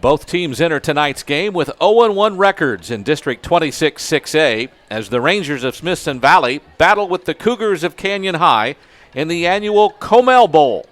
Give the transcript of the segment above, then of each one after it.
Both teams enter tonight's game with 0-1 records in District 26 6A as the Rangers of Smithson Valley battle with the Cougars of Canyon High in the annual COMAL BOWL.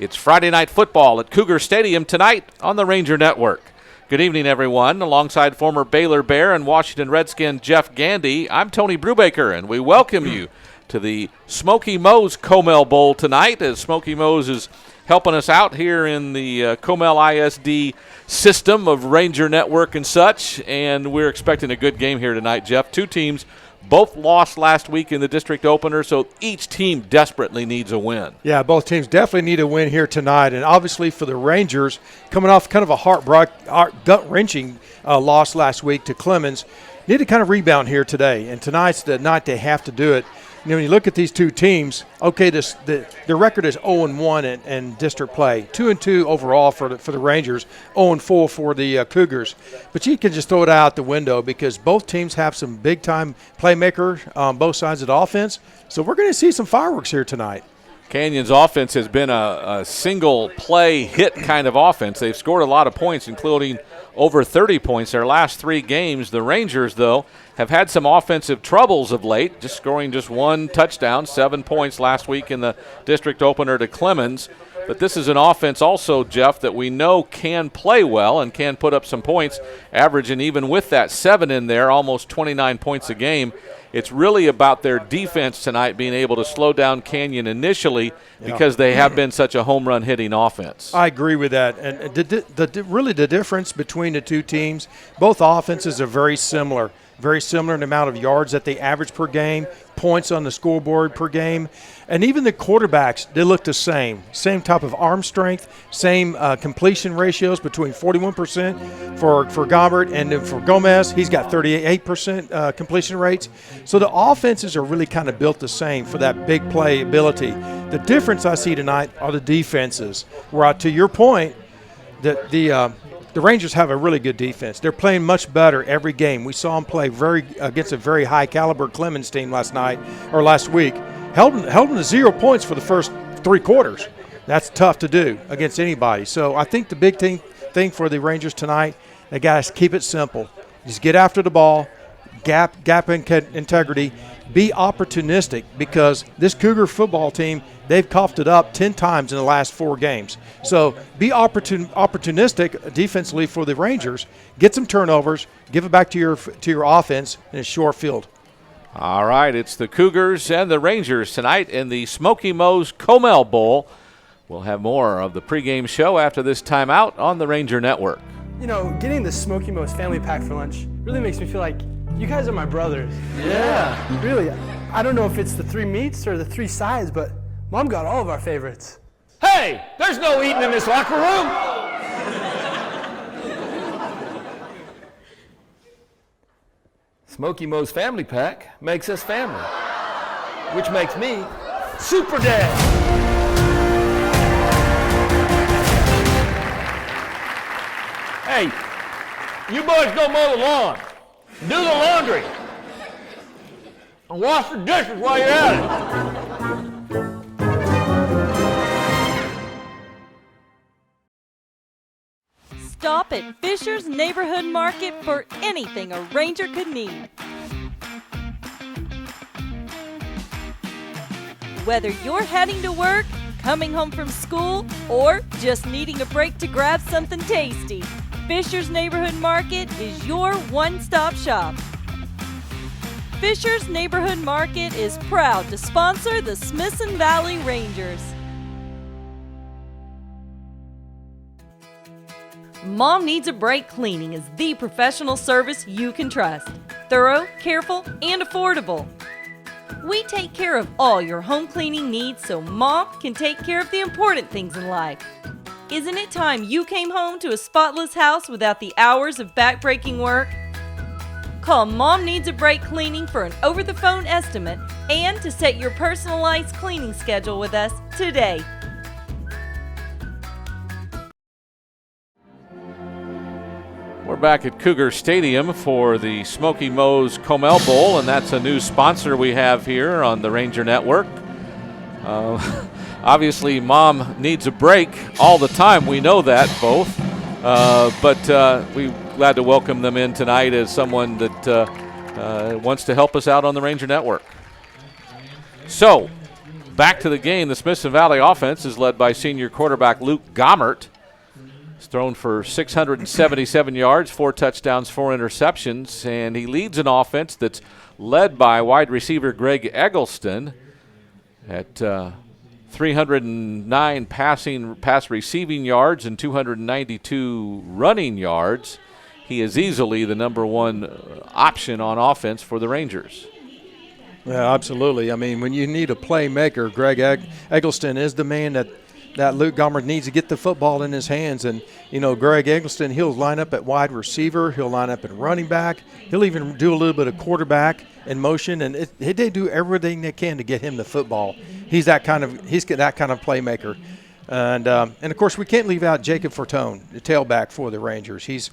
It's Friday night football at Cougar Stadium tonight on the Ranger Network. Good evening, everyone. Alongside former Baylor Bear and Washington Redskin Jeff Gandy, I'm Tony Brubaker, and we welcome you to the Smoky Moe's COMAL BOWL tonight, as Smoky Moe's is helping us out here in the Comal ISD system of Ranger Network and such, and we're expecting a good game here tonight, Jeff. Two teams both lost last week in the district opener, so each team desperately needs a win. Yeah, both teams definitely need a win here tonight, and obviously for the Rangers, coming off kind of a gut-wrenching loss last week to Clemens, need to kind of rebound here today, and tonight's the night they have to do it. You know, when you look at these two teams, okay, the record is 0-1 in district play, 2-2 overall for the Rangers, 0-4 for the Cougars. But you can just throw it out the window because both teams have some big-time playmakers on both sides of the offense. So we're going to see some fireworks here tonight. Canyon's offense has been a single-play hit kind of offense. They've scored a lot of points, including over 30 points their last three games. The Rangers, though, have had some offensive troubles of late, just scoring just one touchdown, 7 points last week in the district opener to Clemens. But this is an offense also, Jeff, that we know can play well and can put up some points, averaging even with that 7 in there, almost 29 points a game. It's really about their defense tonight being able to slow down Canyon initially because they have been such a home run hitting offense. I agree with that. And really the difference between the two teams, both offenses are very similar in the amount of yards that they average per game, points on the scoreboard per game. And even the quarterbacks, they look the same. Same type of arm strength, same completion ratios between 41% for Gombert, and then for Gomez, he's got 38% completion rates. So the offenses are really kind of built the same for that big play ability. The difference I see tonight are the defenses, where to your point, the Rangers have a really good defense. They're playing much better every game. We saw them play against a very high-caliber Clemens team last week. Held them to 0 points for the first three quarters. That's tough to do against anybody. So I think the big thing for the Rangers tonight, they got to keep it simple. Just get after the ball, gap integrity, be opportunistic, because this Cougar football team, they've coughed it up 10 times in the last 4 games. So be opportunistic defensively for the Rangers. Get some turnovers, give it back to your offense in a short field. All right, it's the Cougars and the Rangers tonight in the Smoky Moe's COMAL BOWL. We'll have more of the pregame show after this timeout on the Ranger Network. You know, getting the Smoky Moe's family pack for lunch really makes me feel like you guys are my brothers. Yeah. Really, I don't know if it's the 3 meats or the 3 sides, but Mom got all of our favorites. Hey, there's no eating in this locker room. Smoky Moe's family pack makes us family, which makes me Super Dad. Hey, you boys go mow the lawn, do the laundry, and wash the dishes while you're at it. Stop at Fisher's Neighborhood Market for anything a Ranger could need. Whether you're heading to work, coming home from school, or just needing a break to grab something tasty, Fisher's Neighborhood Market is your one-stop shop. Fisher's Neighborhood Market is proud to sponsor the Smithson Valley Rangers. Mom Needs a Break Cleaning is the professional service you can trust. Thorough, careful, and affordable. We take care of all your home cleaning needs so Mom can take care of the important things in life. Isn't it time you came home to a spotless house without the hours of back-breaking work? Call Mom Needs a Break Cleaning for an over-the-phone estimate and to set your personalized cleaning schedule with us today. We're back at Cougar Stadium for the Smoky Moe's COMAL BOWL, and that's a new sponsor we have here on the Ranger Network. Obviously, Mom needs a break all the time. We know that both. But we're glad to welcome them in tonight as someone that wants to help us out on the Ranger Network. So, back to the game. The Smithson Valley offense is led by senior quarterback Luke Gommert. He's thrown for 677 yards, 4 touchdowns, 4 interceptions, and he leads an offense that's led by wide receiver Greg Eggleston at 309 pass receiving yards and 292 running yards. He is easily the number 1 option on offense for the Rangers. Yeah, absolutely. I mean, when you need a playmaker, Greg Eggleston is the man that Luke Gommert needs to get the football in his hands. And, you know, Greg Eggleston, he'll line up at wide receiver. He'll line up at running back. He'll even do a little bit of quarterback in motion. And they do everything they can to get him the football. He's that kind of playmaker. And of course, we can't leave out Jacob Fortone, the tailback for the Rangers. He's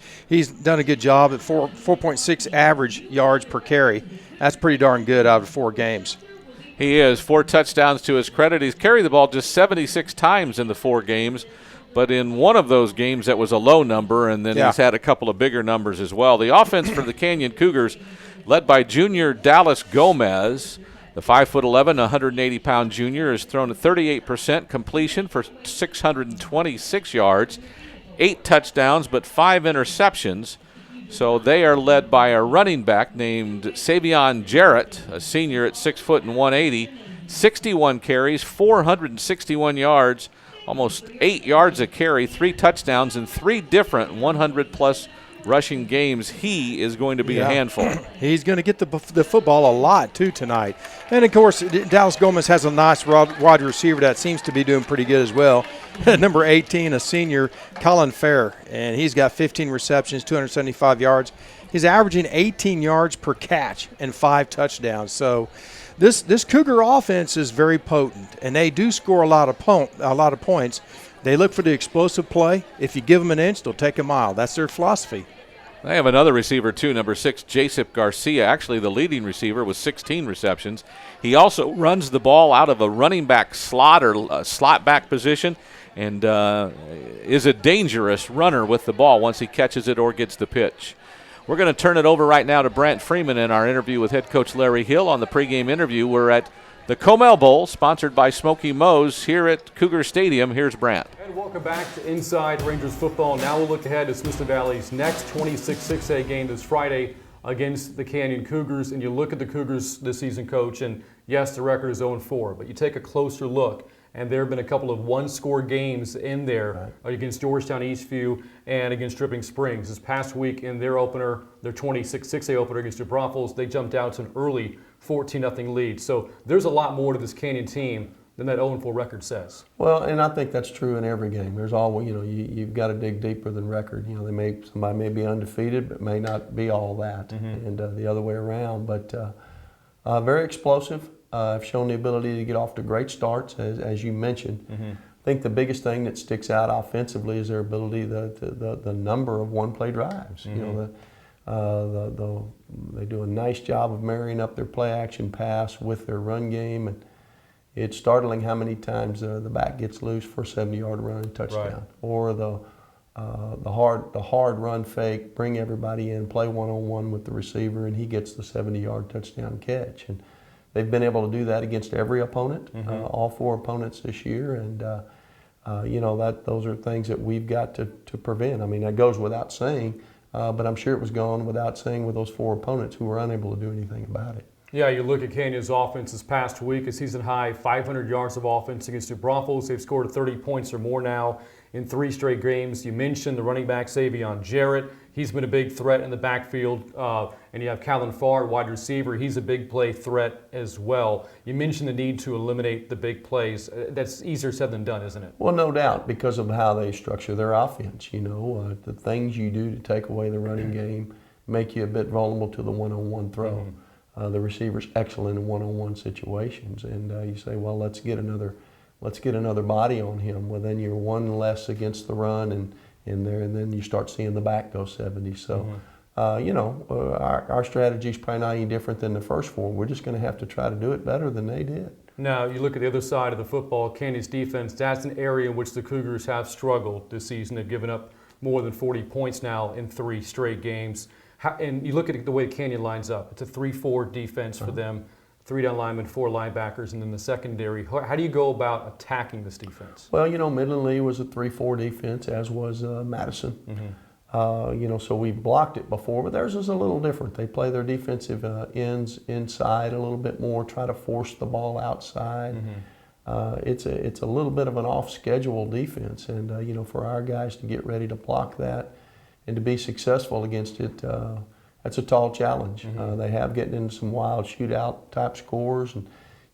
done a good job at 4.6 average yards per carry. That's pretty darn good out of 4 games. He is 4 touchdowns to his credit. He's carried the ball just 76 times in the 4 games, but in one of those games that was a low number, and then he's had a couple of bigger numbers as well. The offense for the Canyon Cougars, led by junior Dallas Gomez. The 5'11", 180-pound junior has thrown a 38% completion for 626 yards, 8 touchdowns, but 5 interceptions. So they are led by a running back named Savion Jarrett, a senior at 6 foot and 180, 61 carries, 461 yards, almost 8 yards a carry, 3 touchdowns, and 3 different 100-plus rushing games. He is going to be a handful. He's going to get the football a lot, too, tonight. And, of course, Dallas Gomez has a nice wide receiver that seems to be doing pretty good as well. Number 18, a senior, Colin Fair, and he's got 15 receptions, 275 yards. He's averaging 18 yards per catch and 5 touchdowns. So this Cougar offense is very potent, and they do score a lot of points. They look for the explosive play. If you give them an inch, they'll take a mile. That's their philosophy. They have another receiver, too, number 6, Jasip Garcia. Actually, the leading receiver with 16 receptions. He also runs the ball out of a running back slot or slot back position and is a dangerous runner with the ball once he catches it or gets the pitch. We're going to turn it over right now to Brant Freeman in our interview with head coach Larry Hill on the pregame interview. We're at the COMAL Bowl, sponsored by Smoky Moe's here at Cougar Stadium. Here's Brant. And welcome back to Inside Rangers Football. Now we'll look ahead to Smithson Valley's next 26-6A game this Friday against the Canyon Cougars. And you look at the Cougars this season, Coach, and yes, the record is 0-4, but you take a closer look, and there have been a couple of one-score games in there against Georgetown Eastview and against Dripping Springs. This past week in their opener, their 26-6A opener against Braunfels, they jumped out to an early 14-0 lead. So there's a lot more to this Canyon team than that 0-4 record says. Well, and I think that's true in every game. There's always, you've got to dig deeper than record. Somebody may be undefeated, but may not be all that, and the other way around. But very explosive. Have shown the ability to get off to great starts, as you mentioned. I think the biggest thing that sticks out offensively is their ability, the number of one-play drives. They do a nice job of marrying up their play-action pass with their run game, and it's startling how many times the back gets loose for a 70-yard run and touchdown, or the hard run fake, bring everybody in, play one-on-one with the receiver, and he gets the 70-yard touchdown catch. And they've been able to do that against every opponent, all 4 opponents this year, and those are things that we've got to prevent. I mean, that goes without saying. But I'm sure it was gone without saying with those 4 opponents who were unable to do anything about it. Yeah, you look at Canyon's offense this past week, a season-high 500 yards of offense against the Braunfels. They've scored 30 points or more now in 3 straight games. You mentioned the running back, Savion Jarrett. He's been a big threat in the backfield. And you have Callan Farr, wide receiver. He's a big play threat as well. You mentioned the need to eliminate the big plays. That's easier said than done, isn't it? Well, no doubt, because of how they structure their offense. The things you do to take away the running game make you a bit vulnerable to the one-on-one throw. The receiver's excellent in one-on-one situations, and you say, well, let's get another body on him. Well, then you're one less against the run, and then you start seeing the back go 70. So, our strategy is probably not any different than the first 4. We're just going to have to try to do it better than they did. Now, you look at the other side of the football, Canyon's defense. That's an area in which the Cougars have struggled this season. They've given up more than 40 points now in 3 straight games. And you look at the way Canyon lines up. It's a 3-4 defense for them, 3 down linemen, 4 linebackers, and then the secondary. How do you go about attacking this defense? Well, Midland Lee was a 3-4 defense, as was Madison. So we blocked it before, but theirs is a little different. They play their defensive ends inside a little bit more, try to force the ball outside. It's a little bit of an off-schedule defense, and for our guys to get ready to block that and to be successful against it, that's a tall challenge. They have getting into some wild shootout type scores, and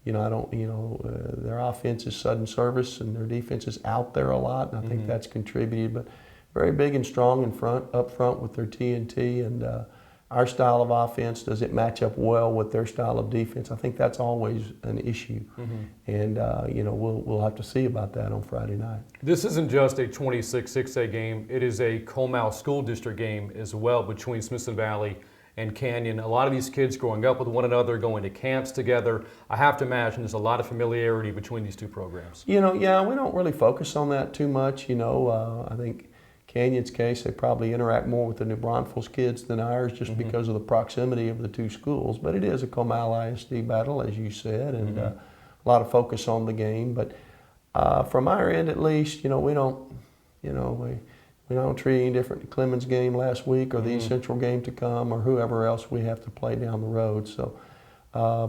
their offense is sudden service and their defense is out there a lot, and I think that's contributed. But very big and strong up front with their TNT, and our style of offense, does it match up well with their style of defense? I think that's always an issue, and we'll have to see about that on Friday night. This isn't just a 26-6A game. It is a Comal School District game as well between Smithson Valley and Canyon. A lot of these kids growing up with one another, going to camps together. I have to imagine there's a lot of familiarity between these 2 programs. Yeah, we don't really focus on that too much. I think Canyon's case, they probably interact more with the New Braunfels kids than ours, just because of the proximity of the 2 schools. But it is a Comal ISD battle, as you said, and a lot of focus on the game. But from our end, at least, we don't treat any different than Clemens game last week or the East Central game to come or whoever else we have to play down the road. So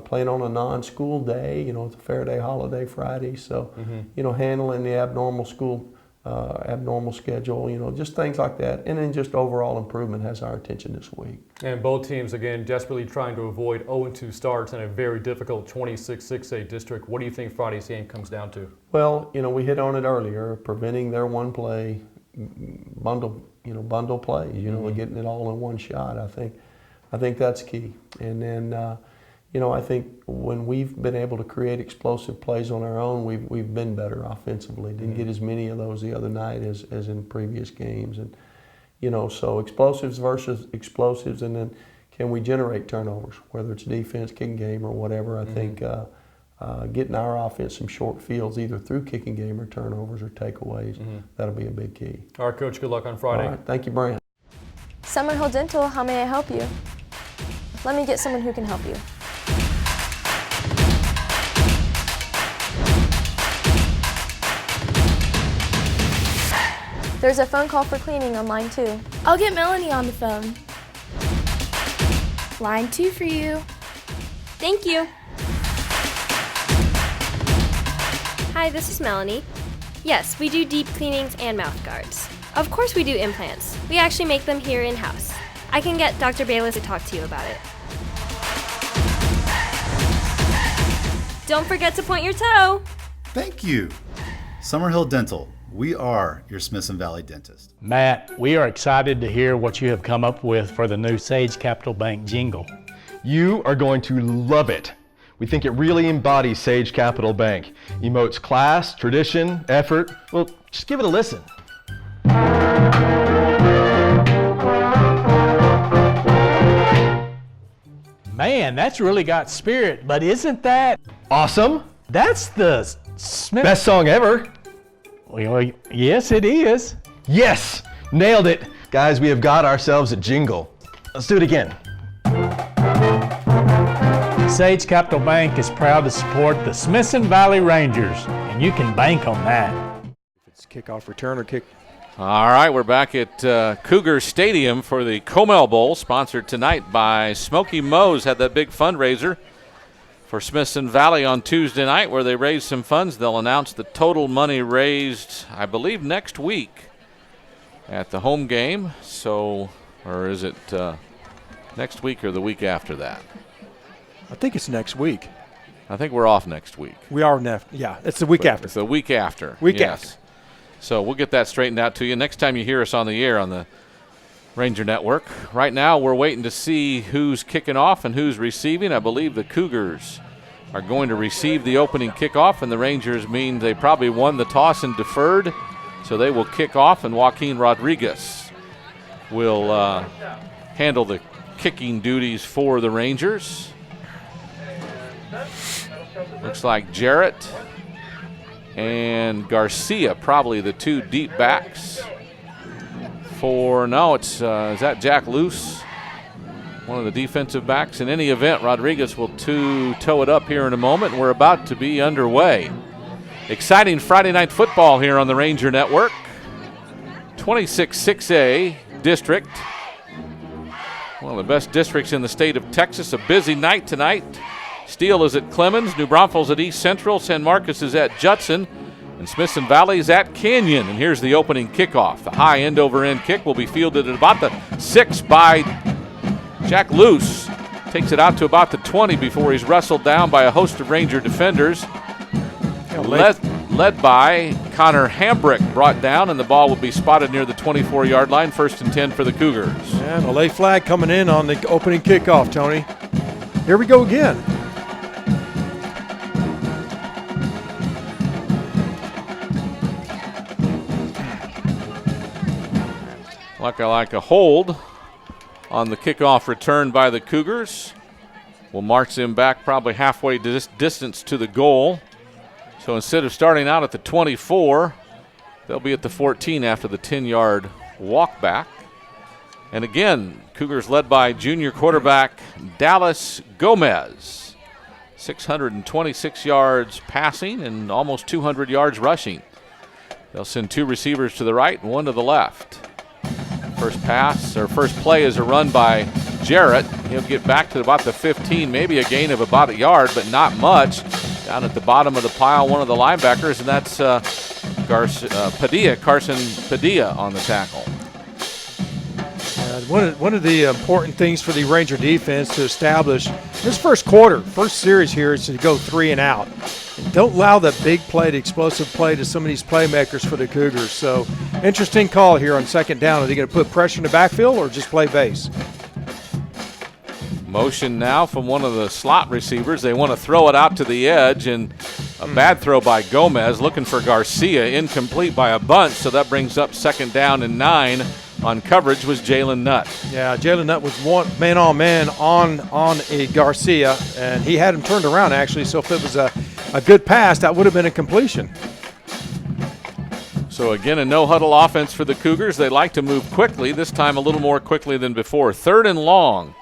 playing on a non-school day, it's a fair day holiday Friday. So handling the abnormal schedule, just things like that. And then just overall improvement has our attention this week. And both teams, again, desperately trying to avoid 0-2 starts in a very difficult 26-6A district. What do you think Friday's game comes down to? Well, we hit on it earlier, preventing their one play bundle plays, getting it all in one shot. I think that's key. And then, I think when we've been able to create explosive plays on our own, we've been better offensively. Didn't get as many of those the other night as in previous games. And, so explosives versus explosives, and then can we generate turnovers, whether it's defense, kicking game, or whatever. I think getting our offense some short fields, either through kicking game or turnovers or takeaways, that'll be a big key. All right, Coach, good luck on Friday. All right, thank you, Brant. Summerhill Dental, how may I help you? Let me get someone who can help you. There's a phone call for cleaning on line 2. I'll get Melanie on the phone. Line 2 for you. Thank you. Hi, this is Melanie. Yes, we do deep cleanings and mouth guards. Of course we do implants. We actually make them here in-house. I can get Dr. Bayless to talk to you about it. Don't forget to point your toe. Thank you. Summerhill Dental. We are your Smithson Valley dentist. Matt, we are excited to hear what you have come up with for the new Sage Capital Bank jingle. You are going to love it. We think it really embodies Sage Capital Bank. Emotes class, tradition, effort. Well, just give it a listen. Man, that's really got spirit, but isn't that awesome? That's the Smith... Best song ever. Well, yes, it is. Yes, nailed it. Guys, we have got ourselves a jingle. Let's do it again. Sage Capital Bank is proud to support the Smithson Valley Rangers, and you can bank on that. It's kickoff return or kick. All right, we're back at Cougar Stadium for the COMAL Bowl, sponsored tonight by Smoky Moe's. Had that big fundraiser for Smithson Valley on Tuesday night where they raised some funds. They'll announce the total money raised, I believe, next week at the home game. So, or is it next week or the week after that? I think it's next week. I think we're off next week. We are yeah, it's the week after. It's the week after. Week yes. after. So we'll get that straightened out to you next time you hear us on the air on the Ranger Network. Right now we're waiting to see who's kicking off and who's receiving. I believe the Cougars are going to receive the opening kickoff, and the Rangers mean they probably won the toss and deferred, so they will kick off, and Joaquin Rodriguez will handle the kicking duties for the Rangers. Looks like Jarrett and Garcia, probably the two deep backs is that Jack Luce, one of the defensive backs? In any event, Rodriguez will toe it up here in a moment. We're about to be underway. Exciting Friday night football here on the Ranger Network. 26-6A district. One of the best districts in the state of Texas. A busy night tonight. Steele is at Clemens, New Braunfels at East Central, San Marcos is at Judson, and Smithson Valley is at Canyon. And here's the opening kickoff. The high end-over-end kick will be fielded at about the 6 by Jack Luce. Takes it out to about the 20 before he's wrestled down by a host of Ranger defenders. Led by Connor Hambrick, brought down, and the ball will be spotted near the 24-yard line. 1st and 10 for the Cougars. And a late flag coming in on the opening kickoff, Tony. Here we go again. Like a hold on the kickoff return by the Cougars. We'll march them back probably halfway distance to the goal. So instead of starting out at the 24, they'll be at the 14 after the 10-yard walk back. And again, Cougars led by junior quarterback Dallas Gomez. 626 yards passing and almost 200 yards rushing. They'll send 2 receivers to the right and 1 to the left. First play is a run by Jarrett. He'll get back to about the 15, maybe a gain of about a yard, but not much. Down at the bottom of the pile, one of the linebackers, and that's Carson Padilla on the tackle. One of the important things for the Ranger defense to establish this first series here is to go 3 and out. And don't allow the big play, the explosive play to some of these playmakers for the Cougars. So interesting call here on 2nd down. Are they going to put pressure in the backfield or just play base? Motion now from one of the slot receivers. They want to throw it out to the edge, and a bad throw by Gomez, looking for Garcia, incomplete by a bunch, so that brings up 2nd down and 9. On coverage was Jalen Nutt. Yeah, Jalen Nutt was one man-on-man on a Garcia, and he had him turned around, actually, so if it was a good pass, that would have been a completion. So again, a no-huddle offense for the Cougars. They like to move quickly, this time a little more quickly than before. 3rd and long.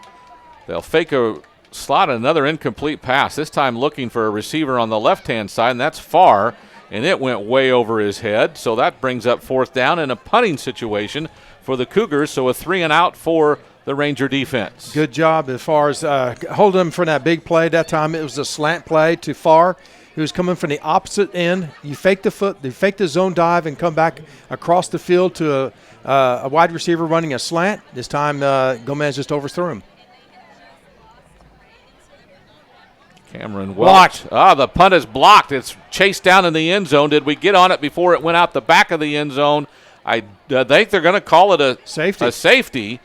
They'll fake a slot, another incomplete pass, this time looking for a receiver on the left-hand side, and that's far, and it went way over his head. So that brings up 4th down in a punting situation for the Cougars, so a 3 and out for the Ranger defense. Good job as far as holding him for that big play. That time it was a slant play to Farr. He was coming from the opposite end. You fake the zone dive and come back across the field to a wide receiver running a slant. This time Gomez just overthrew him. Cameron Welch. The punt is blocked. It's chased down in the end zone. Did we get on it before it went out the back of the end zone? I think they're going to call it a safety.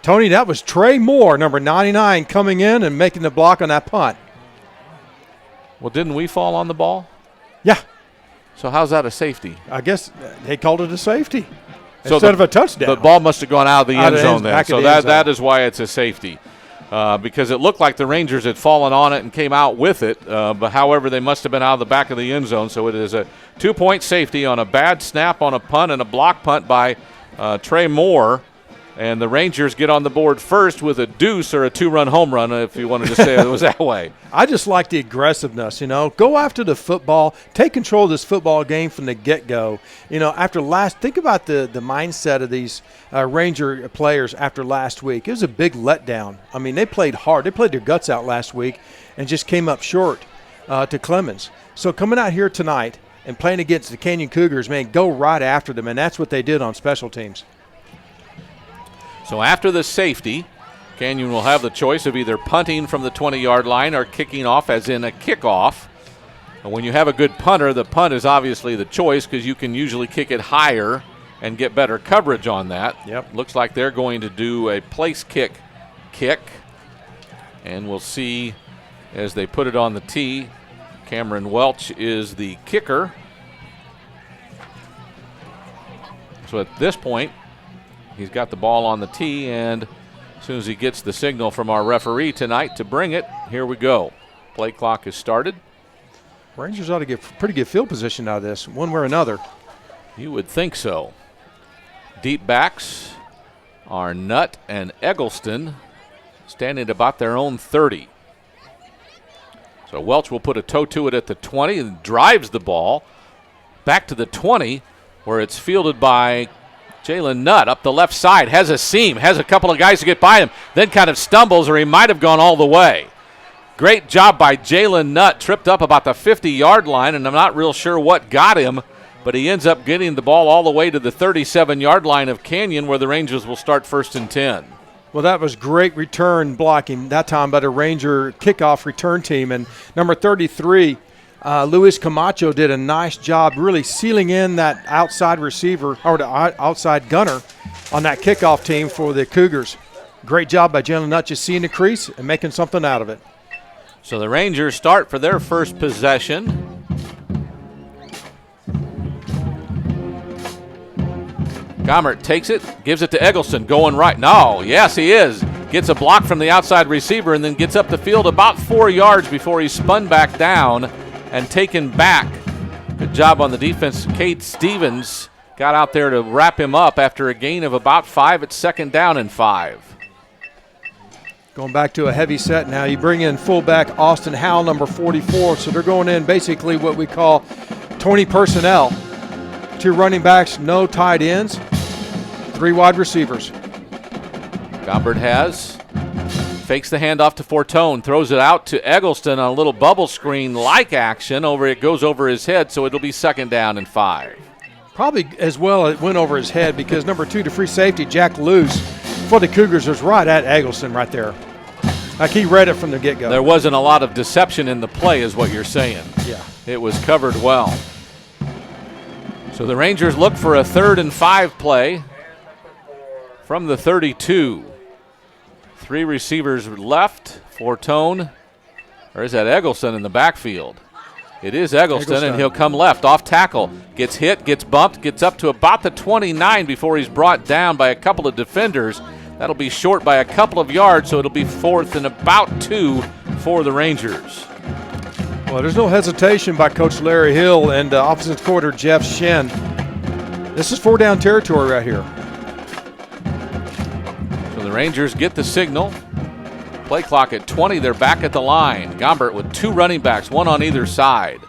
Tony, that was Trey Moore, number 99, coming in and making the block on that punt. Well, didn't we fall on the ball? Yeah. So how's that a safety? I guess they called it a safety instead of a touchdown. The ball must have gone out of the end zone then. So that is why it's a safety. Because it looked like the Rangers had fallen on it and came out with it. But however, they must have been out of the back of the end zone. So it is a 2-point safety on a bad snap on a punt and a block punt by Trey Moore. And the Rangers get on the board first with a deuce or a 2-run home run, if you wanted to say it was that way. I just like the aggressiveness, Go after the football. Take control of this football game from the get-go. Think about the mindset of these Ranger players after last week. It was a big letdown. I mean, they played hard. They played their guts out last week and just came up short to Clemens. So coming out here tonight and playing against the Canyon Cougars, man, go right after them, and that's what they did on special teams. So after the safety, Canyon will have the choice of either punting from the 20-yard line or kicking off, as in a kickoff. And when you have a good punter, the punt is obviously the choice because you can usually kick it higher and get better coverage on that. Yep. Looks like they're going to do a place kick. And we'll see as they put it on the tee. Cameron Welch is the kicker. So at this point, he's got the ball on the tee, and as soon as he gets the signal from our referee tonight to bring it, here we go. Play clock is started. Rangers ought to get pretty good field position out of this, one way or another. You would think so. Deep backs are Nutt and Eggleston, standing at about their own 30. So Welch will put a toe to it at the 20 and drives the ball back to the 20, where it's fielded by Jalen Nutt up the left side. Has a seam, has a couple of guys to get by him, then kind of stumbles, or he might have gone all the way. Great job by Jalen Nutt, tripped up about the 50-yard line, and I'm not real sure what got him, but he ends up getting the ball all the way to the 37-yard line of Canyon, where the Rangers will start 1st and 10. Well, that was great return blocking that time by the Ranger kickoff return team. And number 33, Luis Camacho, did a nice job really sealing in that outside receiver or the outside gunner on that kickoff team for the Cougars. Great job by Jalen Nutt, just seeing the crease and making something out of it. So the Rangers start for their first possession. Gommert takes it, gives it to Eggleston, going right. No, yes, he is. Gets a block from the outside receiver and then gets up the field about 4 yards before he's spun back down and taken back. Good job on the defense. Cade Stevens got out there to wrap him up after a gain of about 5 at 2nd down and 5. Going back to a heavy set now. You bring in fullback Austin Howell, number 44. So they're going in basically what we call 20 personnel. 2 running backs, no tight ends, 3 wide receivers. Gombert fakes the handoff to Fortone, throws it out to Eggleston on a little bubble screen-like action. It goes over his head, so it'll be 2nd down and 5. Probably as well it went over his head because number 2, the free safety, Jack Luce, for the Cougars was right at Eggleston right there. Like he read it from the get-go. There wasn't a lot of deception in the play is what you're saying. Yeah. It was covered well. So the Rangers look for a 3rd and 5 play from the 32. 3 receivers left. Fortone, or is that Eggleston in the backfield? It is Eggleston, and he'll come left off tackle. Gets hit, gets bumped, gets up to about the 29 before he's brought down by a couple of defenders. That'll be short by a couple of yards, so it'll be 4th and about 2 for the Rangers. Well, there's no hesitation by Coach Larry Hill and offensive coordinator Jeff Shen. This is 4-down territory right here. So the Rangers get the signal. Play clock at 20. They're back at the line. Gombert with 2 running backs, 1 on either side.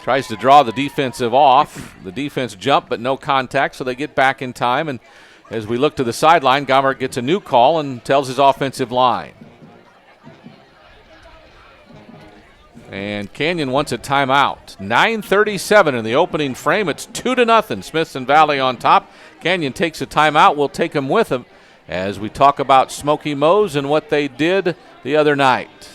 Tries to draw the defensive off. The defense jumped, but no contact, so they get back in time. And as we look to the sideline, Gombert gets a new call and tells his offensive line. And Canyon wants a timeout. 9:37 in the opening frame. It's 2-0. Smithson Valley on top. Canyon takes a timeout. We'll take him with him as we talk about Smoky Moe's and what they did the other night.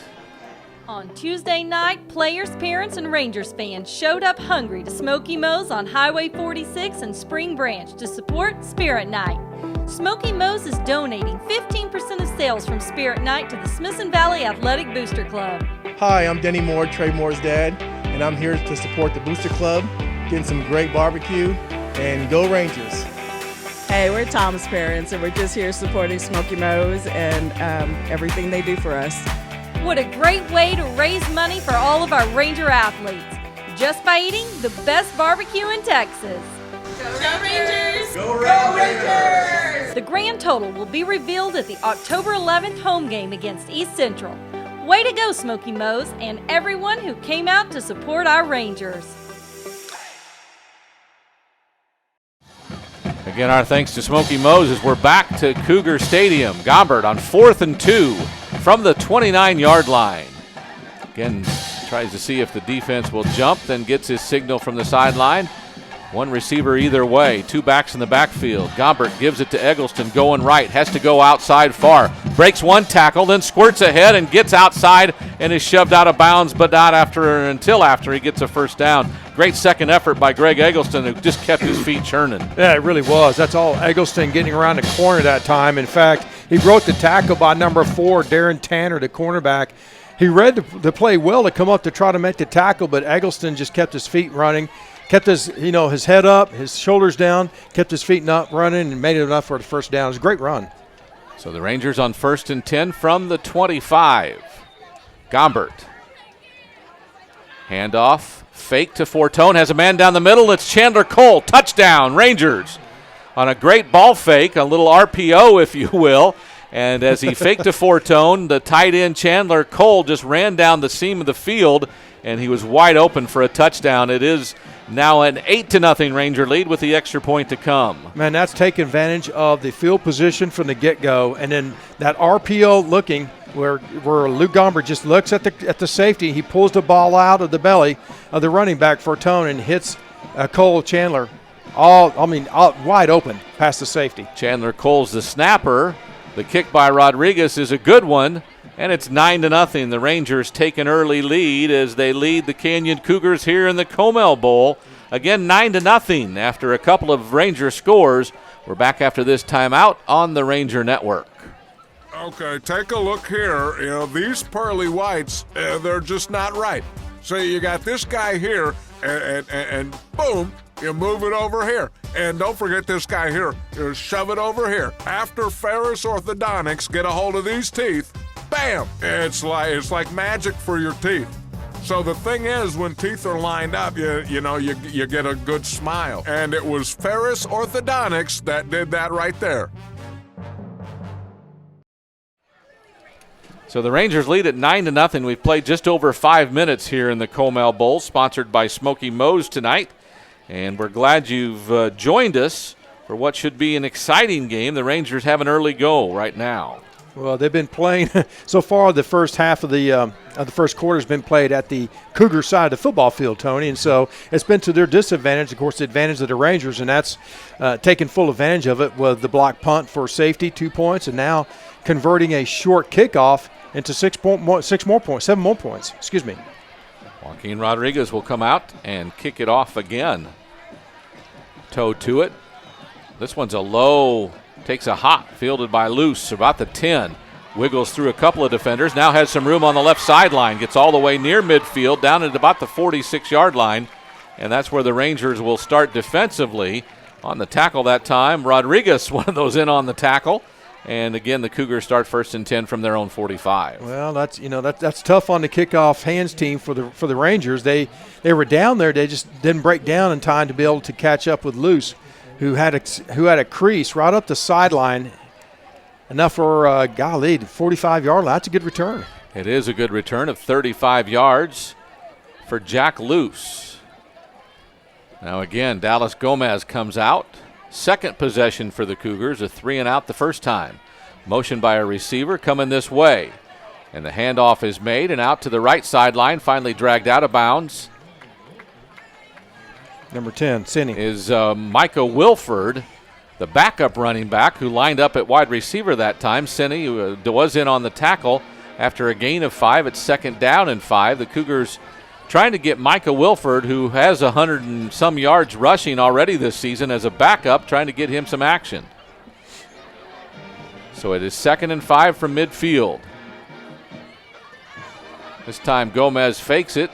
On Tuesday night, players, parents, and Rangers fans showed up hungry to Smoky Moe's on Highway 46 and Spring Branch to support Spirit Night. Smoky Moe's is donating 15% of sales from Spirit Night to the Smithson Valley Athletic Booster Club. Hi, I'm Denny Moore, Trey Moore's dad, and I'm here to support the Booster Club, getting some great barbecue, and go Rangers. Hey, we're Tom's parents, and we're just here supporting Smoky Moe's and everything they do for us. What a great way to raise money for all of our Ranger athletes, just by eating the best barbecue in Texas. Go Rangers! Go Rangers! The grand total will be revealed at the October 11th home game against East Central. Way to go, Smoky Moe's, and everyone who came out to support our Rangers. Again, our thanks to Smoky Moe's as we're back to Cougar Stadium. Gombert on 4th and 2 from the 29-yard line. Again, tries to see if the defense will jump, then gets his signal from the sideline. 1 receiver either way, 2 backs in the backfield. Gombert gives it to Eggleston going right, has to go outside far. Breaks 1 tackle, then squirts ahead and gets outside and is shoved out of bounds, but not until after he gets a 1st down. Great second effort by Greg Eggleston, who just kept his feet churning. Yeah, it really was. That's all Eggleston getting around the corner that time. In fact, he broke the tackle by number 4, Darren Tanner, the cornerback. He read the play well to come up to try to make the tackle, but Eggleston just kept his feet running. Kept his head up, his shoulders down, kept his feet up running, and made it enough for the 1st down. It was a great run. So the Rangers on 1st and 10 from the 25. Gombert. Handoff, Fake to Fortone, has a man down the middle. It's Chandler Cole. Touchdown, Rangers. On a great ball fake, a little RPO, if you will. And as he faked to Fortone, the tight end Chandler Cole just ran down the seam of the field, and he was wide open for a touchdown. It is now an 8-0 Ranger lead with the extra point to come. Man, that's taking advantage of the field position from the get-go, and then that RPO looking where Luke Gomber just looks at the safety. He pulls the ball out of the belly of the running back Fortone and hits Cole Chandler wide open past the safety. Chandler Cole's the snapper. The kick by Rodriguez is a good one, and it's 9-0. The Rangers take an early lead as they lead the Canyon Cougars here in the COMAL Bowl. Again, 9-0 after a couple of Ranger scores. We're back after this timeout on the Ranger Network. Okay, take a look here. You know, these pearly whites, they're just not right. So you got this guy here, and boom, you move it over here. And don't forget this guy here. You shove it over here. After Ferris Orthodontics get a hold of these teeth, bam! It's like magic for your teeth. So the thing is, when teeth are lined up, you get a good smile. And it was Ferris Orthodontics that did that right there. So the Rangers lead at 9-0. We've played just over 5 minutes here in the COMAL Bowl, sponsored by Smoky Moe's tonight. And we're glad you've joined us for what should be an exciting game. The Rangers have an early goal right now. Well, they've been playing so far. The first half of the first quarter has been played at the Cougar side of the football field, Tony, and so it's been to their disadvantage. Of course, the advantage of the Rangers, and that's taking full advantage of it with the block punt for safety, 2 points, and now converting a short kickoff into 7 more points. Excuse me. Joaquin Rodriguez will come out and kick it off again. Toe to it. This one's a low, takes a hop, fielded by Luce, about the 10. Wiggles through a couple of defenders, now has some room on the left sideline, gets all the way near midfield, down at about the 46-yard line, and that's where the Rangers will start defensively. On the tackle that time, Rodriguez, one of those in on the tackle. And again, the Cougars start 1st and 10 from their own 45. Well, that's tough on the kickoff hands team for the Rangers. They were down there. They just didn't break down in time to be able to catch up with Luce, who had a crease right up the sideline, enough for the 45-yard line. That's a good return. It is a good return of 35 yards for Jack Luce. Now again, Dallas Gomez comes out. Second possession for the Cougars, a 3-and-out the first time. Motion by a receiver coming this way. And the handoff is made and out to the right sideline, finally dragged out of bounds. Number 10, Sinney. Is Micah Wilford, the backup running back who lined up at wide receiver that time. Sinney was in on the tackle after a gain of 5. It's 2nd down and 5. The Cougars trying to get Micah Wilford, who has 100 and some yards rushing already this season, as a backup, trying to get him some action. So it is 2nd and 5 from midfield. This time Gomez fakes it.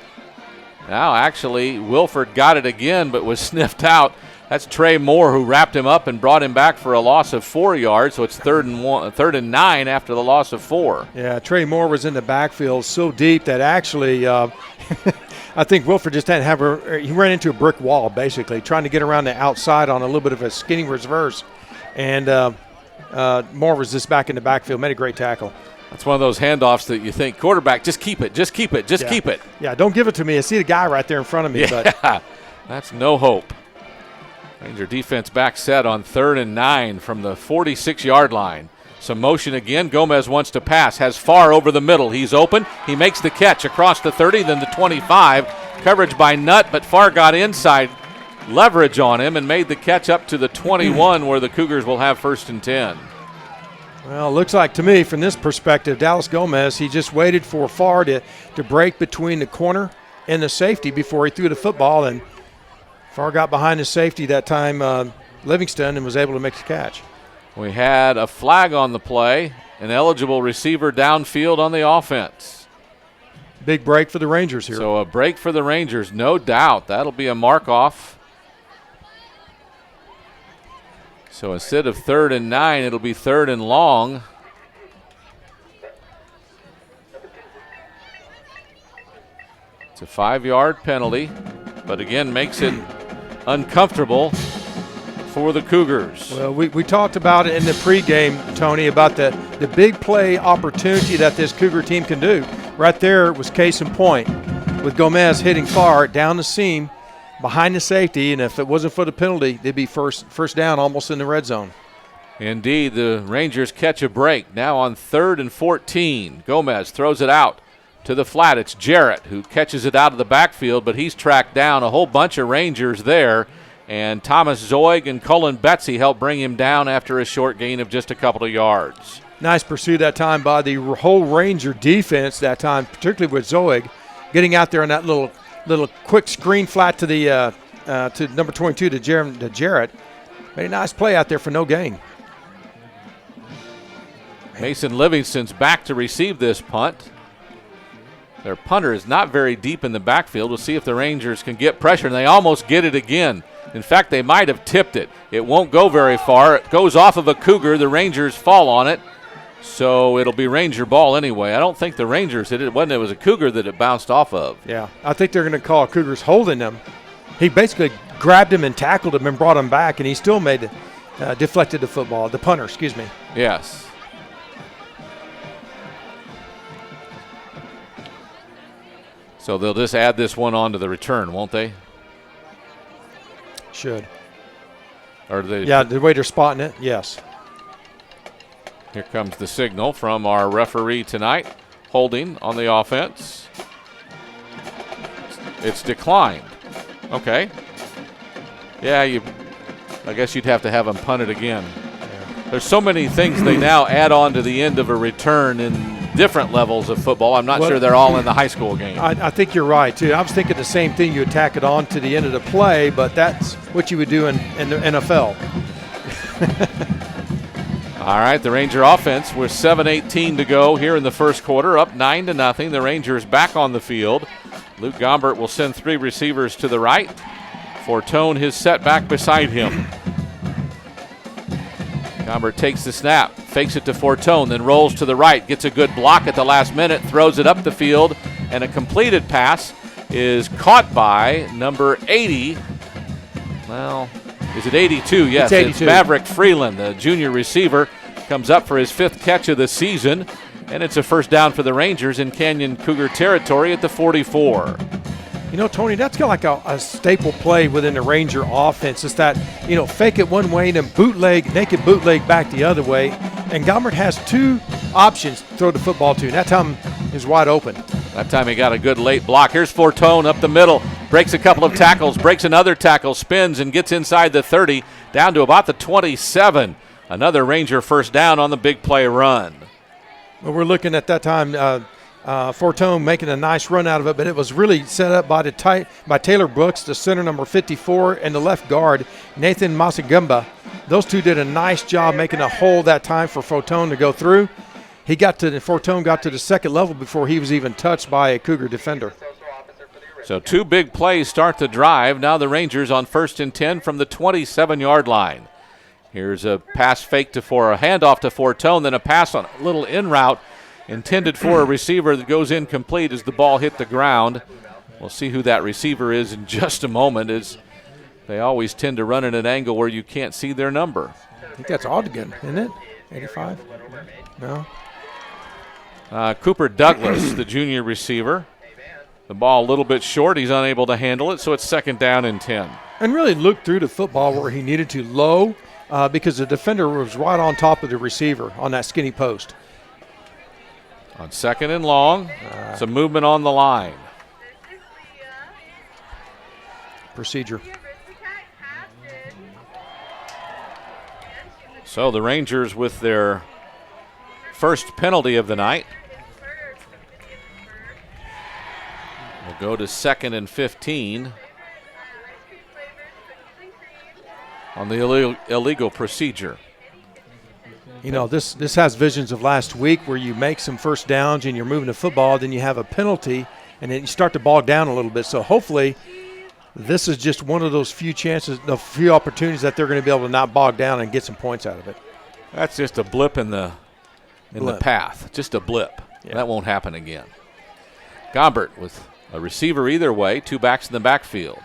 Now actually Wilford got it again but was sniffed out. That's Trey Moore who wrapped him up and brought him back for a loss of 4 yards. So it's 3rd and 9 after the loss of 4. Yeah, Trey Moore was in the backfield so deep that actually I think Wilford just didn't have he ran into a brick wall, basically, trying to get around the outside on a little bit of a skinny reverse. And Moore was just back in the backfield, made a great tackle. That's one of those handoffs that you think, quarterback, just keep it, just keep it, just keep it. Yeah, don't give it to me. I see the guy right there in front of me. Yeah, but that's no hope. Ranger defense back set on 3rd and 9 from the 46-yard line. Some motion again. Gomez wants to pass. Has Farr over the middle. He's open. He makes the catch across the 30, then the 25. Coverage by Nutt, but Farr got inside leverage on him and made the catch up to the 21 where the Cougars will have 1st and 10. Well, it looks like to me from this perspective, Dallas Gomez, he just waited for Farr to break between the corner and the safety before he threw the football, and Farr got behind the safety that time, Livingston, and was able to make the catch. We had a flag on the play, an eligible receiver downfield on the offense. Big break for the Rangers here. So a break for the Rangers, no doubt. That'll be a mark-off. So instead of 3rd and 9, it'll be 3rd and long. It's a 5-yard penalty. but again makes it uncomfortable for the Cougars. Well, we talked about it in the pregame, Tony, about the big play opportunity that this Cougar team can do. Right there was case in point with Gomez hitting far down the seam behind the safety, and if it wasn't for the penalty, they'd be first down almost in the red zone. Indeed, the Rangers catch a break. Now on 3rd and 14. Gomez throws it out to the flat. It's Jarrett who catches it out of the backfield, but he's tracked down. A whole bunch of Rangers there. And Thomas Zoig and Cullen Betsy helped bring him down after a short gain of just a couple of yards. Nice pursuit that time by the whole Ranger defense that time, particularly with Zoig, getting out there on that little quick screen flat to the to number 22 to Jarrett. Made a nice play out there for no gain. Mason Livingston's back to receive this punt. Their punter is not very deep in the backfield. We'll see if the Rangers can get pressure, and they almost get it again. In fact, they might have tipped it. It won't go very far. It goes off of a Cougar. The Rangers fall on it, so it'll be Ranger ball anyway. I don't think the Rangers hit it. It was a Cougar that it bounced off of. Yeah, I think they're going to call Cougars holding him. He basically grabbed him and tackled him and brought him back, and he still made it, deflected the football. The punter, excuse me. Yes. So they'll just add this one on to the return, won't they? Should. Or they? Yeah, the way they're spotting it, yes. Here comes the signal from our referee tonight. Holding on the offense. It's declined. Okay. Yeah, I guess you'd have to have them punt it again. Yeah. There's so many things they now add on to the end of a return in different levels of football. I'm not sure they're all in the high school game. I think you're right, too. I was thinking the same thing. You tack it on to the end of the play, but that's what you would do in the NFL. All right, the Ranger offense with 7:18 to go here in the first quarter, up 9-0. The Rangers back on the field. Luke Gombert will send 3 receivers to the right. Fortone his set back beside him. Gombert takes the snap, fakes it to Fortone, then rolls to the right, gets a good block at the last minute, throws it up the field, and a completed pass is caught by number 80. Well, is it 82? Yes, it's Maverick Freeland, the junior receiver, comes up for his 5th catch of the season, and it's a first down for the Rangers in Canyon Cougar territory at the 44. You know, Tony, that's kind of like a staple play within the Ranger offense. It's that, fake it one way and then naked bootleg back the other way. And Gombert has 2 options to throw the football to. And that time is wide open. That time he got a good late block. Here's Fortone up the middle, breaks a couple of tackles, breaks another tackle, spins and gets inside the 30, down to about the 27. Another Ranger first down on the big play run. Well, we're looking at that time, Fortone making a nice run out of it, but it was really set up by Taylor Brooks, the center number 54, and the left guard, Nathan Masagumba. Those 2 did a nice job making a hole that time for Fortone to go through. Fortone got to the second level before he was even touched by a Cougar defender. So 2 big plays start the drive. Now the Rangers on 1st and 10 from the 27-yard line. Here's a pass fake for a handoff to Fortone, then a pass on a little in route intended for a receiver that goes incomplete as the ball hit the ground. We'll see who that receiver is in just a moment, as they always tend to run at an angle where you can't see their number. I think that's Ogden, isn't it? 85? No. Cooper Douglas, the junior receiver. The ball a little bit short. He's unable to handle it, so it's 2nd down and 10. And really looked through the football where he needed to low because the defender was right on top of the receiver on that skinny post. On 2nd and long, some movement on the line. Procedure. So the Rangers with their first penalty of the night. We'll go to 2nd and 15 on the illegal procedure. This has visions of last week where you make some first downs and you're moving the football, then you have a penalty, and then you start to bog down a little bit. So hopefully this is just one of those few opportunities that they're going to be able to not bog down and get some points out of it. That's just a blip in the path, just a blip. Yeah. That won't happen again. Gombert with a receiver either way, 2 backs in the backfield.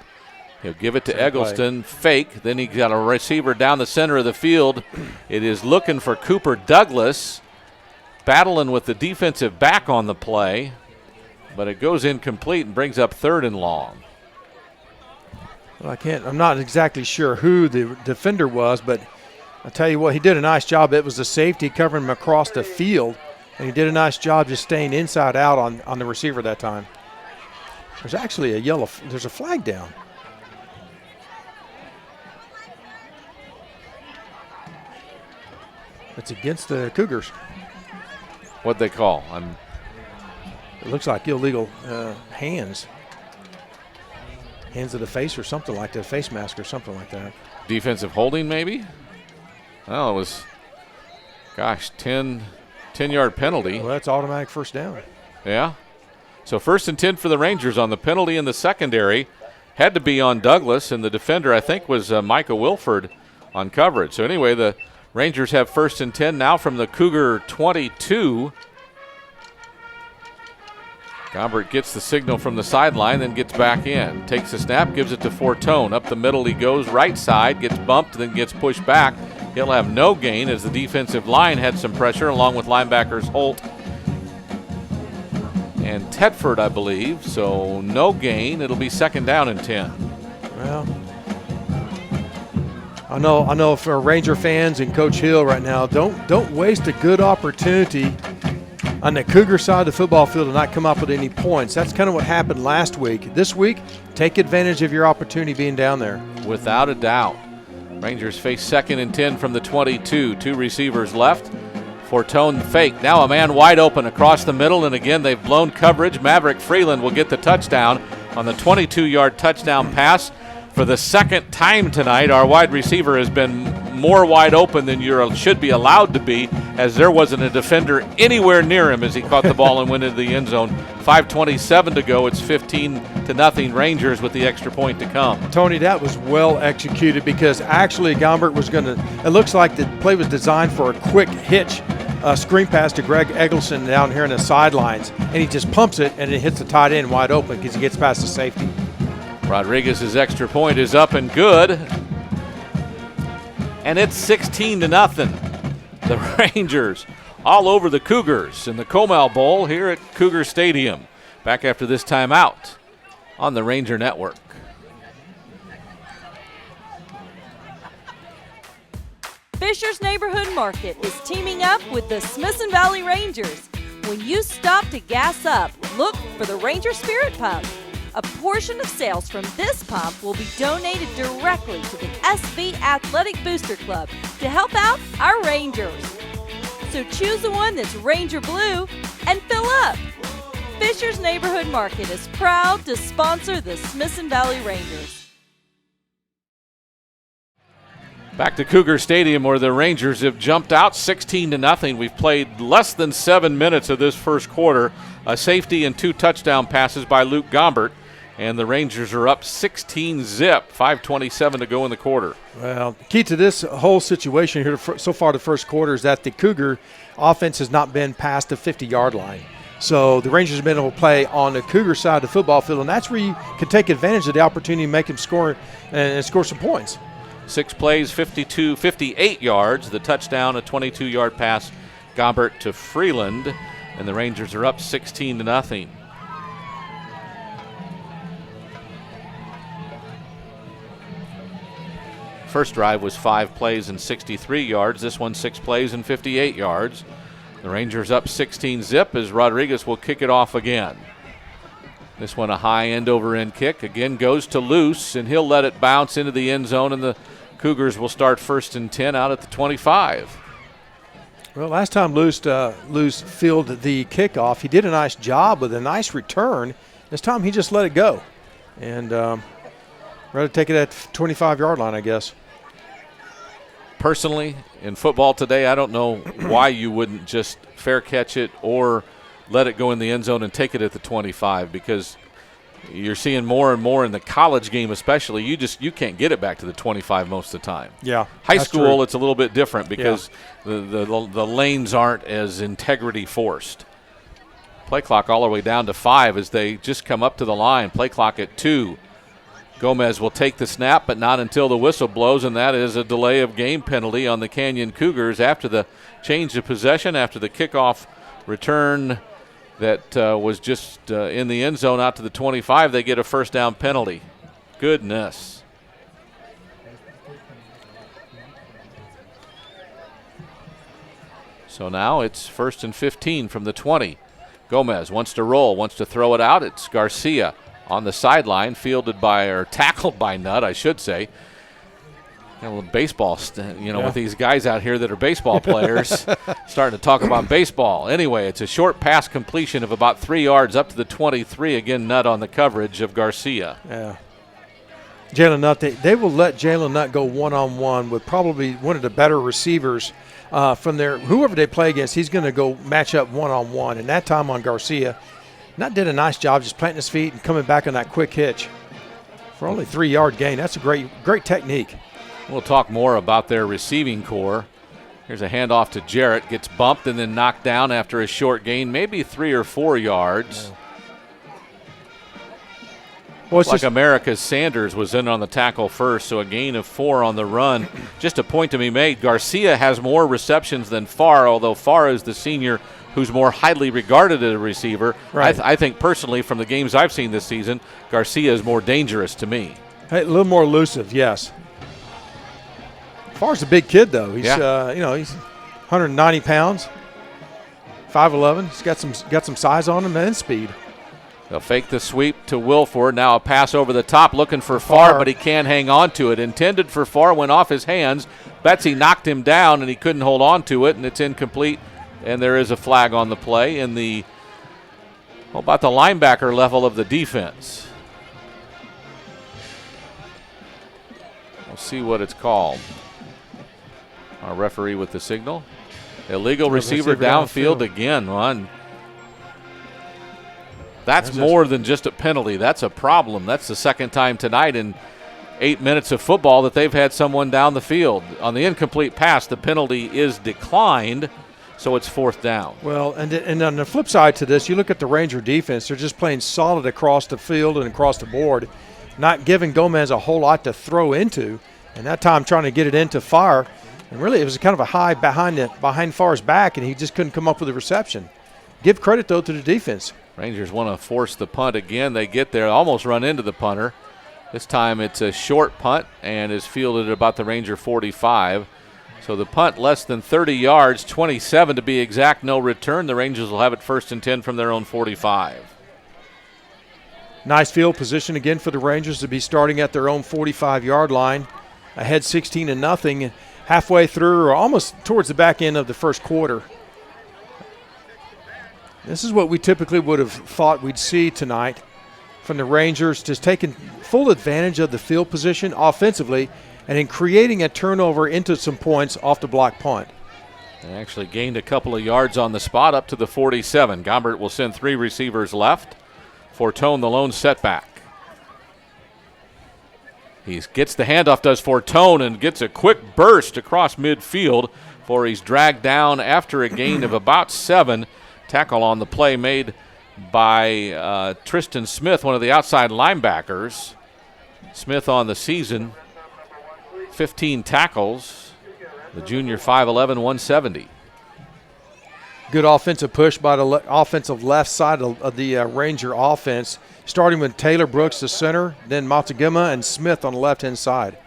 He'll give it to Eggleston, fake. Then he's got a receiver down the center of the field. It is looking for Cooper Douglas, battling with the defensive back on the play, but it goes incomplete and brings up 3rd and long. Well, I'm not exactly sure who the defender was, but I'll tell you what, he did a nice job. It was the safety covering him across the field, and he did a nice job just staying inside out on the receiver that time. There's actually there's a flag down. It's against the Cougars. What'd they call? It looks like illegal hands. Hands to the face or something like that, face mask or something like that. Defensive holding maybe? Oh, it was, 10-yard penalty. Well, that's automatic first down. Yeah. So 1st and 10 for the Rangers on the penalty in the secondary. Had to be on Douglas, and the defender, I think, was Micah Wilford on coverage. So anyway, the Rangers have 1st and 10 now from the Cougar 22. Gombert gets the signal from the sideline, then gets back in. Takes the snap, gives it to Fortone. Up the middle he goes, right side, gets bumped, then gets pushed back. He'll have no gain as the defensive line had some pressure, along with linebackers Holt and Tedford, I believe. So no gain. It'll be 2nd down and 10. Well, I know for Ranger fans and Coach Hill right now, don't waste a good opportunity on the Cougar side of the football field and not come up with any points. That's kind of what happened last week. This week, take advantage of your opportunity being down there. Without a doubt. Rangers face 2nd and 10 from the 22. 2 receivers left. Fortone fake. Now a man wide open across the middle, and again they've blown coverage. Maverick Freeland will get the touchdown on the 22-yard touchdown pass. For the 2nd time tonight, our wide receiver has been more wide open than you should be allowed to be, as there wasn't a defender anywhere near him as he caught the ball and went into the end zone. 5:27 to go. It's 15-0 Rangers with the extra point to come. Tony, that was well executed because actually Gombert was going to – it looks like the play was designed for a quick hitch screen pass to Greg Eggleston down here in the sidelines, and he just pumps it and it hits the tight end wide open because he gets past the safety. Rodriguez's extra point is up and good. And it's 16-0. The Rangers all over the Cougars in the Comal Bowl here at Cougar Stadium. Back after this timeout on the Ranger Network. Fisher's Neighborhood Market is teaming up with the Smithson Valley Rangers. When you stop to gas up, look for the Ranger Spirit Pump. A portion of sales from this pump will be donated directly to the SV Athletic Booster Club to help out our Rangers. So choose the one that's Ranger Blue and fill up. Fisher's Neighborhood Market is proud to sponsor the Smithson Valley Rangers. Back to Cougar Stadium where the Rangers have jumped out 16-0. We've played less than 7 minutes of this first quarter. A safety and 2 touchdown passes by Luke Gombert. And the Rangers are up 16-zip, 5:27 to go in the quarter. Well, the key to this whole situation here so far the first quarter is that the Cougar offense has not been past the 50-yard line. So the Rangers have been able to play on the Cougar side of the football field, and that's where you can take advantage of the opportunity to make them score and score some points. 6 plays, 58 yards. The touchdown, a 22-yard pass, Gombert to Freeland, and the Rangers are up 16-0. First drive was 5 plays and 63 yards. This one 6 plays and 58 yards. The Rangers up 16-zip as Rodriguez will kick it off again. This one a high end-over-end kick. Again goes to Luce, and he'll let it bounce into the end zone, and the Cougars will start 1st and 10 out at the 25. Well, last time Luce fielded the kickoff, he did a nice job with a nice return. This time he just let it go. And rather take it at 25-yard line, I guess. Personally, in football today, I don't know why you wouldn't just fair catch it or let it go in the end zone and take it at the 25, because you're seeing more and more in the college game especially. You can't get it back to the 25 most of the time. Yeah. High school, true. It's a little bit different because the lanes aren't as integrity forced. Play clock all the way down to 5 as they just come up to the line. Play clock at 2. Gomez will take the snap, but not until the whistle blows, and that is a delay of game penalty on the Canyon Cougars after the change of possession, after the kickoff return that was just in the end zone out to the 25. They get a first down penalty. Goodness. So now it's 1st and 15 from the 20. Gomez wants to roll, wants to throw it out. It's Garcia on the sideline, tackled by Nutt, I should say. Baseball, with these guys out here that are baseball players, starting to talk about baseball. Anyway, it's a short pass completion of about 3 yards up to the 23. Again, Nutt on the coverage of Garcia. Yeah. Jalen Nutt, they will let Jalen Nutt go one-on-one with probably one of the better receivers from there. Whoever they play against, he's going to go match up one-on-one. And that time on Garcia, Nutt did a nice job just planting his feet and coming back on that quick hitch for only 3-yard gain. That's a great technique. We'll talk more about their receiving core. Here's a handoff to Jarrett. Gets bumped and then knocked down after a short gain, maybe 3 or 4 yards. Well, it's like America's Sanders was in on the tackle first, so a gain of 4 on the run. Just a point to be made. Garcia has more receptions than Farr, although Farr is the senior who's more highly regarded as a receiver. Right. I think personally from the games I've seen this season, Garcia is more dangerous to me. Hey, a little more elusive, yes. Farr's a big kid, though. He's he's 190 pounds, 5'11". He's got some size on him and speed. They'll fake the sweep to Wilford. Now a pass over the top looking for Farr, but he can't hang on to it. Intended for Farr, went off his hands. Betsy knocked him down, and he couldn't hold on to it, and it's incomplete. And there is a flag on the play in the about the linebacker level of the defense. We'll see what it's called. Our referee with the signal. Illegal receiver downfield again. That's more than just a penalty. That's a problem. That's the second time tonight in 8 minutes of football that they've had someone down the field. On the incomplete pass, the penalty is declined, so it's 4th down. Well, and on the flip side to this, you look at the Ranger defense. They're just playing solid across the field and across the board, not giving Gomez a whole lot to throw into, and that time trying to get it into Farr. And really, it was kind of a high behind Farr's back, and he just couldn't come up with a reception. Give credit, though, to the defense. Rangers want to force the punt again. They get there, almost run into the punter. This time it's a short punt and is fielded at about the Ranger 45. So the punt less than 30 yards, 27 to be exact, no return. The Rangers will have it 1st and 10 from their own 45. Nice field position again for the Rangers to be starting at their own 45-yard line. Ahead 16-0, halfway through or almost towards the back end of the first quarter. This is what we typically would have thought we'd see tonight from the Rangers, just taking full advantage of the field position offensively and in creating a turnover into some points off the block punt. They actually gained a couple of yards on the spot up to the 47. Gombert will send 3 receivers left. Fortone the lone setback. He gets the handoff, does Fortone, and gets a quick burst across midfield before he's dragged down after a gain of about 7. Tackle on the play made by Tristan Smith, one of the outside linebackers. Smith on the season, 15 tackles. The junior 5'11", 170. Good offensive push by the offensive left side of the Ranger offense, starting with Taylor Brooks, the center, then Matagima and Smith on the left-hand side.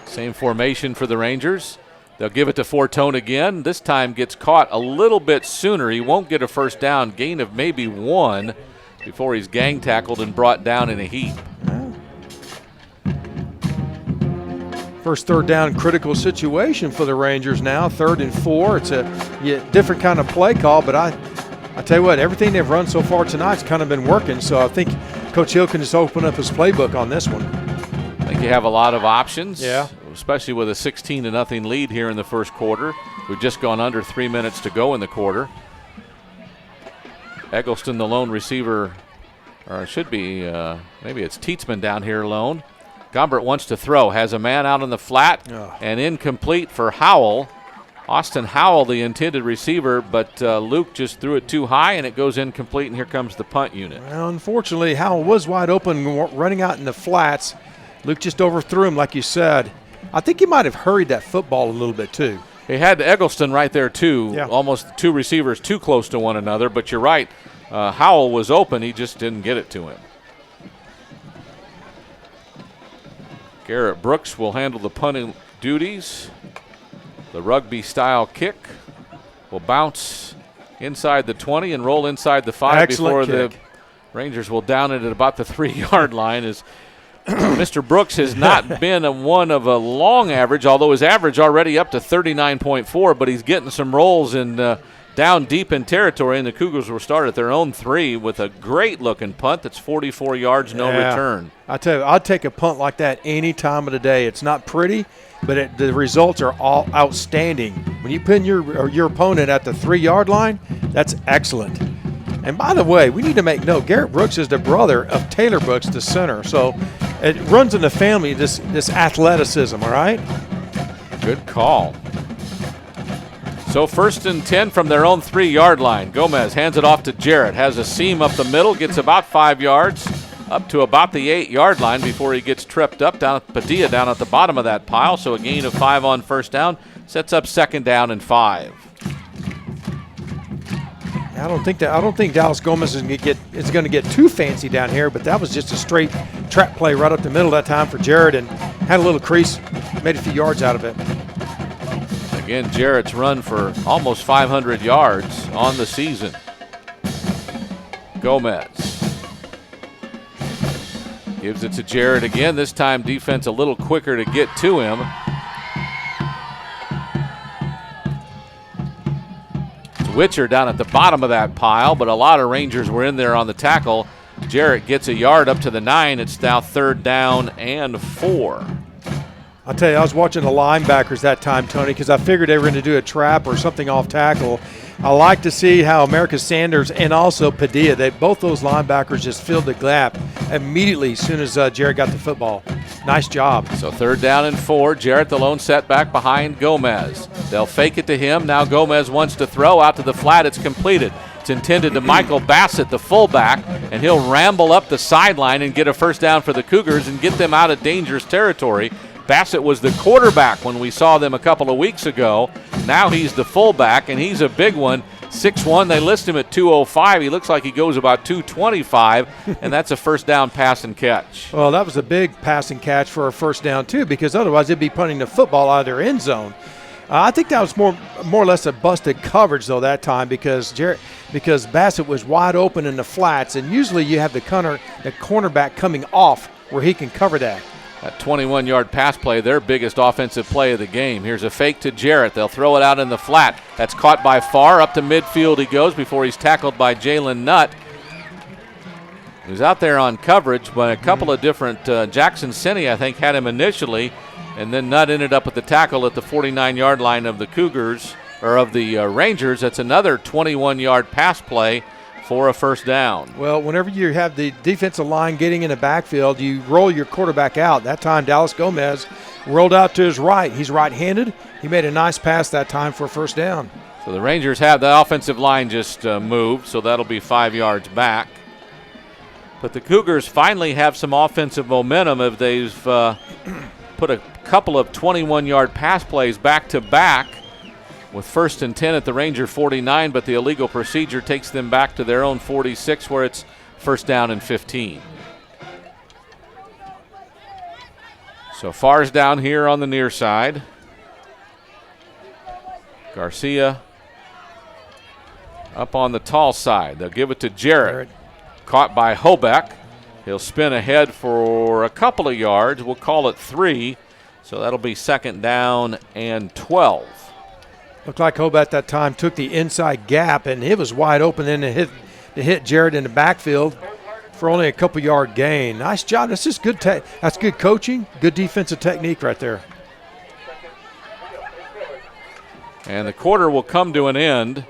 Same formation for the Rangers. They'll give it to Fortone again. This time gets caught a little bit sooner. He won't get a first down, gain of maybe 1 before he's gang tackled and brought down in a heap. First 3rd down critical situation for the Rangers now, 3rd and 4. It's a different kind of play call, but I tell you what, everything they've run so far tonight's kind of been working, so I think Coach Hill can just open up his playbook on this one. I think you have a lot of options. Yeah. Especially with a 16-0 lead here in the first quarter. We've just gone under 3 minutes to go in the quarter. Eggleston, the lone receiver, or it should be, maybe it's Tietzman down here alone. Gombert wants to throw, has a man out on the flat, and incomplete for Howell. Austin Howell, the intended receiver, but Luke just threw it too high, and it goes incomplete, and here comes the punt unit. Well, unfortunately, Howell was wide open running out in the flats. Luke just overthrew him, like you said. I think he might have hurried that football a little bit too. He had Eggleston right there too, Yeah. almost two receivers too close to one another, but you're right. Howell was open. He just didn't get it to him. Garrett Brooks will handle the punting duties. The rugby-style kick will bounce inside the 20 and roll inside the 5 Excellent before kick. the Rangers will down it at about the 3-yard line. As Mr. Brooks has not been one of a long average, although his average already up to 39.4, but he's getting some rolls and down deep in territory, and the Cougars will start at their own 3 with a great-looking punt that's 44 yards, no return. I tell you, I'd take a punt like that any time of the day. It's not pretty, but the results are all outstanding. When you pin your opponent at the 3-yard line, that's excellent. And by the way, we need to make note, Garrett Brooks is the brother of Taylor Brooks, the center. So it runs in the family, this athleticism, all right? Good call. So 1st and 10 from their own 3-yard line. Gomez hands it off to Jarrett, has a seam up the middle, gets about 5 yards, up to about the 8-yard line before he gets tripped up. Padilla down at the bottom of that pile, so a gain of 5 on first down, sets up 2nd down and 5. I don't think Dallas Gomez is going to get too fancy down here, but that was just a straight trap play right up the middle that time for Jarrett, and had a little crease, made a few yards out of it. Again, Jarrett's run for almost 500 yards on the season. Gomez gives it to Jarrett again. This time defense a little quicker to get to him. Witcher down at the bottom of that pile, but a lot of Rangers were in there on the tackle. Jarrett gets a yard up to the 9. It's now 3rd down and 4. I'll tell you, I was watching the linebackers that time, Tony, because I figured they were going to do a trap or something off tackle. I like to see how America Sanders and also Padilla, both those linebackers just filled the gap immediately as soon as Jarrett got the football. Nice job. So 3rd down and 4. Jarrett the lone setback behind Gomez. They'll fake it to him. Now Gomez wants to throw out to the flat. It's completed. It's intended to Michael Bassett, the fullback, and he'll ramble up the sideline and get a first down for the Cougars and get them out of dangerous territory. Bassett was the quarterback when we saw them a couple of weeks ago. Now he's the fullback, and he's a big one. 6'1", they list him at 205. He looks like he goes about 225, and that's a first down pass and catch. Well, that was a big pass and catch for a first down, too, because otherwise they'd be punting the football out of their end zone. I think that was more or less a busted coverage, though, that time because Bassett was wide open in the flats, and usually you have the cornerback coming off where he can cover that. That 21-yard pass play, their biggest offensive play of the game. Here's a fake to Jarrett. They'll throw it out in the flat. That's caught by Farr. Up to midfield he goes before he's tackled by Jalen Nutt. He was out there on coverage, but a couple of different Jackson Sinney, I think, had him initially, and then Nutt ended up with the tackle at the 49-yard line of the Cougars, or of the Rangers. That's another 21-yard pass play for a first down. Well, whenever you have the defensive line getting in the backfield, you roll your quarterback out. That time, Dallas Gomez rolled out to his right. He's right-handed. He made a nice pass that time for a first down. So the Rangers have the offensive line just moved, so that'll be 5 yards back. But the Cougars finally have some offensive momentum if they've put a couple of 21-yard pass plays back-to-back with 1st and 10 at the Ranger 49, but the illegal procedure takes them back to their own 46 where it's 1st down and 15. So Farr's down here on the near side. Garcia up on the tall side. They'll give it to Jarrett. Caught by Hobeck. He'll spin ahead for a couple of yards. We'll call it 3. So that'll be 2nd down and 12. Looked like Hobeck that time took the inside gap, and it was wide open then to hit Jarrett in the backfield for only a couple-yard gain. Nice job. That's just good. That's good coaching, good defensive technique right there. And the quarter will come to an end.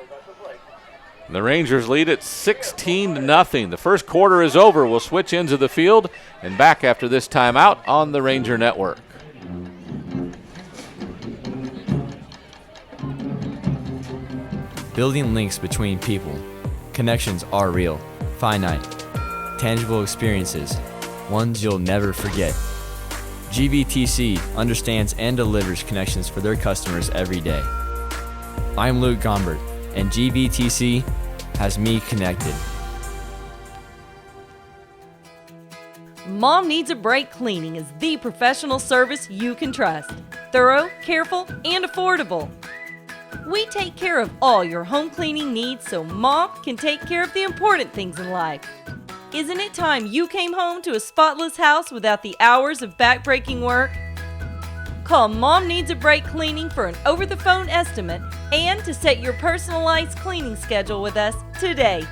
The Rangers lead it 16-0. The first quarter is over. We'll switch ends of the field and back after this timeout on the Ranger Network. Building links between people. Connections are real, finite, tangible experiences, ones you'll never forget. GVTC understands and delivers connections for their customers every day. I'm Luke Gombert, and GVTC has me connected. Mom Needs a Break Cleaning is the professional service you can trust. Thorough, careful, and affordable. We take care of all your home cleaning needs so Mom can take care of the important things in life. Isn't it time you came home to a spotless house without the hours of back-breaking work? Call Mom Needs a Break Cleaning for an over-the-phone estimate and to set your personalized cleaning schedule with us today.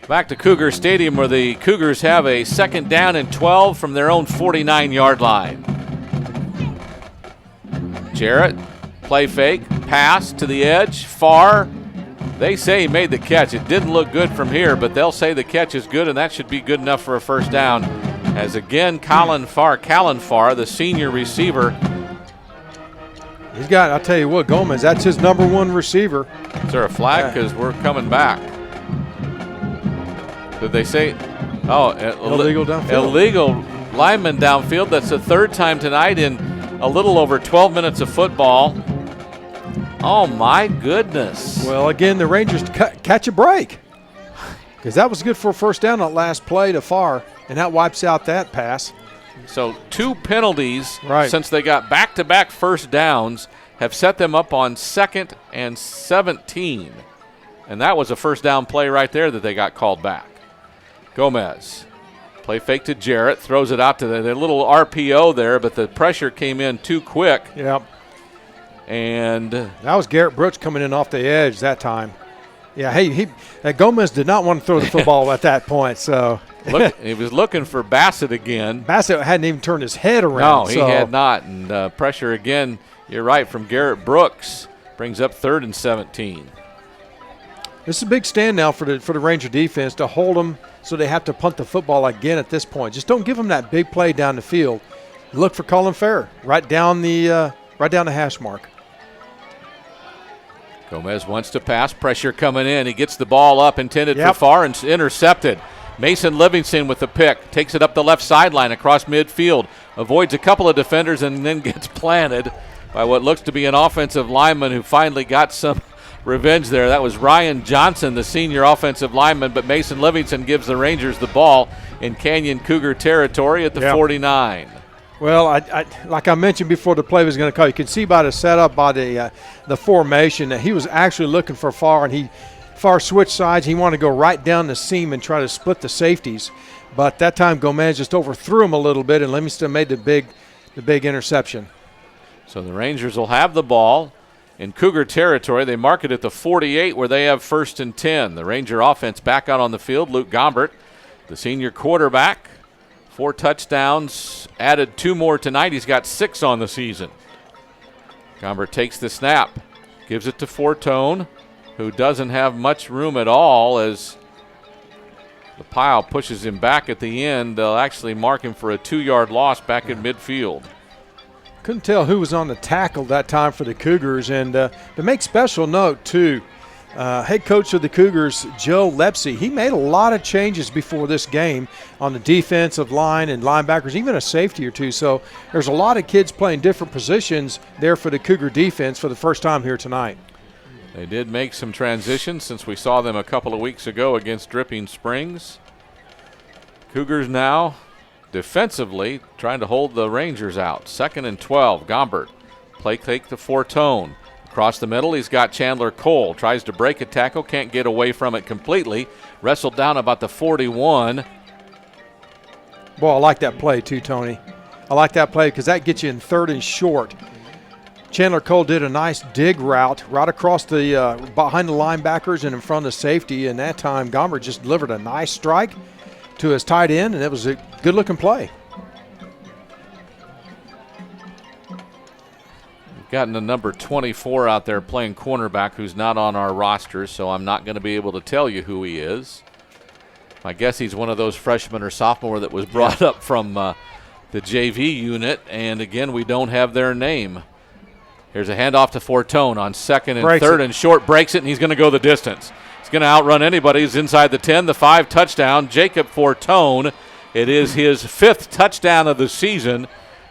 Back to Cougar Stadium, where the Cougars have a 2nd down and 12 from their own 49-yard line. Jarrett, play fake, pass to the edge, far. They say he made the catch. It didn't look good from here, but they'll say the catch is good, and that should be good enough for a first down. As again, Callan Farr, the senior receiver. He's got, I'll tell you what, Gomez, that's his number 1 receiver. Is there a flag? Because we're coming back. Did they say, illegal downfield? Illegal lineman downfield. That's the 3rd time tonight in a little over 12 minutes of football. Oh, my goodness. Well, again, the Rangers catch a break, because that was good for a first down on that last play to Farr, and that wipes out that pass. So 2 penalties since they got back-to-back first downs have set them up on 2nd and 17. And that was a first down play right there that they got called back. Gomez, play fake to Jarrett, throws it out to the little RPO there, but the pressure came in too quick. Yep. And that was Garrett Brooks coming in off the edge that time. Yeah, Gomez did not want to throw the football at that point. So he was looking for Bassett again. Bassett hadn't even turned his head around. No, he had not. And pressure again, you're right, from Garrett Brooks brings up 3rd and 17. This is a big stand now for the Ranger defense to hold them so they have to punt the football again at this point. Just don't give them that big play down the field. Look for Colin Farr right down the hash mark. Gomez wants to pass, pressure coming in. He gets the ball up, intended for Farr, and intercepted. Mason Livingston with the pick, takes it up the left sideline across midfield, avoids a couple of defenders, and then gets planted by what looks to be an offensive lineman who finally got some revenge there. That was Ryan Johnson, the senior offensive lineman, but Mason Livingston gives the Rangers the ball in Canyon Cougar territory at the 49. Well, I like I mentioned before the play was going to call, you can see by the setup, by the formation, that he was actually looking for Farr, and Farr switched sides. He wanted to go right down the seam and try to split the safeties. But that time Gomez just overthrew him a little bit, and Livingston made the big interception. So the Rangers will have the ball in Cougar territory. They mark it at the 48 where they have 1st and 10. The Ranger offense back out on the field. Luke Gombert, the senior quarterback, 4 touchdowns, added 2 more tonight. He's got 6 on the season. Gombert takes the snap, gives it to Fortone, who doesn't have much room at all as the pile pushes him back at the end. They'll actually mark him for a 2-yard loss back in midfield. Couldn't tell who was on the tackle that time for the Cougars. And to make special note, too, head coach of the Cougars, Joe Lepsy, he made a lot of changes before this game on the defensive line and linebackers, even a safety or two. So there's a lot of kids playing different positions there for the Cougar defense for the first time here tonight. They did make some transitions since we saw them a couple of weeks ago against Dripping Springs. Cougars now defensively trying to hold the Rangers out. 2nd and 12, Gombert. Play fake to Fortone. Across the middle, he's got Chandler Cole. Tries to break a tackle, can't get away from it completely. Wrestled down about the 41. Boy, I like that play too, Tony. I like that play because that gets you in 3rd and short. Chandler Cole did a nice dig route right across the behind the linebackers and in front of the safety, and that time Gombert just delivered a nice strike to his tight end, and it was a good-looking play. We've gotten the number 24 out there playing cornerback who's not on our roster, so I'm not going to be able to tell you who he is. I guess he's one of those freshmen or sophomore that was brought up from the JV unit, and again, we don't have their name. Here's a handoff to Fortone on 2nd and 3rd and short, breaks it, and he's going to go the distance. He's going to outrun anybody. He's inside the 10, the 5, touchdown. Jacob Fortone It is his 5th touchdown of the season,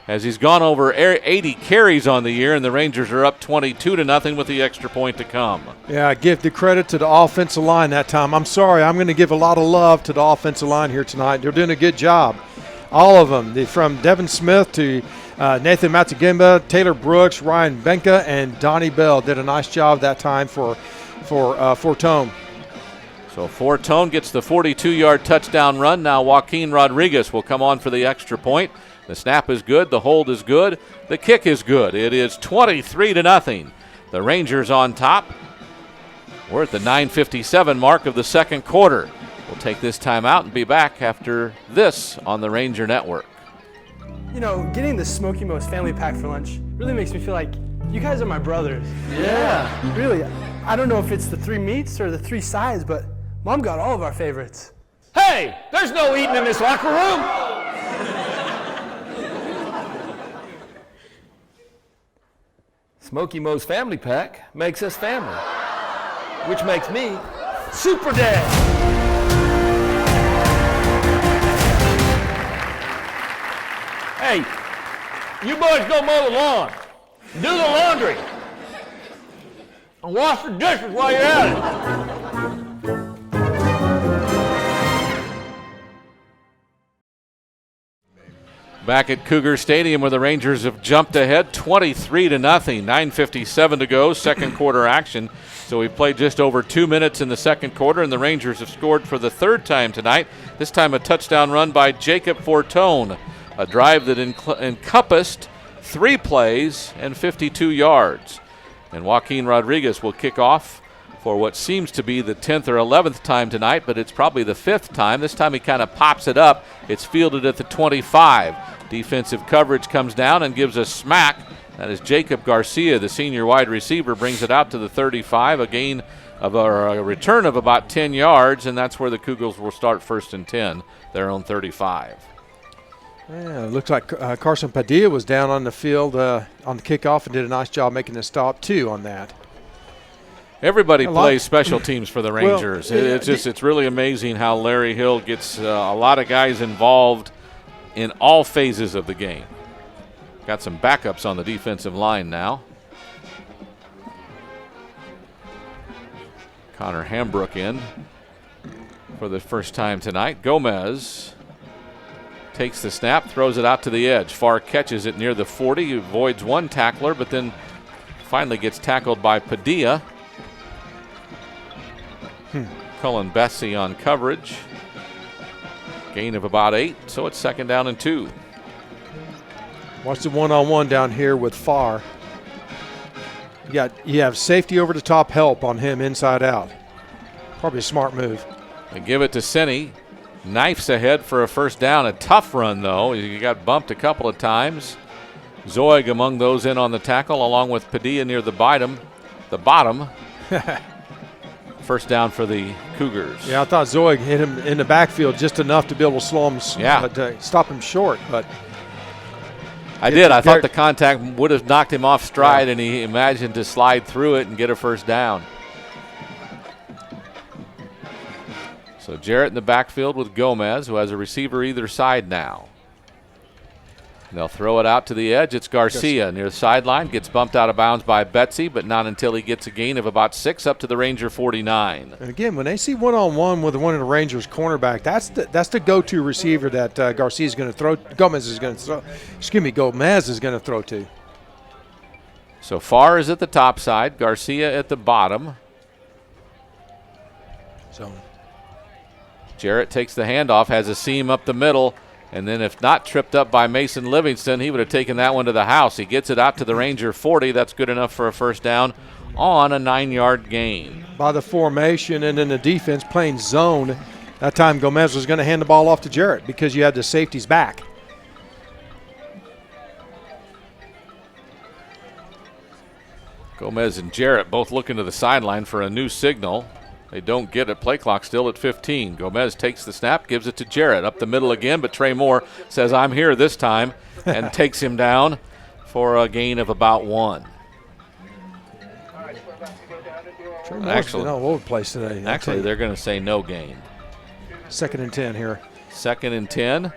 as he's gone over 80 carries on the year, and the Rangers are up 22-0 with the extra point to come. Yeah, I give the credit to the offensive line that time. I'm sorry, I'm going to give a lot of love to the offensive line here tonight. They're doing a good job. All of them, from Devin Smith to Nathan Matagimba, Taylor Brooks, Ryan Benka, and Donnie Bell did a nice job that time for Fortone. So Fortone gets the 42-yard touchdown run. Now Joaquin Rodriguez will come on for the extra point. The snap is good. The hold is good. The kick is good. It is 23-0. The Rangers on top. We're at the 9:57 mark of the second quarter. We'll take this time out and be back after this on the Ranger Network. You know, getting the Smoky Mo's family pack for lunch really makes me feel like you guys are my brothers. Yeah. Really, I don't know if it's the 3 meats or the 3 sides, but Mom got all of our favorites. Hey, there's no eating in this locker room. Smoky Mo's family pack makes us family, which makes me Super Dad. Hey, you boys go mow the lawn, do the laundry, and wash the dishes while you're at it. Back at Cougar Stadium, where the Rangers have jumped ahead 23-0, 9:57 to go, second quarter action. So we've played just over 2 minutes in the second quarter, and the Rangers have scored for the 3rd time tonight. This time a touchdown run by Jacob Fortone, a drive that encompassed 3 plays and 52 yards. And Joaquin Rodriguez will kick off for what seems to be the 10th or 11th time tonight, but it's probably the 5th time. This time he kind of pops it up. It's fielded at the 25. Defensive coverage comes down and gives a smack. That is Jacob Garcia, the senior wide receiver, brings it out to the 35, a return of about 10 yards, and that's where the Cougars will start 1st and 10, their own 35. Yeah, it looks like Carson Padilla was down on the field on the kickoff and did a nice job making the stop, too, on that. Everybody plays special teams for the Rangers. Well, it's really amazing how Larry Hill gets a lot of guys involved in all phases of the game. Got some backups on the defensive line now. Connor Hambrook in for the first time tonight. Gomez takes the snap, throws it out to the edge. Farr catches it near the 40, avoids one tackler, but then finally gets tackled by Padilla. Cullen Bessie on coverage. Gain of about 8, so it's 2nd down and 2. Watch the one-on-one down here with Farr. You have safety over the top help on him inside out. Probably a smart move. They give it to Senni. Knifes ahead for a 1st down. A tough run, though. He got bumped a couple of times. Zoig among those in on the tackle, along with Padilla near the bottom. 1st down for the Cougars. Yeah, I thought Zoig hit him in the backfield just enough to be able to slow him, stop him short. But I thought the contact would have knocked him off stride, and he imagined to slide through it and get a 1st down. So Jarrett in the backfield with Gomez, who has a receiver either side now. They'll throw it out to the edge. It's Garcia near the sideline. Gets bumped out of bounds by Betsy, but not until he gets a gain of about 6 up to the Ranger 49. And again, when they see one-on-one with one of the Rangers' cornerback, that's the go-to receiver that Garcia is going to throw. Gomez is going to throw to. So Farr is at the top side. Garcia at the bottom. So Jarrett takes the handoff, has a seam up the middle. And then if not tripped up by Mason Livingston, he would have taken that one to the house. He gets it out to the Ranger 40. That's good enough for a 1st down on a 9-yard gain. By the formation and then the defense playing zone, that time Gomez was going to hand the ball off to Jarrett because you had the safeties back. Gomez and Jarrett both looking to the sideline for a new signal. They don't get it. Play clock still at 15. Gomez takes the snap, gives it to Jarrett. Up the middle again, but Trey Moore says, I'm here this time, and takes him down for a gain of about 1. Trey Moore's been all over the place today. Actually, they're going to say no gain. 2nd and 10 here. 2nd and 10.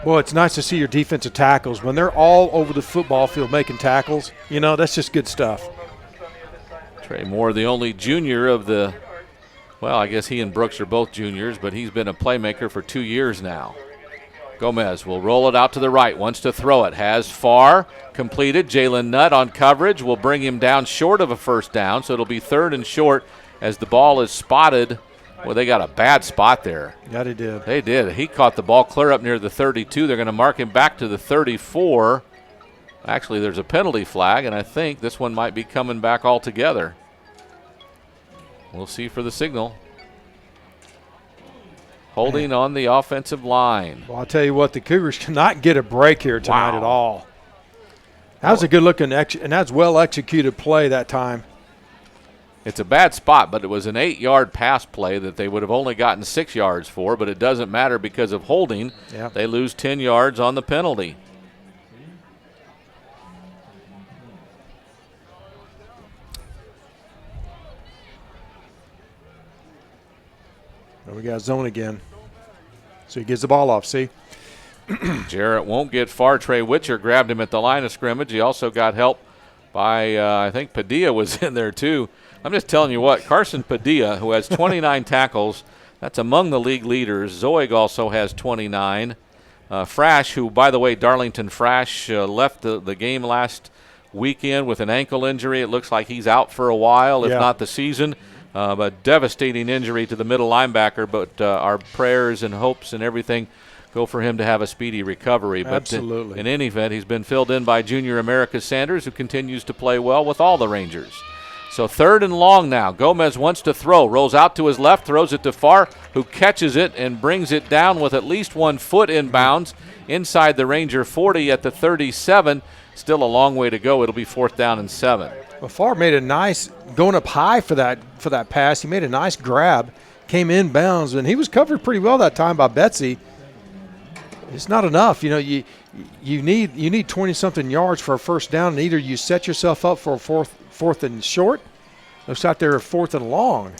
Well, it's nice to see your defensive tackles. When they're all over the football field making tackles, that's just good stuff. Trey Moore, the only junior of the, well, I guess he and Brooks are both juniors, but he's been a playmaker for 2 years now. Gomez will roll it out to the right, wants to throw it, has far, completed. Jalen Nutt on coverage will bring him down short of a first down, so it'll be 3rd and short as the ball is spotted. Well, they got a bad spot there. Yeah, they did. They did. He caught the ball clear up near the 32. They're going to mark him back to the 34. Actually, there's a penalty flag, and I think this one might be coming back altogether. We'll see for the signal. Holding on the offensive line. Well, I'll tell you what, the Cougars cannot get a break here tonight at all. That was a good-looking, and that's well-executed play that time. It's a bad spot, but it was an 8-yard pass play that they would have only gotten 6 yards for, but it doesn't matter because of holding. Yeah. They lose 10 yards on the penalty. We got zone again. So he gives the ball off, see? Jarrett won't get far. Trey Witcher grabbed him at the line of scrimmage. He also got help by, I think Padilla was in there too. I'm just telling you what, Carson Padilla, who has 29 tackles, that's among the league leaders. Zoig also has 29. Frash, who, by the way, Darlington Frash left the game last weekend with an ankle injury. It looks like he's out for a while, if not the season. A devastating injury to the middle linebacker, but our prayers and hopes and everything go for him to have a speedy recovery. But absolutely. In any event, he's been filled in by junior America Sanders, who continues to play well with all the Rangers. So 3rd and long now. Gomez wants to throw, rolls out to his left, throws it to Farr, who catches it and brings it down with at least 1 foot in bounds inside the Ranger 40 at the 37. Still a long way to go. It'll be 4th down and 7. Well, Farr made a nice, going up high for that pass. He made a nice grab, came in bounds, and he was covered pretty well that time by Betsy. It's not enough. You need 20-something yards for a first down, and either you set yourself up for a fourth and short. Looks like they're 4th and long.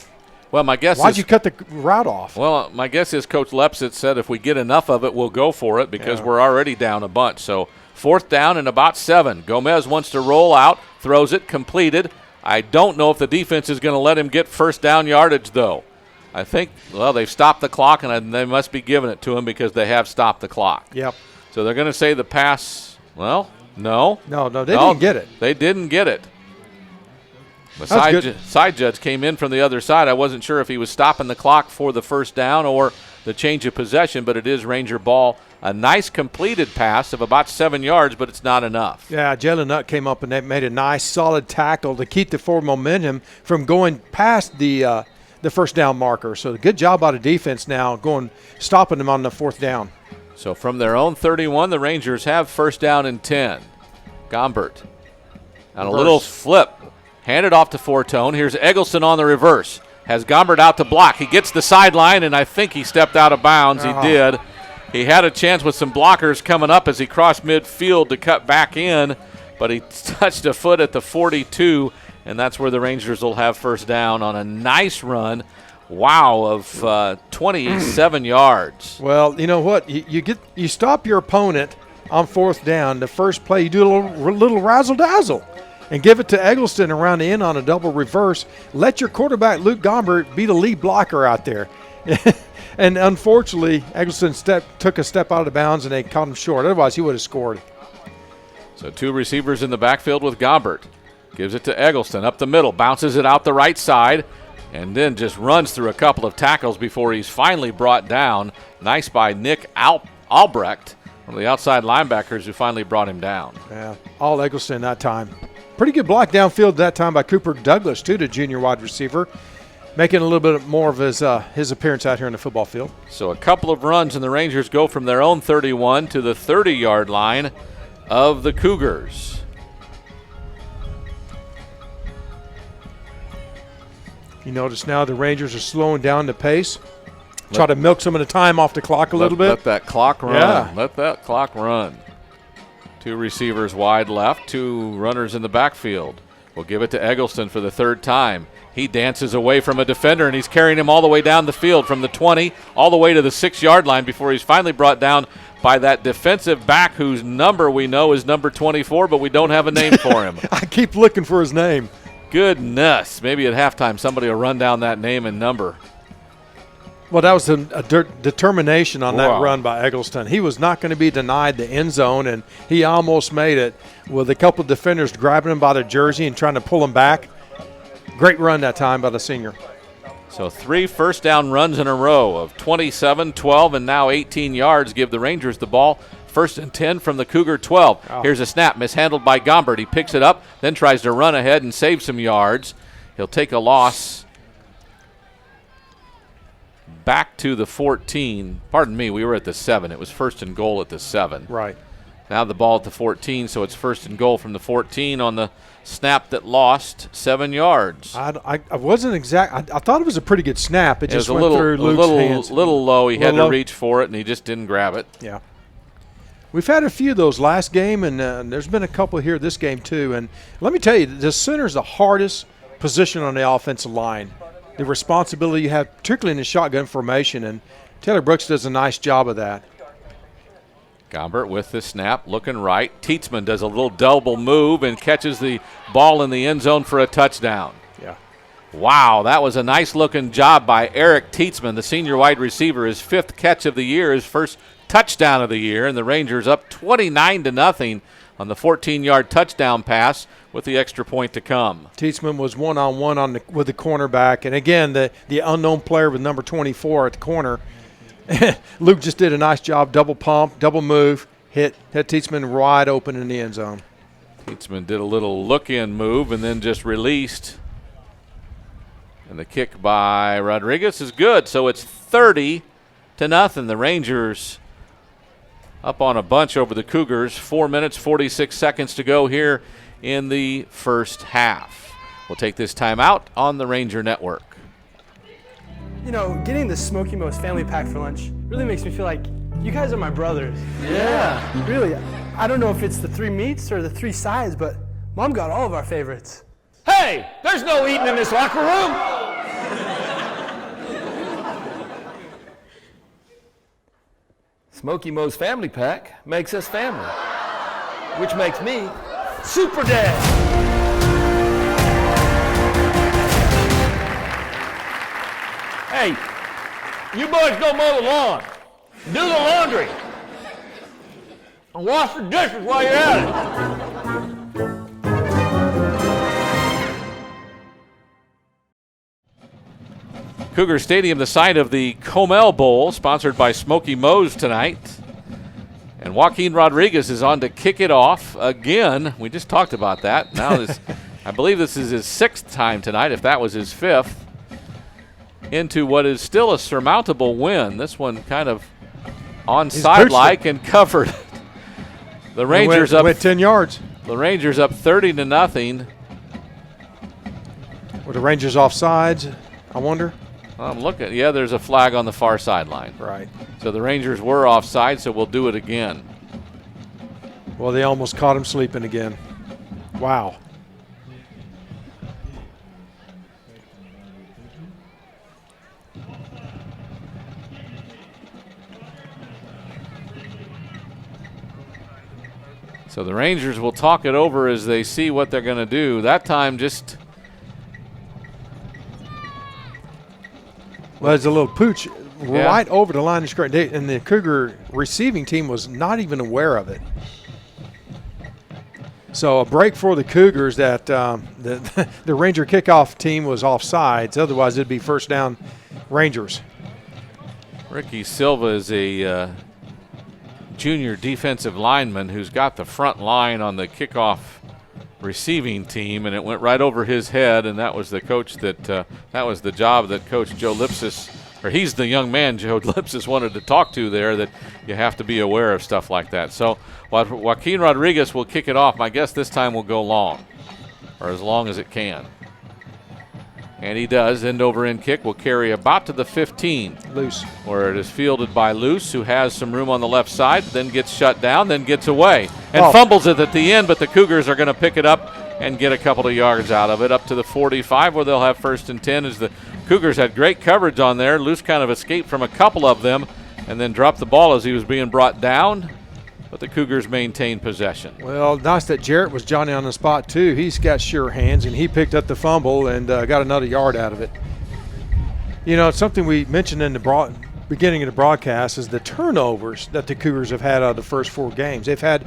Well, my guess Why'd is, you cut the route off? Well, my guess is Coach Lepsitz said if we get enough of it, we'll go for it because we're already down a bunch. So 4th down and about 7. Gomez wants to roll out, throws it, completed. I don't know if the defense is going to let him get first down yardage, though. I think, well, they've stopped the clock, and they must be giving it to him because they have stopped the clock. Yep. So they're going to say the pass, well, no. No, they didn't get it. They didn't get it. The side judge came in from the other side. I wasn't sure if he was stopping the clock for the first down or the change of possession, but it is Ranger ball. A nice completed pass of about 7 yards, but it's not enough. Yeah, Jalen Nutt came up and they made a nice, solid tackle to keep the forward momentum from going past the first down marker. So good job by the defense now stopping them on the 4th down. So from their own 31, the Rangers have first down and 10. Gombert on a little flip. Handed off to Fortone. Here's Eggleston on the reverse. Has Gombert out to block. He gets the sideline, and I think he stepped out of bounds. He did. He had a chance with some blockers coming up as he crossed midfield to cut back in, but he touched a foot at the 42, and that's where the Rangers will have first down on a nice run. Wow, of 27 yards. Well, you know what? You stop your opponent on 4th down. The first play, you do a little razzle-dazzle and give it to Eggleston around the end on a double reverse. Let your quarterback, Luke Gombert, be the lead blocker out there. And unfortunately, Eggleston took a step out of bounds, and they caught him short. Otherwise, he would have scored. So 2 receivers in the backfield with Gombert. Gives it to Eggleston up the middle, bounces it out the right side, and then just runs through a couple of tackles before he's finally brought down. Nice by Nick Albrecht, one of the outside linebackers who finally brought him down. Yeah, all Eggleston that time. Pretty good block downfield that time by Cooper Douglas, too, the junior wide receiver, making a little bit more of his appearance out here in the football field. So a couple of runs, and the Rangers go from their own 31 to the 30-yard line of the Cougars. You notice now the Rangers are slowing down the pace. Try to milk some of the time off the clock a little bit. Let that clock run. Yeah. Let that clock run. 2 receivers wide left, 2 runners in the backfield. We'll give it to Eggleston for the third time. He dances away from a defender, and he's carrying him all the way down the field from the 20 all the way to the 6-yard line before he's finally brought down by that defensive back whose number we know is number 24, but we don't have a name for him. I keep looking for his name. Goodness. Maybe at halftime somebody will run down that name and number. Well, that was a determination on that run by Eggleston. He was not going to be denied the end zone, and he almost made it with a couple of defenders grabbing him by the jersey and trying to pull him back. Great run that time by the senior. So 3 first down runs in a row of 27, 12, and now 18 yards give the Rangers the ball. 1st and 10 from the Cougar 12. Oh. Here's a snap mishandled by Gombert. He picks it up, then tries to run ahead and save some yards. He'll take a loss back to the 14. Pardon me, we were at the 7. It was 1st and goal at the 7. Right. Now the ball at the 14, so it's 1st and goal from the 14 on the snap that lost 7 yards. I wasn't exact. I thought it was a pretty good snap. It just was went through Luke's hands. A little low. He had to reach for it, and he just didn't grab it. Yeah. We've had a few of those last game, and there's been a couple here this game too. And let me tell you, the center is the hardest position on the offensive line. The responsibility you have, particularly in the shotgun formation, and Taylor Brooks does a nice job of that. Gombert with the snap, looking right. Tietzman does a little double move and catches the ball in the end zone for a touchdown. Yeah. Wow, that was a nice-looking job by Eric Tietzman, the senior wide receiver. His 5th catch of the year, his first touchdown of the year, and the Rangers up 29-0 on the 14-yard touchdown pass with the extra point to come. Tietzman was one-on-one with the cornerback, and again, the unknown player with number 24 at the corner. Luke just did a nice job, double pump, double move, hit Tietzman wide open in the end zone. Tietzman did a little look-in move and then just released. And the kick by Rodriguez is good, so it's 30-0. The Rangers up on a bunch over the Cougars. 4 minutes, 46 seconds to go here in the first half. We'll take this time out on the Ranger Network. You know, getting the Smoky Mo's family pack for lunch really makes me feel like you guys are my brothers. Yeah. Really, I don't know if it's the 3 meats or the 3 sides, but Mom got all of our favorites. Hey, there's no eating in this locker room. Smoky Mo's family pack makes us family, which makes me Super Dad. Hey, you boys go mow the lawn, do the laundry, and wash the dishes while you're at it. Cougar Stadium, the site of the Comal Bowl, sponsored by Smoky Mo's tonight. And Joaquin Rodriguez is on to kick it off again. We just talked about that. Now this, I believe this is his 6th time tonight, if that was his 5th. Into what is still a surmountable win. This one kind of onside-like and covered. The Rangers went 10 yards. The Rangers up 30-0. Were the Rangers offsides, I wonder? I'm looking. Yeah, there's a flag on the far sideline. Right. So the Rangers were offside, so we'll do it again. Well, they almost caught him sleeping again. Wow. So the Rangers will talk it over as they see what they're going to do. That time just... Well, there's a little pooch right over the line of scrimmage, and the Cougar receiving team was not even aware of it. So a break for the Cougars that the Ranger kickoff team was offsides. Otherwise, it'd be first down Rangers. Ricky Silva is a junior defensive lineman who's got the front line on the kickoff receiving team, and it went right over his head, and that was the coach that was the job that Coach Joe Lipsis, or he's the young man Joe Lipsis wanted to talk to there, that you have to be aware of stuff like that. So Joaquin Rodriguez will kick it off. My guess this time will go long, or as long as it can. And he does. End over end kick will carry about to the 15. Loose. Where it is fielded by Luce, who has some room on the left side, then gets shut down, then gets away. And fumbles it at the end, but the Cougars are going to pick it up and get a couple of yards out of it up to the 45 where they'll have 1st and 10 as the Cougars had great coverage on there. Luce kind of escaped from a couple of them and then dropped the ball as he was being brought down, but the Cougars maintained possession. Well, nice that Jarrett was Johnny on the spot too. He's got sure hands, and he picked up the fumble and got another yard out of it. You know, something we mentioned in the beginning of the broadcast is the turnovers that the Cougars have had out of the first 4 games. They've had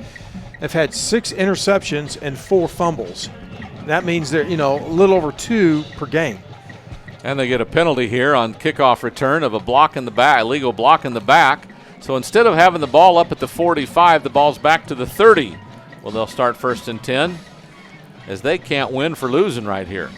6 interceptions and 4 fumbles. That means they're, a little over 2 per game. And they get a penalty here on kickoff return of a block in the back, illegal block in the back. So instead of having the ball up at the 45, the ball's back to the 30. Well, they'll start 1st and 10 as they can't win for losing right here.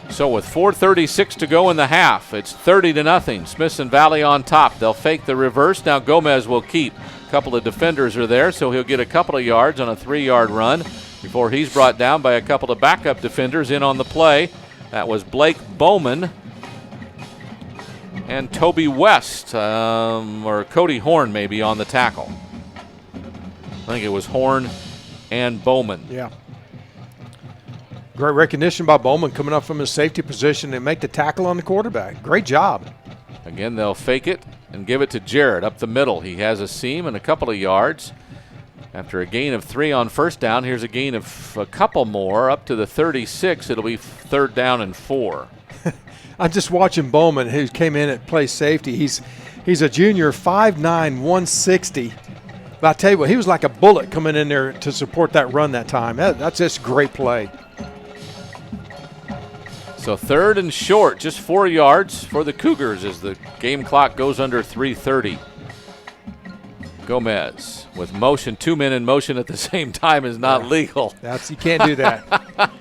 So with 4:36 to go in the half, it's 30-0. Smithson Valley on top. They'll fake the reverse. Now Gomez will keep. A couple of defenders are there, so he'll get a couple of yards on a 3-yard run before he's brought down by a couple of backup defenders in on the play. That was Blake Bowman and Toby West, or Cody Horn maybe on the tackle. I think it was Horn and Bowman. Yeah. Great recognition by Bowman coming up from his safety position and make the tackle on the quarterback. Great job. Again, they'll fake it and give it to Jarrett up the middle. He has a seam and a couple of yards. After a gain of 3 on 1st down, here's a gain of a couple more up to the 36. It'll be 3rd down and 4. I'm just watching Bowman, who came in at play safety. He's a junior, 5'9", 160. But I tell you what, he was like a bullet coming in there to support that run that time. That's just great play. So 3rd and short, just 4 yards for the Cougars as the game clock goes under 3:30. Gomez with motion, 2 men in motion at the same time is not legal. You can't do that.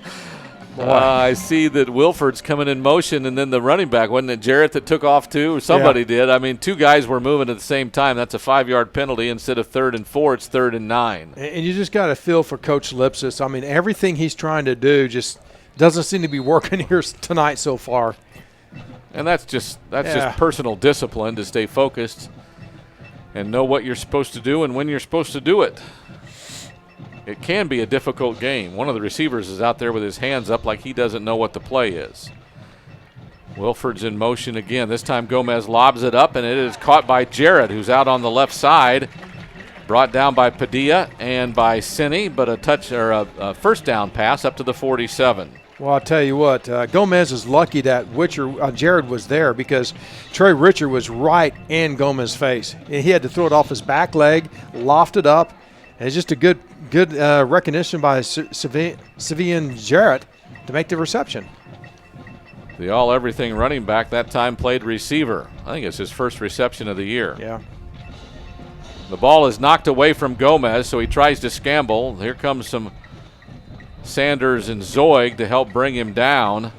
I see that Wilford's coming in motion, and then the running back, wasn't it Jarrett that took off too? Somebody did. I mean, 2 guys were moving at the same time. That's a 5-yard penalty. Instead of 3rd and 4, it's 3rd and 9. And you just got to feel for Coach Lipsis. I mean, everything he's trying to do just doesn't seem to be working here tonight so far. And that's just personal discipline to stay focused and know what you're supposed to do and when you're supposed to do it. It can be a difficult game. One of the receivers is out there with his hands up like he doesn't know what the play is. Wilford's in motion again. This time Gomez lobs it up, and it is caught by Jarrett, who's out on the left side. Brought down by Padilla and by Sinney, but a 1st down pass up to the 47. Well, I'll tell you what, Gomez is lucky that Jared was there because Trey Richard was right in Gomez's face. And he had to throw it off his back leg, loft it up, and it's just a good recognition by Savian Jarrett to make the reception. The all-everything running back that time played receiver. I think it's his first reception of the year. Yeah. The ball is knocked away from Gomez, so he tries to scramble. Here comes some Sanders and Zoig to help bring him down.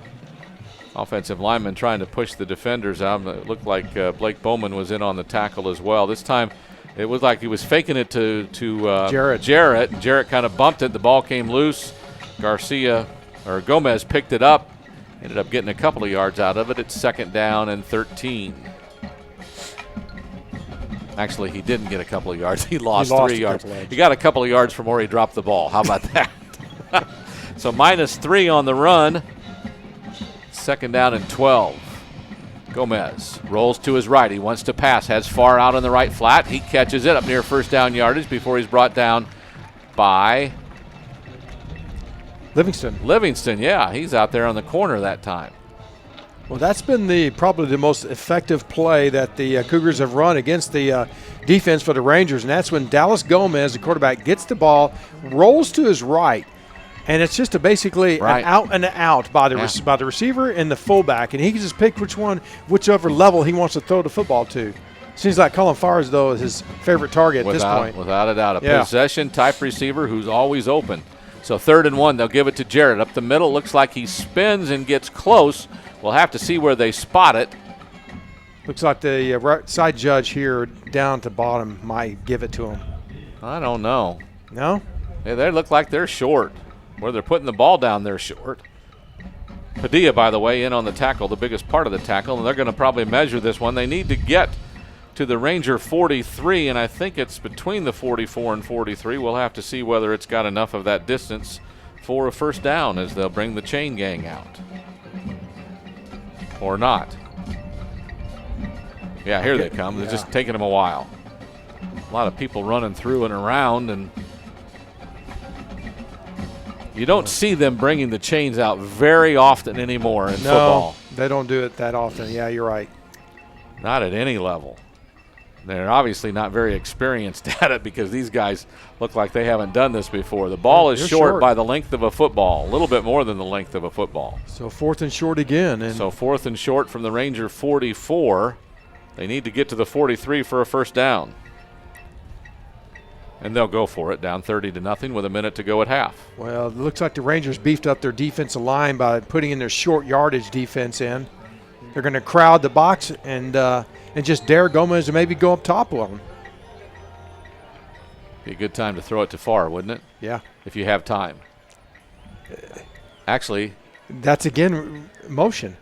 Offensive lineman trying to push the defenders out. It looked like Blake Bowman was in on the tackle as well. This time it was like he was faking it to Jarrett. Jarrett kind of bumped it. The ball came loose. Gomez picked it up. Ended up getting a couple of yards out of it. It's 2nd down and 13. Actually, he didn't get a couple of yards. He lost 3 yards. He got a couple of yards from where he dropped the ball. How about that? So -3 on the run. 2nd down and 12. Gomez rolls to his right. He wants to pass. Has far out on the right flat. He catches it up near 1st down yardage before he's brought down by Livingston, yeah. He's out there on the corner that time. Well, that's been probably the most effective play that the Cougars have run against the defense for the Rangers, and that's when Dallas Gomez, the quarterback, gets the ball, rolls to his right, and it's just basically an out and out by the receiver and the fullback, and he can just pick whichever level he wants to throw the football to. Seems like Colin Farrs, though, is his favorite target at this point. Without a doubt, possession-type receiver who's always open. So 3rd and 1, they'll give it to Jarrett. Up the middle, looks like he spins and gets close. We'll have to see where they spot it. Looks like the right side judge here down at the bottom might give it to him. I don't know. No? Yeah, they look like they're short. Where they're putting the ball down, they're short. Padilla, by the way, in on the tackle, the biggest part of the tackle, and they're going to probably measure this one. They need to get to the Ranger 43, and I think it's between the 44 and 43. We'll have to see whether it's got enough of that distance for a first down as they'll bring the chain gang out. Or not. Yeah, here they come. It's just taking them a while. A lot of people running through and around, and you don't see them bringing the chains out very often anymore in football. They don't do it that often. Yeah, you're right. Not at any level. They're obviously not very experienced at it because these guys look like they haven't done this before. The ball is short by the length of a football, a little bit more than the length of a football. So 4th and short again. And so 4th and short from the Ranger 44. They need to get to the 43 for a first down. And they'll go for it, down 30-0 with a minute to go at half. Well, it looks like the Rangers beefed up their defensive line by putting in their short yardage defense in. They're going to crowd the box and just dare Gomez to maybe go up top of them. Be a good time to throw it to far, wouldn't it? Yeah. If you have time. Actually. That's, again, motion.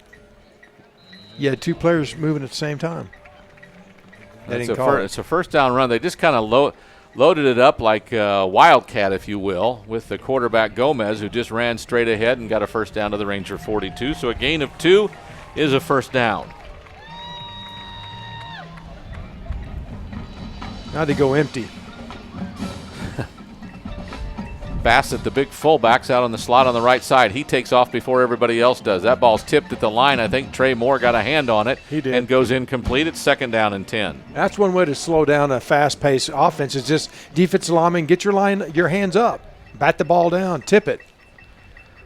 You had two players moving at the same time. It's a first down run. They just kind of loaded it up like a wildcat, if you will, with the quarterback Gomez, who just ran straight ahead and got a first down to the Ranger 42. So a gain of 2 is a first down. Now they go empty. Bassett, the big fullback's out on the slot on the right side. He takes off before everybody else does. That ball's tipped at the line. I think Trey Moore got a hand on it. He did. And goes incomplete. It's 2nd down and 10. That's one way to slow down a fast-paced offense is just defensive lineman, get your hands up. Bat the ball down, tip it.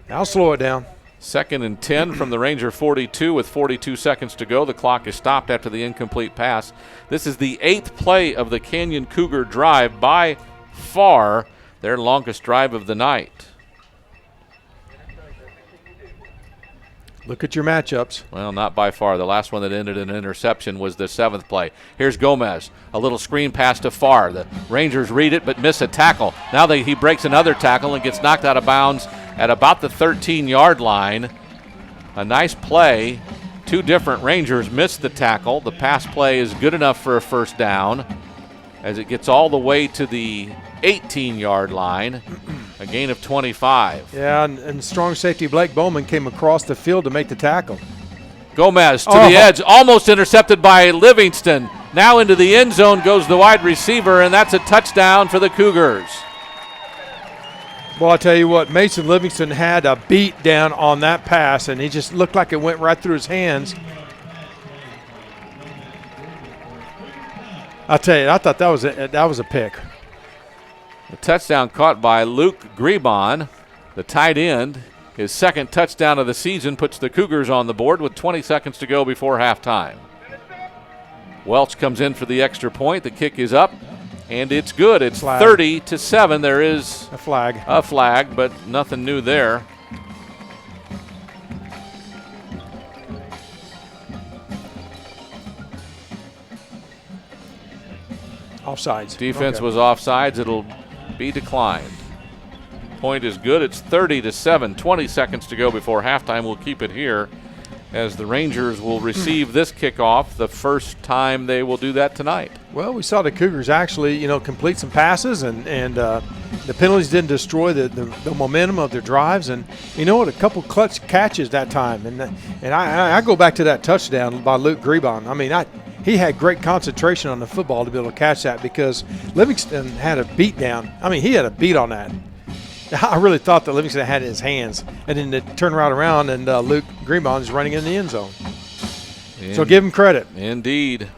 Now slow it down. 2nd and 10 from the Ranger 42 with 42 seconds to go. The clock is stopped after the incomplete pass. This is the 8th play of the Canyon Cougar drive, by far their longest drive of the night. Look at your matchups. Well, not by far. The last one that ended in an interception was the 7th play. Here's Gomez. A little screen pass to Farr. The Rangers read it but miss a tackle. Now he breaks another tackle and gets knocked out of bounds at about the 13-yard line. A nice play. 2 different Rangers missed the tackle. The pass play is good enough for a first down as it gets all the way to the 18-yard line. A gain of 25. Yeah, and strong safety Blake Bowman came across the field to make the tackle. Gomez to the edge, almost intercepted by Livingston. Now into the end zone goes the wide receiver, and that's a touchdown for the Cougars. Well, I'll tell you what, Mason Livingston had a beat down on that pass, and he just looked like it went right through his hands. I'll tell you, I thought that was a pick. A touchdown caught by Luke Grebon, the tight end. His 2nd touchdown of the season puts the Cougars on the board with 20 seconds to go before halftime. Welch comes in for the extra point. The kick is up, and it's good. It's 30-7. There is a flag. But nothing new there. Offsides. Defense was offsides. It'll be declined. Point is good. It's 30-7. 20 seconds to go before halftime. We'll keep it here as the Rangers will receive this kickoff, the first time they will do that tonight. Well, we saw the Cougars actually, complete some passes, and the penalties didn't destroy the momentum of their drives. And you know what? A couple clutch catches that time. And I go back to that touchdown by Luke Grebon. I mean, he had great concentration on the football to be able to catch that because Livingston had a beat down. I mean, he had a beat on that. I really thought that Livingston had it in his hands. And then they turn right around, and Luke Grebon is running in the end zone. So give him credit. Indeed.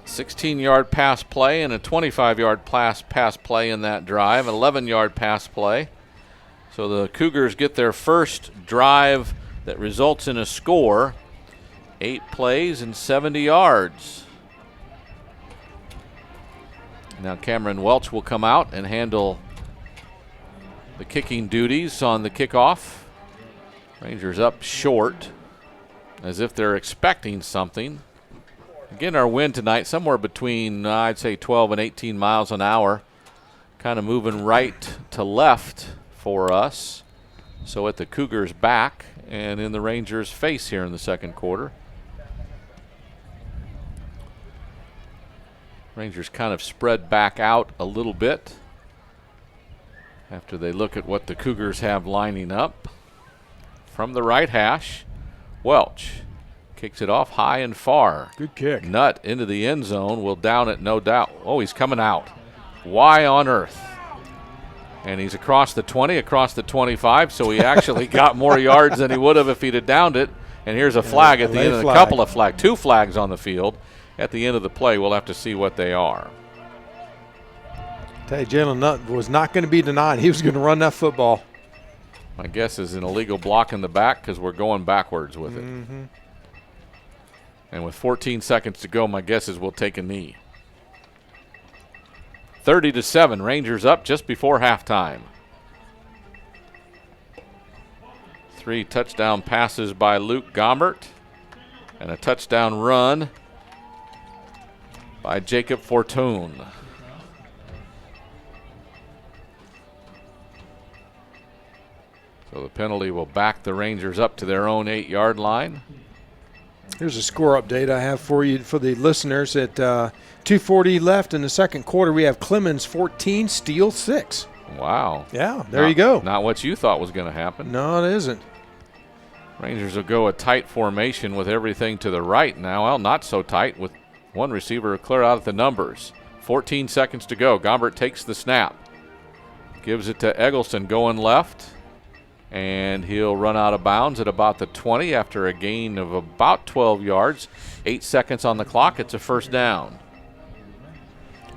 16-yard pass play and a 25-yard pass play in that drive, an 11-yard pass play. So the Cougars get their first drive that results in a score. 8 plays and 70 yards. Now Cameron Welch will come out and handle the kicking duties on the kickoff. Rangers up short as if they're expecting something. Again, our wind tonight somewhere between, I'd say, 12 and 18 miles an hour. Kind of moving right to left for us. So at the Cougars' back and in the Rangers' face here in the second quarter. Rangers kind of spread back out a little bit after they look at what the Cougars have lining up. From the right hash, Welch kicks it off high and far. Good kick. Nutt into the end zone, will down it, no doubt. Oh, he's coming out. Why on earth? And he's across the 20, across the 25, so he actually got more yards than he would have if he'd have downed it. And here's a flag at the end of the couple of flags. 2 flags on the field at the end of the play. We'll have to see what they are. Tell you, Jalen Nutt was not going to be denied. He was going to run that football. My guess is an illegal block in the back because we're going backwards with it. And with 14 seconds to go, my guess is we'll take a knee. 30-7, Rangers up just before halftime. 3 touchdown passes by Luke Gombert and a touchdown run by Jacob Fortune. So the penalty will back the Rangers up to their own 8-yard line. Here's a score update I have for you for the listeners. At 2:40 left in the second quarter, we have Clemens 14, Steele 6. Wow. Yeah, there you go. Not what you thought was going to happen. No, it isn't. Rangers will go a tight formation with everything to the right now. Well, not so tight with one receiver clear out of the numbers. 14 seconds to go. Gombert takes the snap. Gives it to Eggleston going left. And he'll run out of bounds at about the 20 after a gain of about 12 yards. 8 seconds on the clock. It's a first down.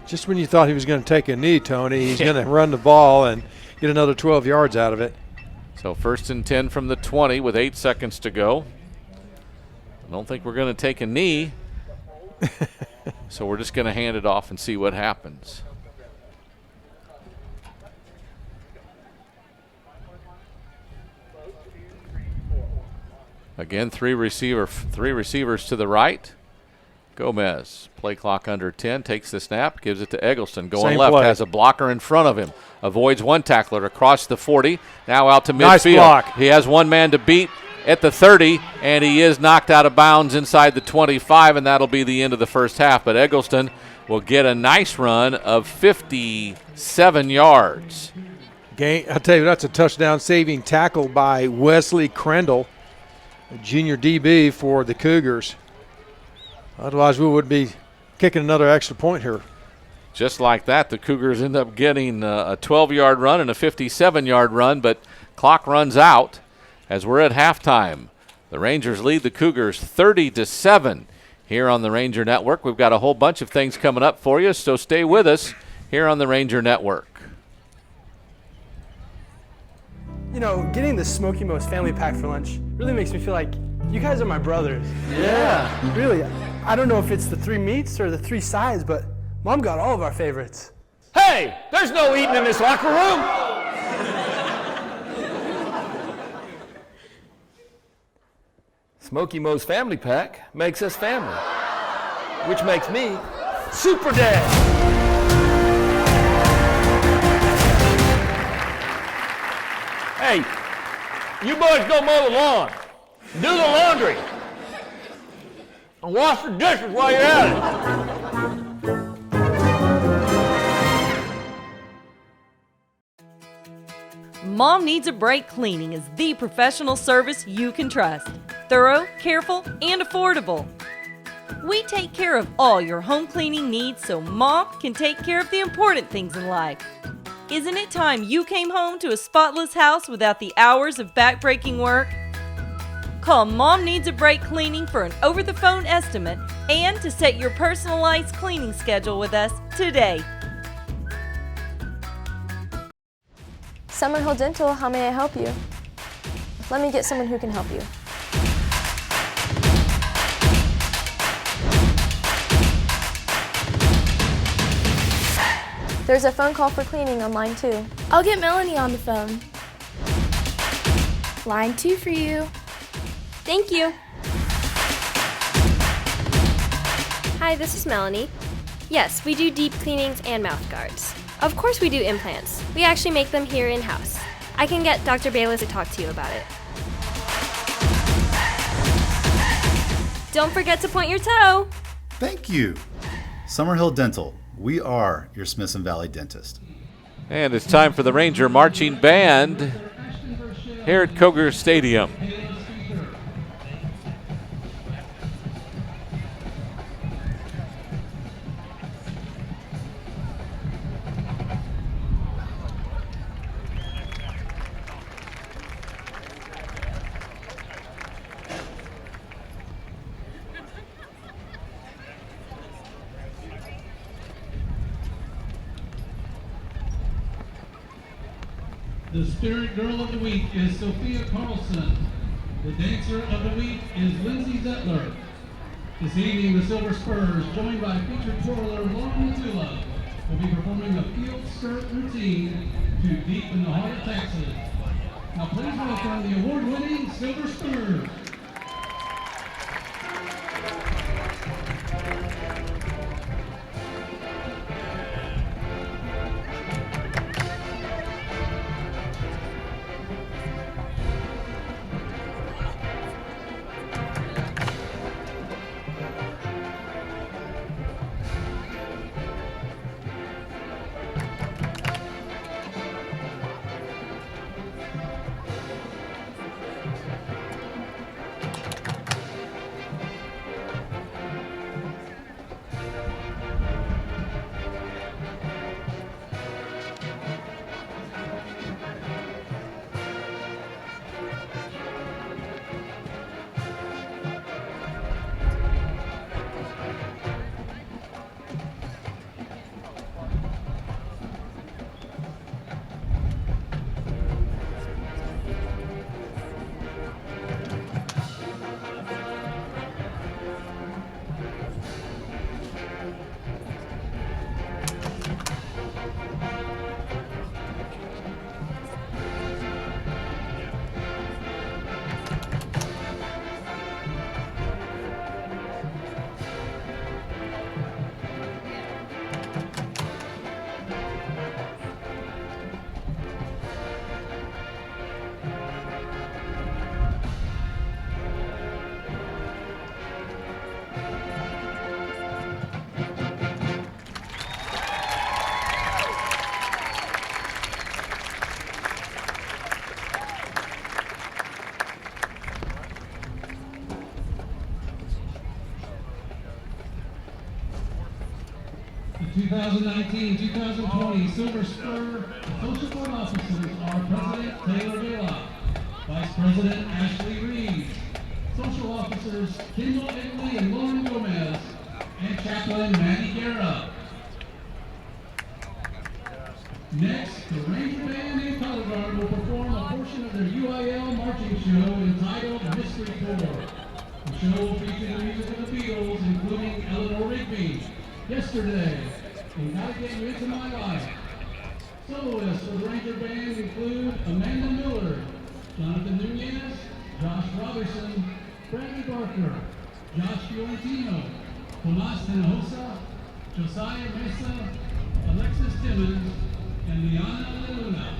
Just when you thought he was going to take a knee, Tony, he's going to run the ball and get another 12 yards out of it. So 1st and 10 from the 20 with 8 seconds to go. I don't think we're going to take a knee. So we're just going to hand it off and see what happens. Again, three receivers to the right. Gomez, play clock under 10, takes the snap, gives it to Eggleston. Going left, has a blocker in front of him. Avoids one tackler across the 40. Now out to midfield. Nice block. He has one man to beat at the 30, and he is knocked out of bounds inside the 25, and that'll be the end of the first half. But Eggleston will get a nice run of 57 yards. I'll tell you, that's a touchdown-saving tackle by Wesley Crandall, a junior DB for the Cougars. Otherwise, we would be kicking another extra point here. Just like that, the Cougars end up getting a 12-yard run and a 57-yard run, but clock runs out as we're at halftime. The Rangers lead the Cougars 30-7 here on the Ranger Network. We've got a whole bunch of things coming up for you, so stay with us here on the Ranger Network. You know, getting the Smoky Mo's family pack for lunch really makes me feel like you guys are my brothers. Yeah. Really, I don't know if it's the 3 meats or the 3 sides, but Mom got all of our favorites. Hey, there's no eating in this locker room. Smoky Mo's family pack makes us family, which makes me Super Dad. Hey, you boys go mow the lawn, do the laundry, and wash the dishes while you're at it. Mom Needs a Break Cleaning is the professional service you can trust. Thorough, careful, and affordable. We take care of all your home cleaning needs so Mom can take care of the important things in life. Isn't it time you came home to a spotless house without the hours of back-breaking work? Call Mom Needs a Break Cleaning for an over-the-phone estimate and to set your personalized cleaning schedule with us today. Summerhill Dental, how may I help you? Let me get someone who can help you. There's a phone call for cleaning on line 2. I'll get Melanie on the phone. Line 2 for you. Thank you. Hi, this is Melanie. Yes, we do deep cleanings and mouth guards. Of course we do implants. We actually make them here in-house. I can get Dr. Bayless to talk to you about it. Don't forget to point your toe. Thank you. Summerhill Dental. We are your Smithson Valley dentist. And it's time for the Ranger Marching Band here at Cougars Stadium. The Spirit Girl of the Week is Sophia Carlson. The Dancer of the Week is Lindsay Zettler. This evening, the Silver Spurs, joined by featured twirler Lauren Matula, will be performing a field skirt routine to Deep in the Heart of Texas. Now please welcome the award-winning Silver Spurs. The 2019-2020 Silver Spur Social Board Officers are President Taylor Vela, Vice President Ashley Reeves, Social Officers Kendall Italy and Lauren Gomez, and Chaplain Manny Guerra. Next, the Ranger Band and Color Guard will perform a portion of their UIL marching show entitled Mystery Tour. The show will feature the music of the Beatles, including Eleanor Rigby, Yesterday, and Gotta Get You Into My Life. Soloists for the Ranger Band include Amanda Miller, Jonathan Nunez, Josh Robertson, Bradley Barker, Josh Fiorentino, Tomas Hinojosa, Josiah Mesa, Alexis Timmons, and Liana Luna.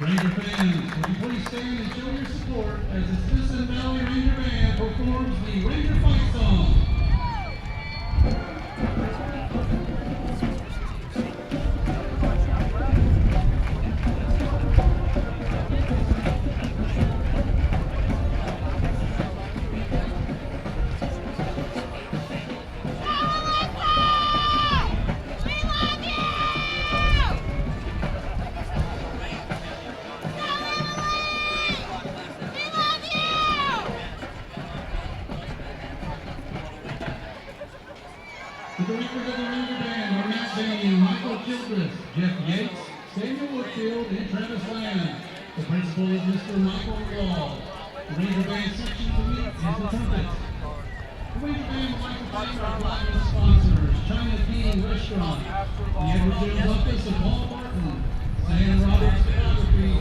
Ranger fans, would you please stand and show your support as the Smithson Valley Ranger Band performs the Ranger Fight Song. The directors of the Ranger Band are Matt Bain, Michael Childress, Jeff Yates, Samuel Whitfield, and Travis Land. The principal is Mr. Michael Wall. The Ranger Band section to meet is the trumpets. The Ranger Band would like to thank our platinum sponsors, China King Restaurant, the Edward Jones office of Paul Martin, Sam Roberts Photography,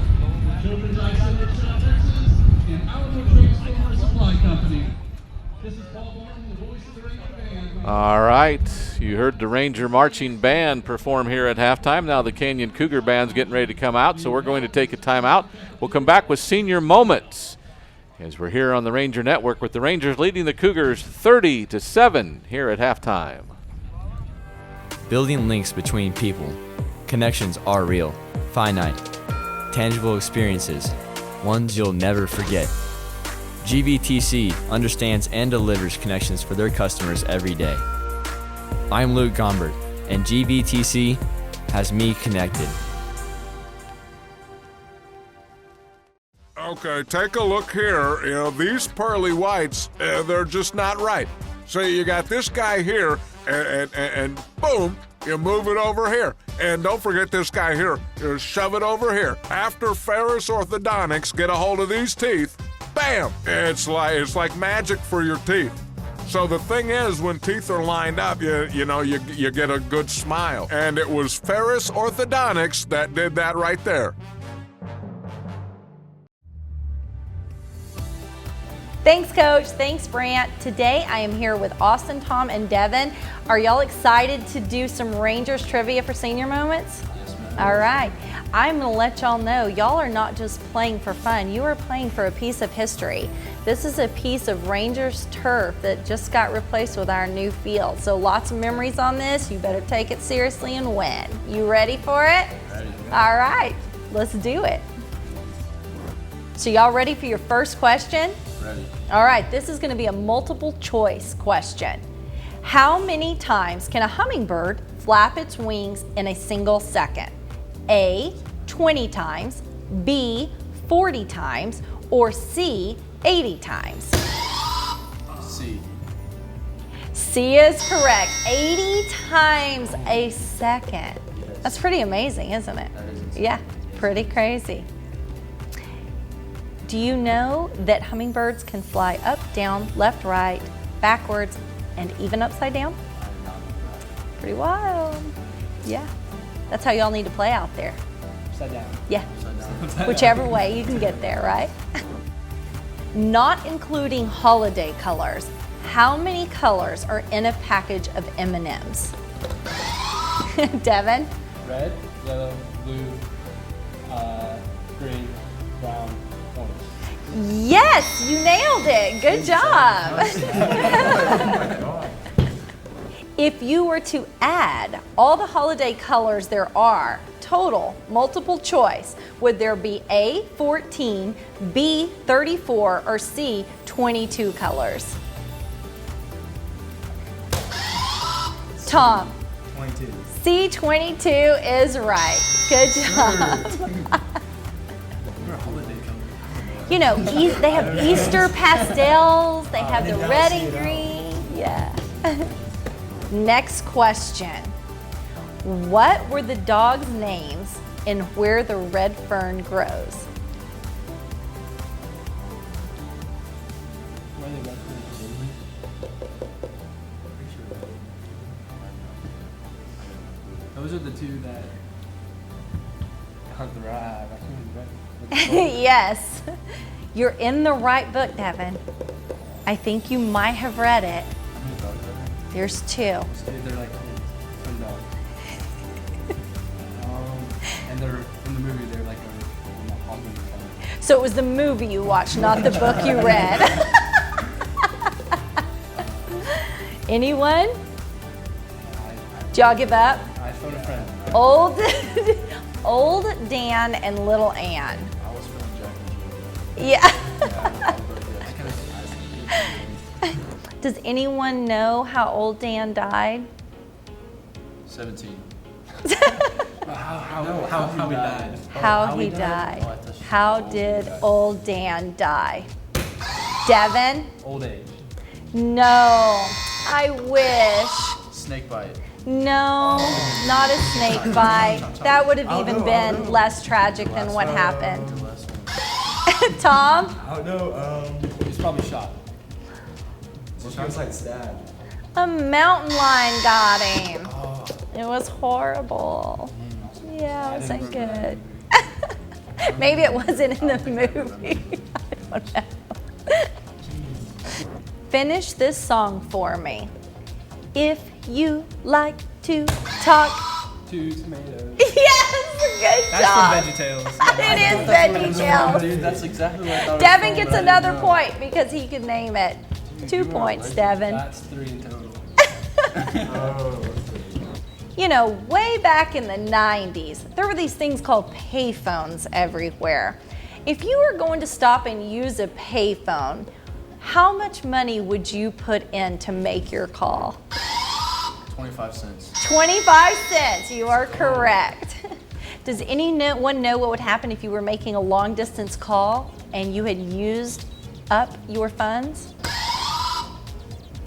the Children's Eye Center of South Texas, and Alamo Transformer Supply Company. This is Paul Martin, the voice of the Ranger Band. All right, you heard the Ranger Marching Band perform here at halftime. Now the Canyon Cougar Band's getting ready to come out, so we're going to take a timeout. We'll come back with Senior Moments as we're here on the Ranger Network with the Rangers leading the Cougars 30-7 here at halftime. Building links between people. Connections are real, finite, tangible experiences, ones you'll never forget. GVTC understands and delivers connections for their customers every day. I'm Luke Gombert, and GVTC has me connected. Okay, take a look here. You know, these pearly whites, they're just not right. So you got this guy here, and boom, you move it over here. And don't forget this guy here. You shove it over here. After Ferris Orthodontics get a hold of these teeth, bam! It's like magic for your teeth. So the thing is, when teeth are lined up, you get a good smile. And it was Ferris Orthodontics that did that right there. Thanks, Coach. Thanks, Brant. Today I am here with Austin, Tom, and Devin. Are y'all excited to do some Rangers trivia for Senior Moments? Yes, ma'am. All right. I'm going to let y'all know, y'all are not just playing for fun. You are playing for a piece of history. This is a piece of Rangers turf that just got replaced with our new field. So lots of memories on this. You better take it seriously and win. You ready for it? Ready. All right. Let's do it. So y'all ready for your first question? Ready. All right. This is going to be a multiple choice question. How many times can a hummingbird flap its wings in a single second? A, 20 times, B, 40 times, or C, 80 times? C. C is correct. 80 times a second. Yes. That's pretty amazing, isn't it? That is insane. Yeah, pretty crazy. Do you know that hummingbirds can fly up, down, left, right, backwards, and even upside down? Pretty wild. Yeah. That's how y'all need to play out there. Upside down. Yeah. Upside down. Whichever way you can get there, right? Not including holiday colors, how many colors are in a package of M&Ms? Devin? Red, yellow, blue, green, brown, orange. Yes, you nailed it. Good job. If you were to add all the holiday colors there are, total, multiple choice, would there be A, 14, B, 34, or C, 22 colors? Tom? 22. C, 22 is right. Good job. You know, they have Easter pastels, they have the red and green. Yeah. Next question. What were the dogs' names in Where the Red Fern Grows? Those are the two that hunt the ride. Yes. You're in the right book, Devin. I think you might have read it. There's two. They're like twin dogs. And they're in the movie. They're like So it was the movie you watched, not the book you read. Anyone? Did y'all give up? I phoned a friend. Old Dan and little Ann. I was feeling Jack. Yeah. Does anyone know how old Dan died? 17. How he died. How he died. How did old Dan die? Devin? Old age. No. I wish. Snake bite. No, not a snake bite. That would have even been less tragic than what happened. Tom? I don't know. He's probably shot. Sounds like stabbed. A mountain lion got him. It was horrible. Yeah, it wasn't good. Maybe it wasn't in the movie. I don't know. Finish this song for me. If you like to talk. 2 tomatoes. Yes, good That's job. from VeggieTales. It is VeggieTales. Dude, that's exactly what I thought. Devin gets another point because he could name it. 2 points, Devin. That's 3 in total. You know, way back in the 90s, there were these things called payphones everywhere. If you were going to stop and use a payphone, how much money would you put in to make your call? 25 cents. 25 cents, you are correct. Does anyone know what would happen if you were making a long distance call and you had used up your funds?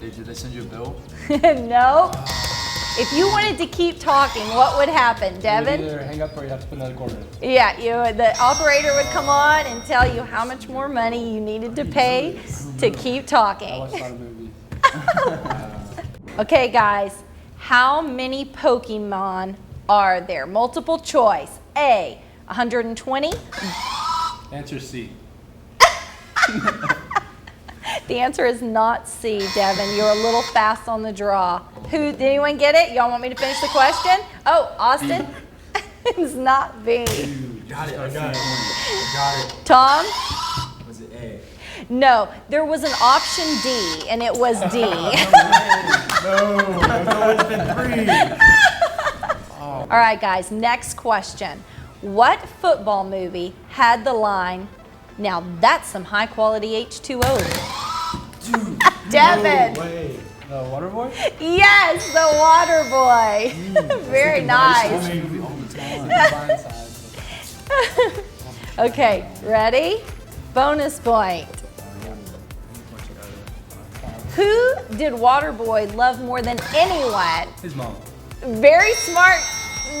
Did they send you a bill? No. If you wanted to keep talking, what would happen, Devin? You would either hang up or you'd have to put another quarter in. Yeah, the operator would come on and tell you how much more money you needed to pay to keep talking. I watched a lot of movies. Okay, guys, how many Pokemon are there? Multiple choice. A, 120. Answer C. The answer is not C, Devin. You're a little fast on the draw. Did anyone get it? Y'all want me to finish the question? Oh, Austin? It's not B. Got it. I got it. Tom? Was it A? No, there was an option D, and it was D. No, it's been 3. All right, guys, next question. What football movie had the line, "Now that's some high quality H2O"? Dude, Devin. No way. The Water Boy? Yes, the Water Boy. Very nice. Okay, ready? Bonus point. Who did Waterboy love more than anyone? His mom. Very smart.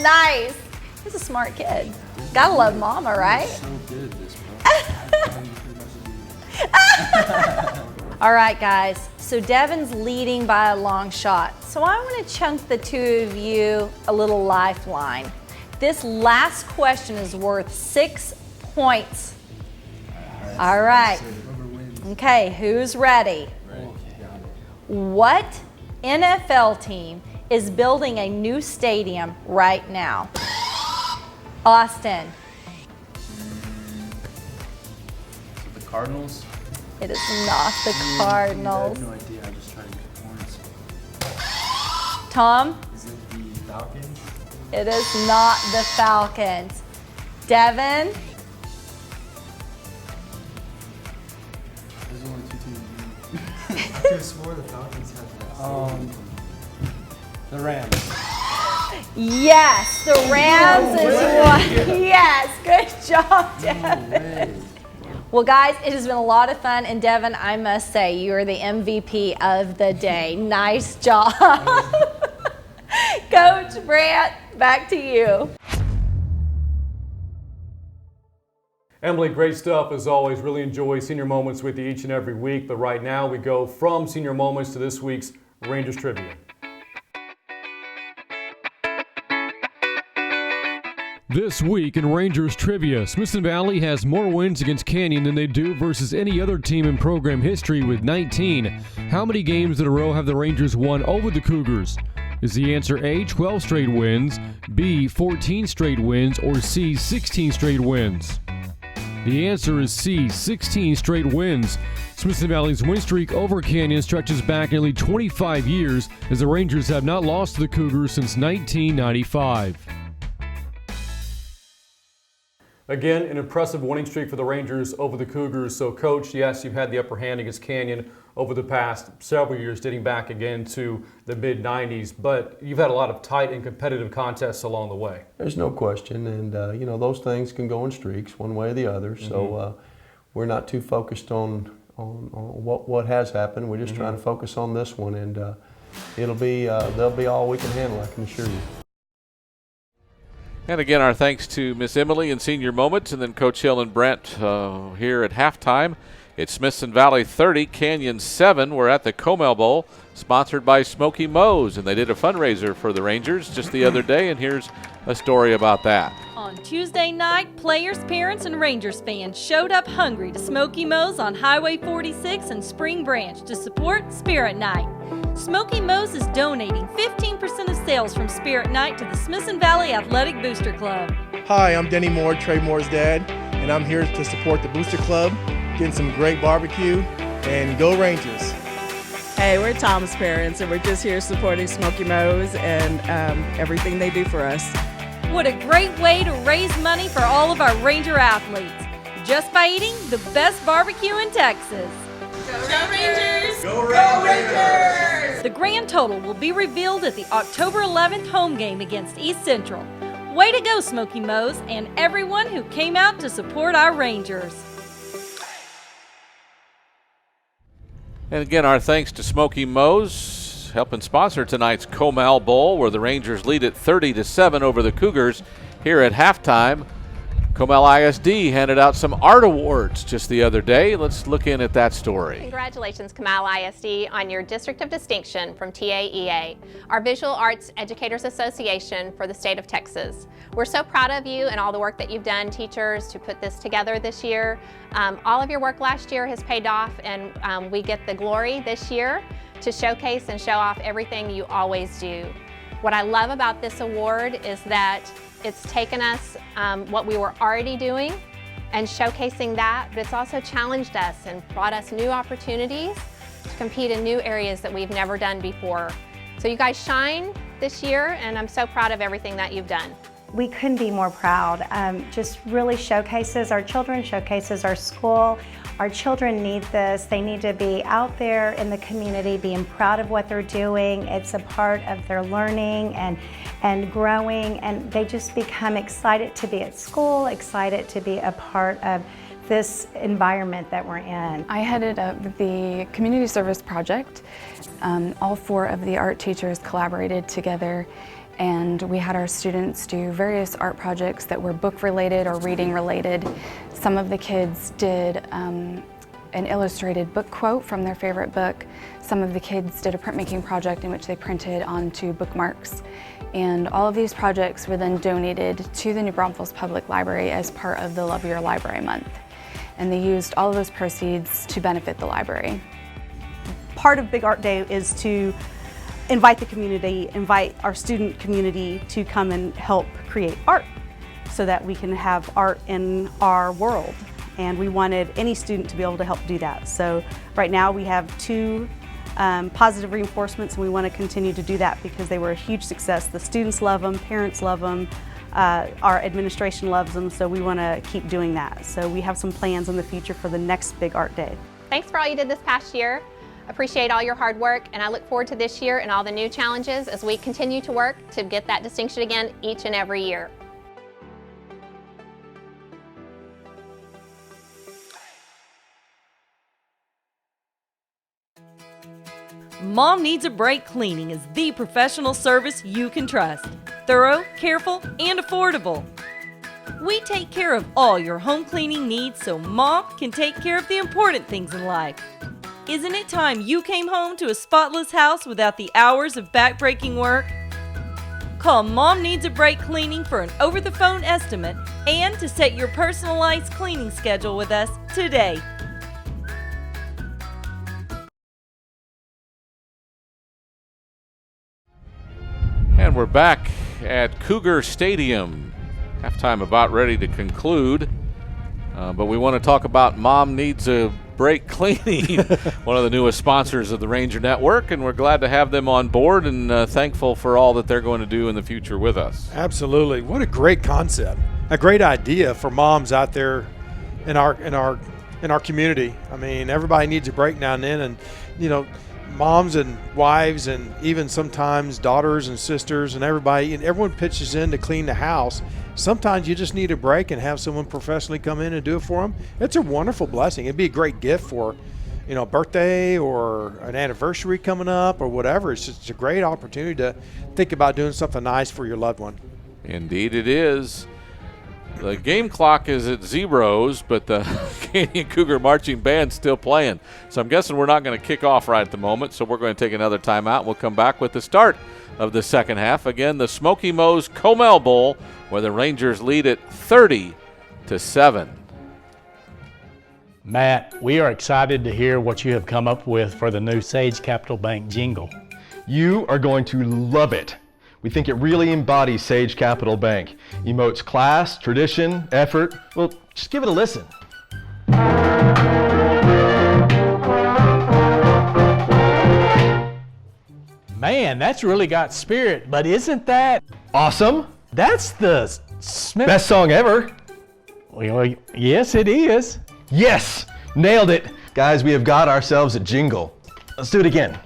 Nice. He's a smart kid. Gotta love mama, right? So good at this, All right, guys. So Devin's leading by a long shot. So I want to chunk the two of you a little lifeline. This last question is worth 6 points. All right. Okay, who's ready? What NFL team is building a new stadium right now? Austin. The Cardinals? It is not the Cardinals. I have no idea. I just tried to get points. Tom? Is it the Falcons? It is not the Falcons. Devin? There's only 2 teams. I could have swore the Falcons had that. The Rams. Yes, the Rams is one. Yes, good job, Devin. Well, guys, it has been a lot of fun, and Devin, I must say, you are the MVP of the day. Nice job. Coach Brant, back to you. Emily, great stuff as always. Really enjoy Senior Moments with you each and every week. But right now we go from Senior Moments to this week's Rangers Trivia. This week in Rangers Trivia, Smithson Valley has more wins against Canyon than they do versus any other team in program history with 19. How many games in a row have the Rangers won over the Cougars? Is the answer A, 12 straight wins, B, 14 straight wins, or C, 16 straight wins? The answer is C, 16 straight wins. Smithson Valley's win streak over Canyon stretches back nearly 25 years, as the Rangers have not lost to the Cougars since 1995. Again, an impressive winning streak for the Rangers over the Cougars. So, Coach, yes, you've had the upper hand against Canyon over the past several years, dating back again to the mid-'90s, but you've had a lot of tight and competitive contests along the way. There's no question, and you know, those things can go in streaks one way or the other, so we're not too focused on what has happened. We're just trying to focus on this one, and they'll be all we can handle, I can assure you. And again, our thanks to Miss Emily in Senior Moments, and then Coach Hill and Brent here at halftime. It's Smithson Valley 30, Canyon 7. We're at the COMAL Bowl, sponsored by Smoky Moe's, and they did a fundraiser for the Rangers just the other day, and here's a story about that. On Tuesday night, players, parents, and Rangers fans showed up hungry to Smoky Moe's on Highway 46 and Spring Branch to support Spirit Night. Smoky Moe's is donating 15% of sales from Spirit Night to the Smithson Valley Athletic Booster Club. Hi, I'm Denny Moore, Trey Moore's dad, and I'm here to support the Booster Club, getting some great barbecue, and go Rangers. Hey, we're Tom's parents, and we're just here supporting Smoky Moe's and everything they do for us. What a great way to raise money for all of our Ranger athletes, just by eating the best barbecue in Texas. Go Rangers! Go Rangers! The grand total will be revealed at the October 11th home game against East Central. Way to go, Smoky Moe's, and everyone who came out to support our Rangers. And again, our thanks to Smoky Moe's, helping sponsor tonight's Comal Bowl, where the Rangers lead at 30-7 over the Cougars. Here at halftime, Kamel ISD handed out some art awards just the other day. Let's look in at that story. Congratulations, Comal ISD, on your District of Distinction from TAEA, our Visual Arts Educators Association for the state of Texas. We're so proud of you and all the work that you've done, teachers, to put this together this year. All of your work last year has paid off, and we get the glory this year to showcase and show off everything you always do. What I love about this award is that it's taken us what we were already doing and showcasing that, but it's also challenged us and brought us new opportunities to compete in new areas that we've never done before. So you guys shine this year, and I'm so proud of everything that you've done. We couldn't be more proud. Just really showcases our children, showcases our school. Our children need this. They need to be out there in the community being proud of what they're doing. It's a part of their learning and growing, and they just become excited to be at school, excited to be a part of this environment that we're in. I headed up the community service project. All 4 of the art teachers collaborated together, and we had our students do various art projects that were book related or reading related. Some of the kids did an illustrated book quote from their favorite book. Some of the kids did a printmaking project in which they printed onto bookmarks. And all of these projects were then donated to the New Braunfels Public Library as part of the Love Your Library Month. And they used all of those proceeds to benefit the library. Part of Big Art Day is to invite the community, invite our student community to come and help create art so that we can have art in our world. And we wanted any student to be able to help do that. So right now we have 2 positive reinforcements, and we want to continue to do that because they were a huge success. The students love them, parents love them, our administration loves them, so we want to keep doing that. So we have some plans in the future for the next Big Art Day. Thanks for all you did this past year. Appreciate all your hard work, and I look forward to this year and all the new challenges as we continue to work to get that distinction again each and every year. Mom Needs a Break Cleaning is the professional service you can trust. Thorough, careful, and affordable. We take care of all your home cleaning needs so Mom can take care of the important things in life. Isn't it time you came home to a spotless house without the hours of back-breaking work? Call Mom Needs a Break Cleaning for an over-the-phone estimate and to set your personalized cleaning schedule with us today. And we're back at Cougar Stadium. Halftime about ready to conclude. But we want to talk about Mom Needs a Break Cleaning, one of the newest sponsors of the Ranger Network, and we're glad to have them on board and thankful for all that they're going to do in the future with us. Absolutely. What a great concept. A great idea for moms out there in our community. I mean, everybody needs a break now and then, and you know, moms and wives and even sometimes daughters and sisters and everybody, and everyone pitches in to clean the house. Sometimes you just need a break and have someone professionally come in and do it for them. It's a wonderful blessing. It'd be a great gift for, you know, a birthday or an anniversary coming up or whatever. It's just a great opportunity to think about doing something nice for your loved one. Indeed it is. The game clock is at zeros, but the Canyon Cougar Marching Band's still playing. So I'm guessing we're not going to kick off right at the moment, so we're going to take another timeout. We'll come back with the start of the second half. Again, the Smoky Moe's COMAL Bowl, where the Rangers lead it 30-7. Matt, we are excited to hear what you have come up with for the new Sage Capital Bank jingle. You are going to love it. We think it really embodies Sage Capital Bank. Emotes class, tradition, effort. Well, just give it a listen. Man, that's really got spirit, but isn't that awesome? That's the Smith. Best song ever. Well, yes, it is. Yes, nailed it. Guys, we have got ourselves a jingle. Let's do it again.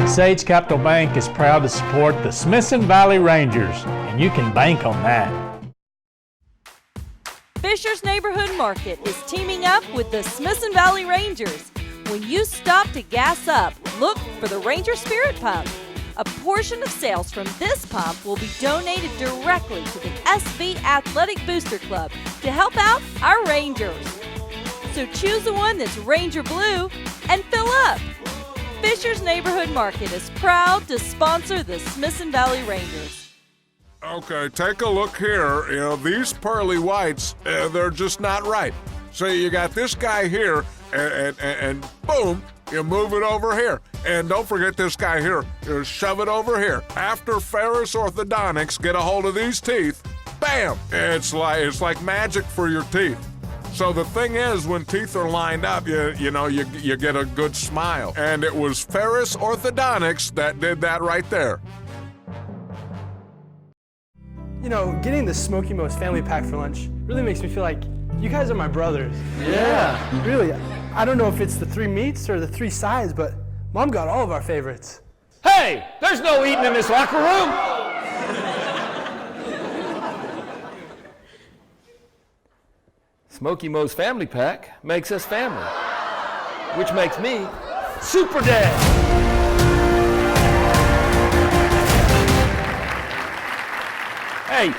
Sage Capital Bank is proud to support the Smithson Valley Rangers, and you can bank on that. Fisher's Neighborhood Market is teaming up with the Smithson Valley Rangers. When you stop to gas up, look for the Ranger Spirit Pump. A portion of sales from this pump will be donated directly to the SV Athletic Booster Club to help out our Rangers. So choose the one that's Ranger Blue and fill up. Fisher's Neighborhood Market is proud to sponsor the Smithson Valley Rangers. Okay, take a look here. You know, these pearly whites, they're just not right. So you got this guy here, and boom, you move it over here. And don't forget this guy here. You shove it over here. After Ferris Orthodontics get a hold of these teeth, bam! It's like magic for your teeth. So the thing is, when teeth are lined up, you get a good smile. And it was Ferris Orthodontics that did that right there. You know, getting the Smoky Moe's family pack for lunch really makes me feel like you guys are my brothers. Yeah. Really, I don't know if it's the 3 meats or the 3 sides, but Mom got all of our favorites. Hey, there's no eating in this locker room. Smoky Moe's family pack makes us family, which makes me Super Dad. Hey,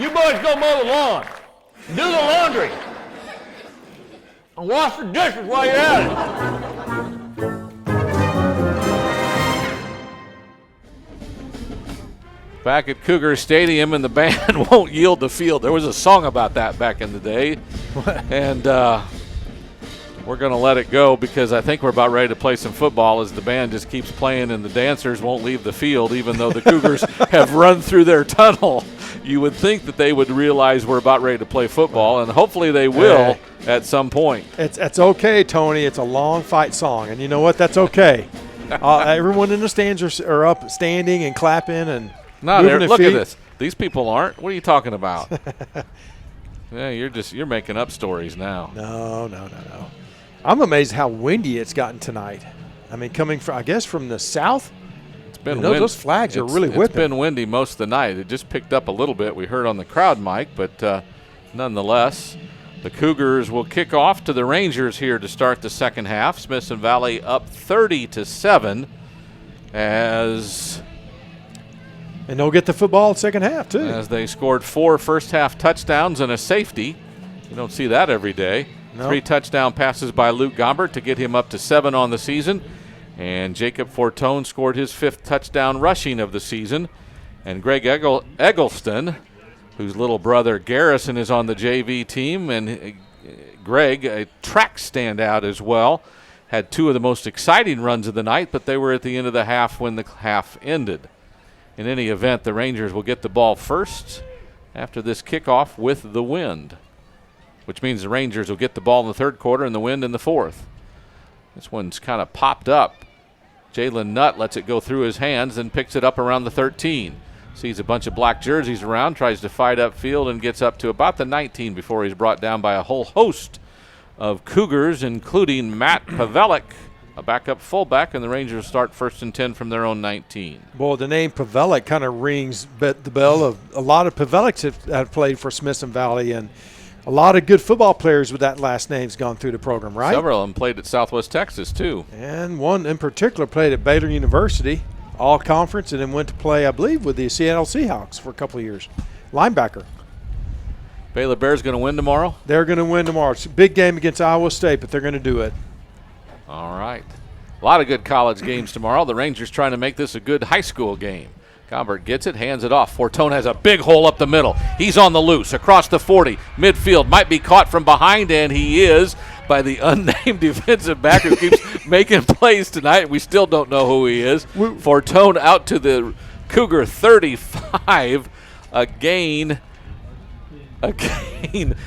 you boys go mow the lawn, do the laundry, and wash the dishes while you're at it. Back at Cougar Stadium, and the band won't yield the field. There was a song about that back in the day. And we're going to let it go because I think we're about ready to play some football as the band just keeps playing and the dancers won't leave the field, even though the Cougars have run through their tunnel. You would think that they would realize we're about ready to play football, and hopefully they will at some point. It's okay, Tony. It's a long fight song, and you know what? That's okay. Everyone in the stands are up standing and clapping and look at this. These people aren't. What are you talking about? Yeah, you're making up stories now. No. I'm amazed how windy it's gotten tonight. I mean, coming from the south. It's been those flags are really whipping. It's been windy most of the night. It just picked up a little bit. We heard on the crowd mic, but nonetheless, the Cougars will kick off to the Rangers here to start the second half. Smithson Valley up 30-7 And they'll get the football second half, too. As they scored 4 first-half touchdowns and a safety. You don't see that every day. No. 3 touchdown passes by Luke Gombert to get him up to 7 on the season. And Jacob Fortone scored his 5th touchdown rushing of the season. And Greg Eggleston, whose little brother Garrison is on the JV team, and Greg, a track standout as well, had 2 of the most exciting runs of the night, but they were at the end of the half when the half ended. In any event, the Rangers will get the ball first after this kickoff with the wind, which means the Rangers will get the ball in the third quarter and the wind in the fourth. This one's kind of popped up. Jalen Nutt lets it go through his hands, then picks it up around the 13. Sees a bunch of black jerseys around, tries to fight upfield, and gets up to about the 19 before he's brought down by a whole host of Cougars, including Matt Pavelik, a backup fullback, and the Rangers start 1st and 10 from their own 19. Boy, the name Pavelik kind of rings the bell of a lot of Paveliks have played for Smithson Valley, and a lot of good football players with that last name's gone through the program, right? Several of them played at Southwest Texas, too. And one in particular played at Baylor University, all conference, and then went to play, I believe, with the Seattle Seahawks for a couple of years. Linebacker. Baylor Bears going to win tomorrow? They're going to win tomorrow. It's a big game against Iowa State, but they're going to do it. All right. A lot of good college games tomorrow. The Rangers trying to make this a good high school game. Gombert gets it, hands it off. Fortone has a big hole up the middle. He's on the loose across the 40. Midfield might be caught from behind, and he is by the unnamed defensive back who keeps making plays tonight. We still don't know who he is. Fortone out to the Cougar 35. A gain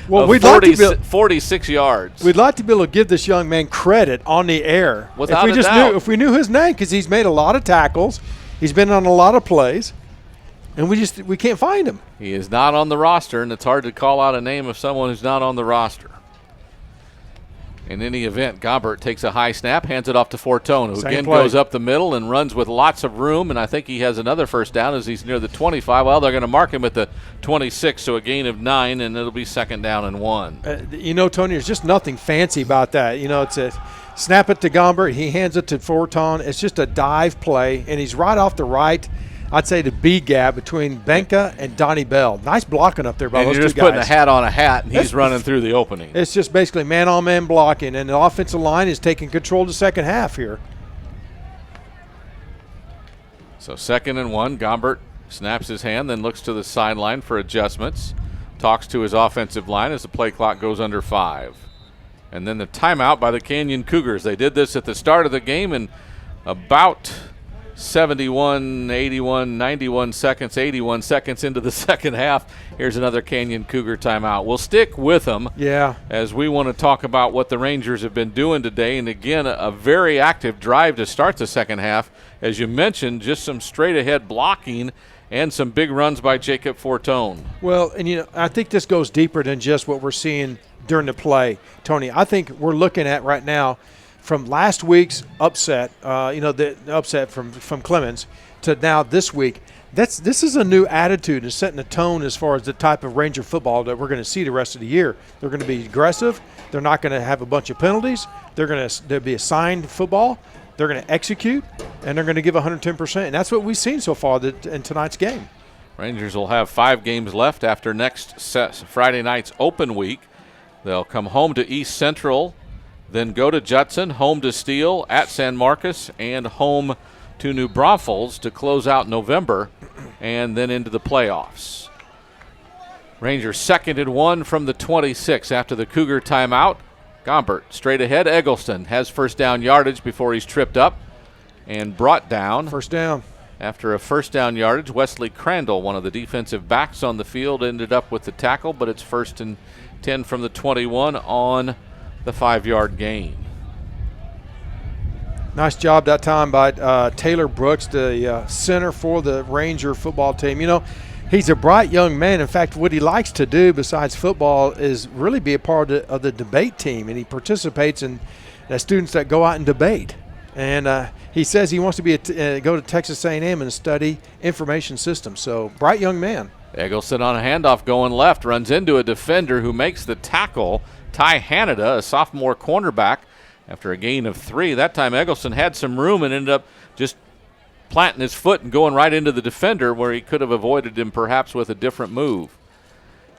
well, of 46 yards. We'd like to be able to give this young man credit on the air. Without a doubt. If we knew his name, because he's made a lot of tackles. He's been on a lot of plays, and we can't find him. He is not on the roster, and it's hard to call out a name of someone who's not on the roster. In any event, Gombert takes a high snap, hands it off to Fortone, who again goes up the middle and runs with lots of room, and I think he has another first down as he's near the 25. Well, they're going to mark him at the 26, so a gain of 9, and it'll be 2nd down and 1. Tony, there's just nothing fancy about that. It's a snap it to Gombert. He hands it to Fortone. It's just a dive play, and he's right off the right, I'd say the B gap between Benka and Donnie Bell. Nice blocking up there by those two guys. You're just putting a hat on a hat, and he's running through the opening. It's just basically man-on-man blocking, and the offensive line is taking control of the second half here. So 2nd and 1, Gombert snaps his hand, then looks to the sideline for adjustments, talks to his offensive line as the play clock goes under 5. And then the timeout by the Canyon Cougars. They did this at the start of the game, and about 71, 81, 91 seconds, 81 seconds into the second half. Here's another Canyon Cougar timeout. We'll stick with them as we want to talk about what the Rangers have been doing today. And again, a very active drive to start the second half. As you mentioned, just some straight-ahead blocking and some big runs by Jacob Fortone. Well, and I think this goes deeper than just what we're seeing during the play, Tony. I think we're looking at right now from last week's upset, the upset from Clemens to now this week. This is a new attitude and setting a tone as far as the type of Ranger football that we're going to see the rest of the year. They're going to be aggressive. They're not going to have a bunch of penalties. There'll be assigned football. They're going to execute, and they're going to give 110%. And that's what we've seen so far in tonight's game. Rangers will have 5 games left after next Friday night's open week. They'll come home to East Central, then go to Judson, home to Steele, at San Marcos, and home to New Braunfels to close out November, and then into the playoffs. Rangers 2nd and 1 from the 26 after the Cougar timeout. Gombert straight ahead. Eggleston has first down yardage before he's tripped up and brought down. First down. After a first down yardage, Wesley Crandall, one of the defensive backs on the field, ended up with the tackle, but it's 1st and 10 from the 21 on the 5-yard gain. Nice job that time by Taylor Brooks, the center for the Ranger football team. He's a bright young man. In fact, what he likes to do besides football is really be a part of the debate team, and he participates in the students that go out and debate. And he says he wants to go to Texas A&M and study information systems. So, bright young man. Eggleston on a handoff going left, runs into a defender who makes the tackle. Ty Hanada, a sophomore cornerback, after a gain of 3. That time Eggleston had some room and ended up just planting his foot and going right into the defender where he could have avoided him perhaps with a different move.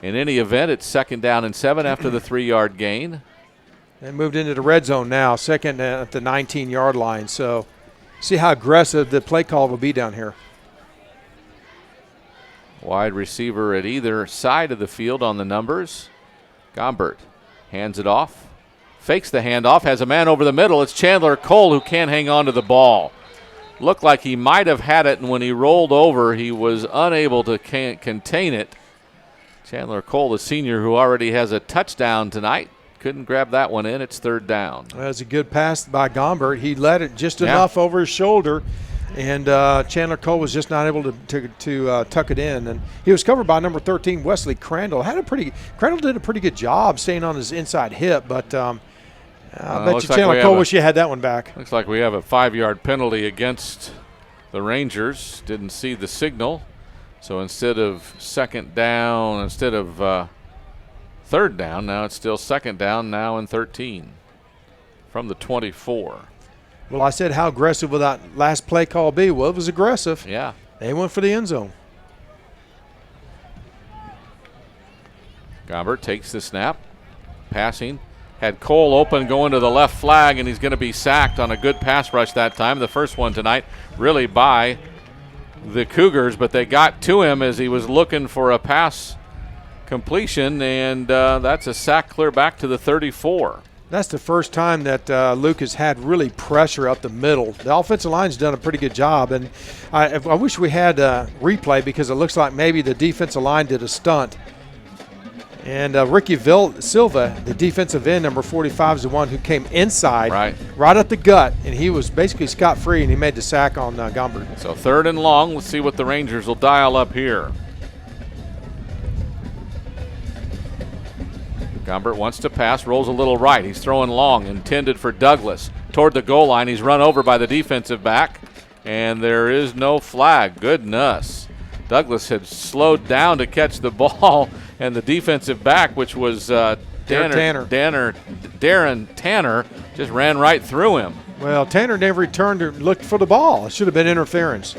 In any event, it's 2nd down and 7 after the 3-yard gain. They moved into the red zone now, 2nd at the 19-yard line. So see how aggressive the play call will be down here. Wide receiver at either side of the field on the numbers. Gombert hands it off, fakes the handoff, has a man over the middle. It's Chandler Cole who can't hang on to the ball. Looked like he might have had it, and when he rolled over, he was unable to contain it. Chandler Cole, the senior, who already has a touchdown tonight, couldn't grab that one in. It's 3rd down. That was a good pass by Gombert. He let it just enough over his shoulder, and Chandler Cole was just not able to tuck it in. And he was covered by number 13, Wesley Crandall. Crandall did a pretty good job staying on his inside hip, but I bet you Chandler Cole wish you had that one back. Looks like we have a 5-yard penalty against the Rangers. Didn't see the signal. So instead of 3rd down, now it's still 2nd down, now in 13 from the 24. Well, I said how aggressive would that last play call be? Well, it was aggressive. Yeah. They went for the end zone. Gombert takes the snap, passing. Had Cole open going to the left flag, and he's going to be sacked on a good pass rush that time. The first one tonight really by the Cougars, but they got to him as he was looking for a pass completion, and that's a sack clear back to the 34. That's the first time that Luke has had really pressure up the middle. The offensive line's done a pretty good job, and I wish we had a replay because it looks like maybe the defensive line did a stunt. And Ricky Silva, the defensive end, number 45, is the one who came inside, right up the gut, and he was basically scot-free, and he made the sack on Gombert. So 3rd and long. Let's see what the Rangers will dial up here. Gombert wants to pass, rolls a little right. He's throwing long, intended for Douglas. Toward the goal line, he's run over by the defensive back, and there is no flag. Goodness. Douglas had slowed down to catch the ball, and the defensive back, which was Darren Tanner, just ran right through him. Well, Tanner never returned or looked for the ball. It should have been interference.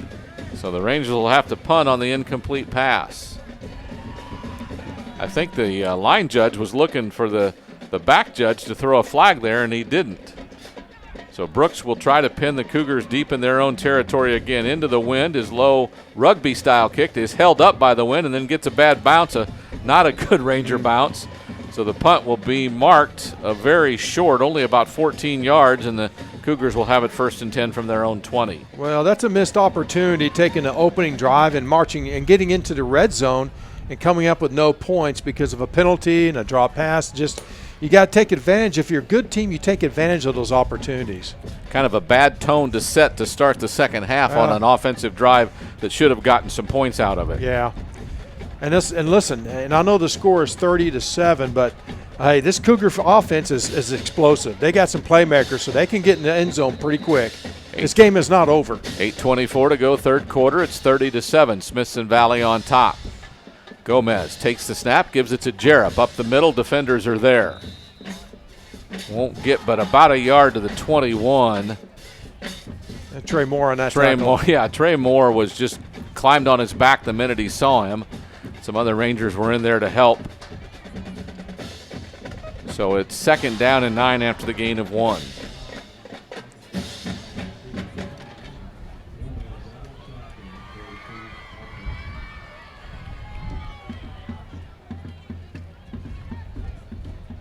So the Rangers will have to punt on the incomplete pass. I think the line judge was looking for the back judge to throw a flag there, and he didn't. So Brooks will try to pin the Cougars deep in their own territory again. Into the wind. His low rugby-style kick is held up by the wind and then gets a bad bounce, not a good Ranger bounce. So the punt will be marked very short, only about 14 yards, and the Cougars will have it 1st and 10 from their own 20. Well, that's a missed opportunity, taking the opening drive and marching and getting into the red zone and coming up with no points because of a penalty and a drop pass. Just you got to take advantage. If you're a good team, you take advantage of those opportunities. Kind of a bad tone to set to start the second half on an offensive drive that should have gotten some points out of it. Yeah. And listen, and I know the score is 30-7, but hey, this Cougar offense is explosive. They got some playmakers, so they can get in the end zone pretty quick. This game is not over. 8:24 to go, 3rd quarter. It's 30-7. Smithson Valley on top. Gomez takes the snap, gives it to Jerep. Up the middle, defenders are there. Won't get but about a yard to the 21. And Trey Moore on that Trey Moore was just climbed on his back the minute he saw him. Some other Rangers were in there to help. So it's 2nd down and 9 after the gain of 1.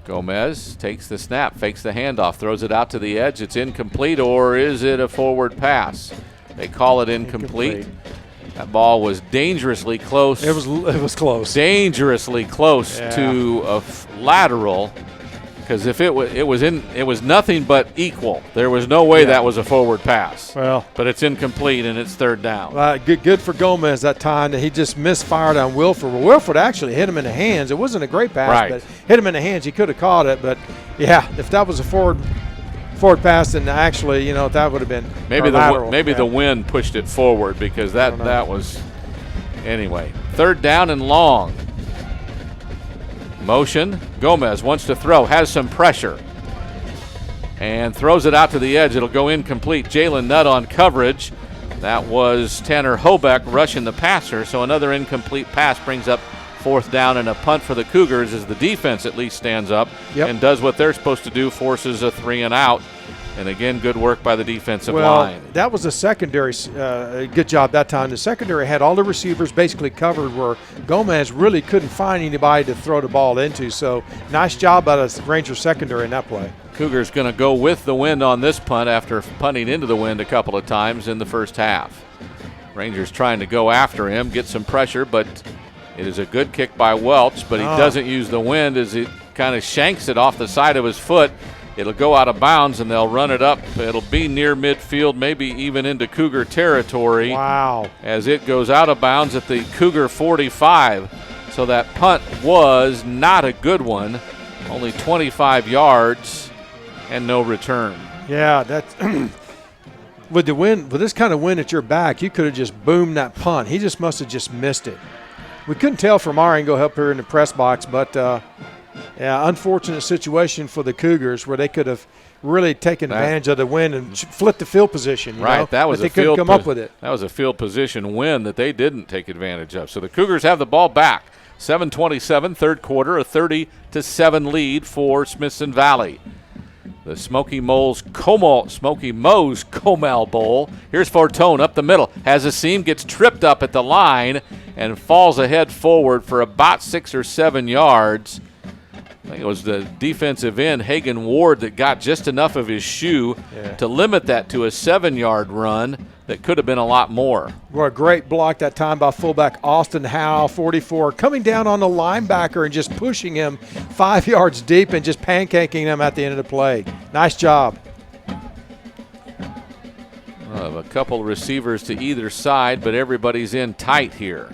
Gomez takes the snap, fakes the handoff, throws it out to the edge. It's incomplete, or is it a forward pass? They call it incomplete. That ball was dangerously close. It was close. Dangerously close to a lateral, because if it was nothing but equal. There was no way that was a forward pass. Well, but it's incomplete and it's 3rd down. Good for Gomez that time that he just misfired on Wilford. Well, Wilford actually hit him in the hands. It wasn't a great pass, but hit him in the hands. He could have caught it, but yeah, if that was a forward pass, then actually, that would have been maybe the wind pushed it forward, because that was anyway. 3rd down and long. Motion. Gomez wants to throw, has some pressure, and throws it out to the edge. It'll go incomplete. Jalen Nutt on coverage. That was Tanner Hobeck rushing the passer, so another incomplete pass brings up 4th down and a punt for the Cougars, as the defense at least stands up and does what they're supposed to do, forces a 3 and out. And again, good work by the defensive line. That was the secondary. Good job that time. The secondary had all the receivers basically covered, where Gomez really couldn't find anybody to throw the ball into. So nice job by the Ranger secondary in that play. Cougars going to go with the wind on this punt after punting into the wind a couple of times in the first half. Rangers trying to go after him, get some pressure, but It is a good kick by Welch, but he doesn't use the wind as he kind of shanks it off the side of his foot. It'll go out of bounds, and they'll run it up. It'll be near midfield, maybe even into Cougar territory. Wow. As it goes out of bounds at the Cougar 45. So that punt was not a good one. Only 25 yards and no return. Yeah, that's with the wind, with this kind of wind at your back, you could have just boomed that punt. He just must have just missed it. We couldn't tell from our angle up here in the press box, but yeah, unfortunate situation for the Cougars where they could have really taken advantage of the wind and flipped the field position. You know? That was but they couldn't come up with it. That was a field position win that they didn't take advantage of. So the Cougars have the ball back. 7:27, third quarter, a 30-7 lead for Smithson Valley. The Smoky Mo's Comal Bowl. Here's Fortone up the middle. Has a seam, gets tripped up at the line, and falls ahead forward for about 6 or 7 yards. I think it was the defensive end, Hagan Ward, that got just enough of his shoe to limit that to a 7-yard run that could have been a lot more. What a great block that time by fullback Austin Howe, 44, coming down on the linebacker and just pushing him 5 yards deep and just pancaking him at the end of the play. Nice job. A couple receivers to either side, but everybody's in tight here.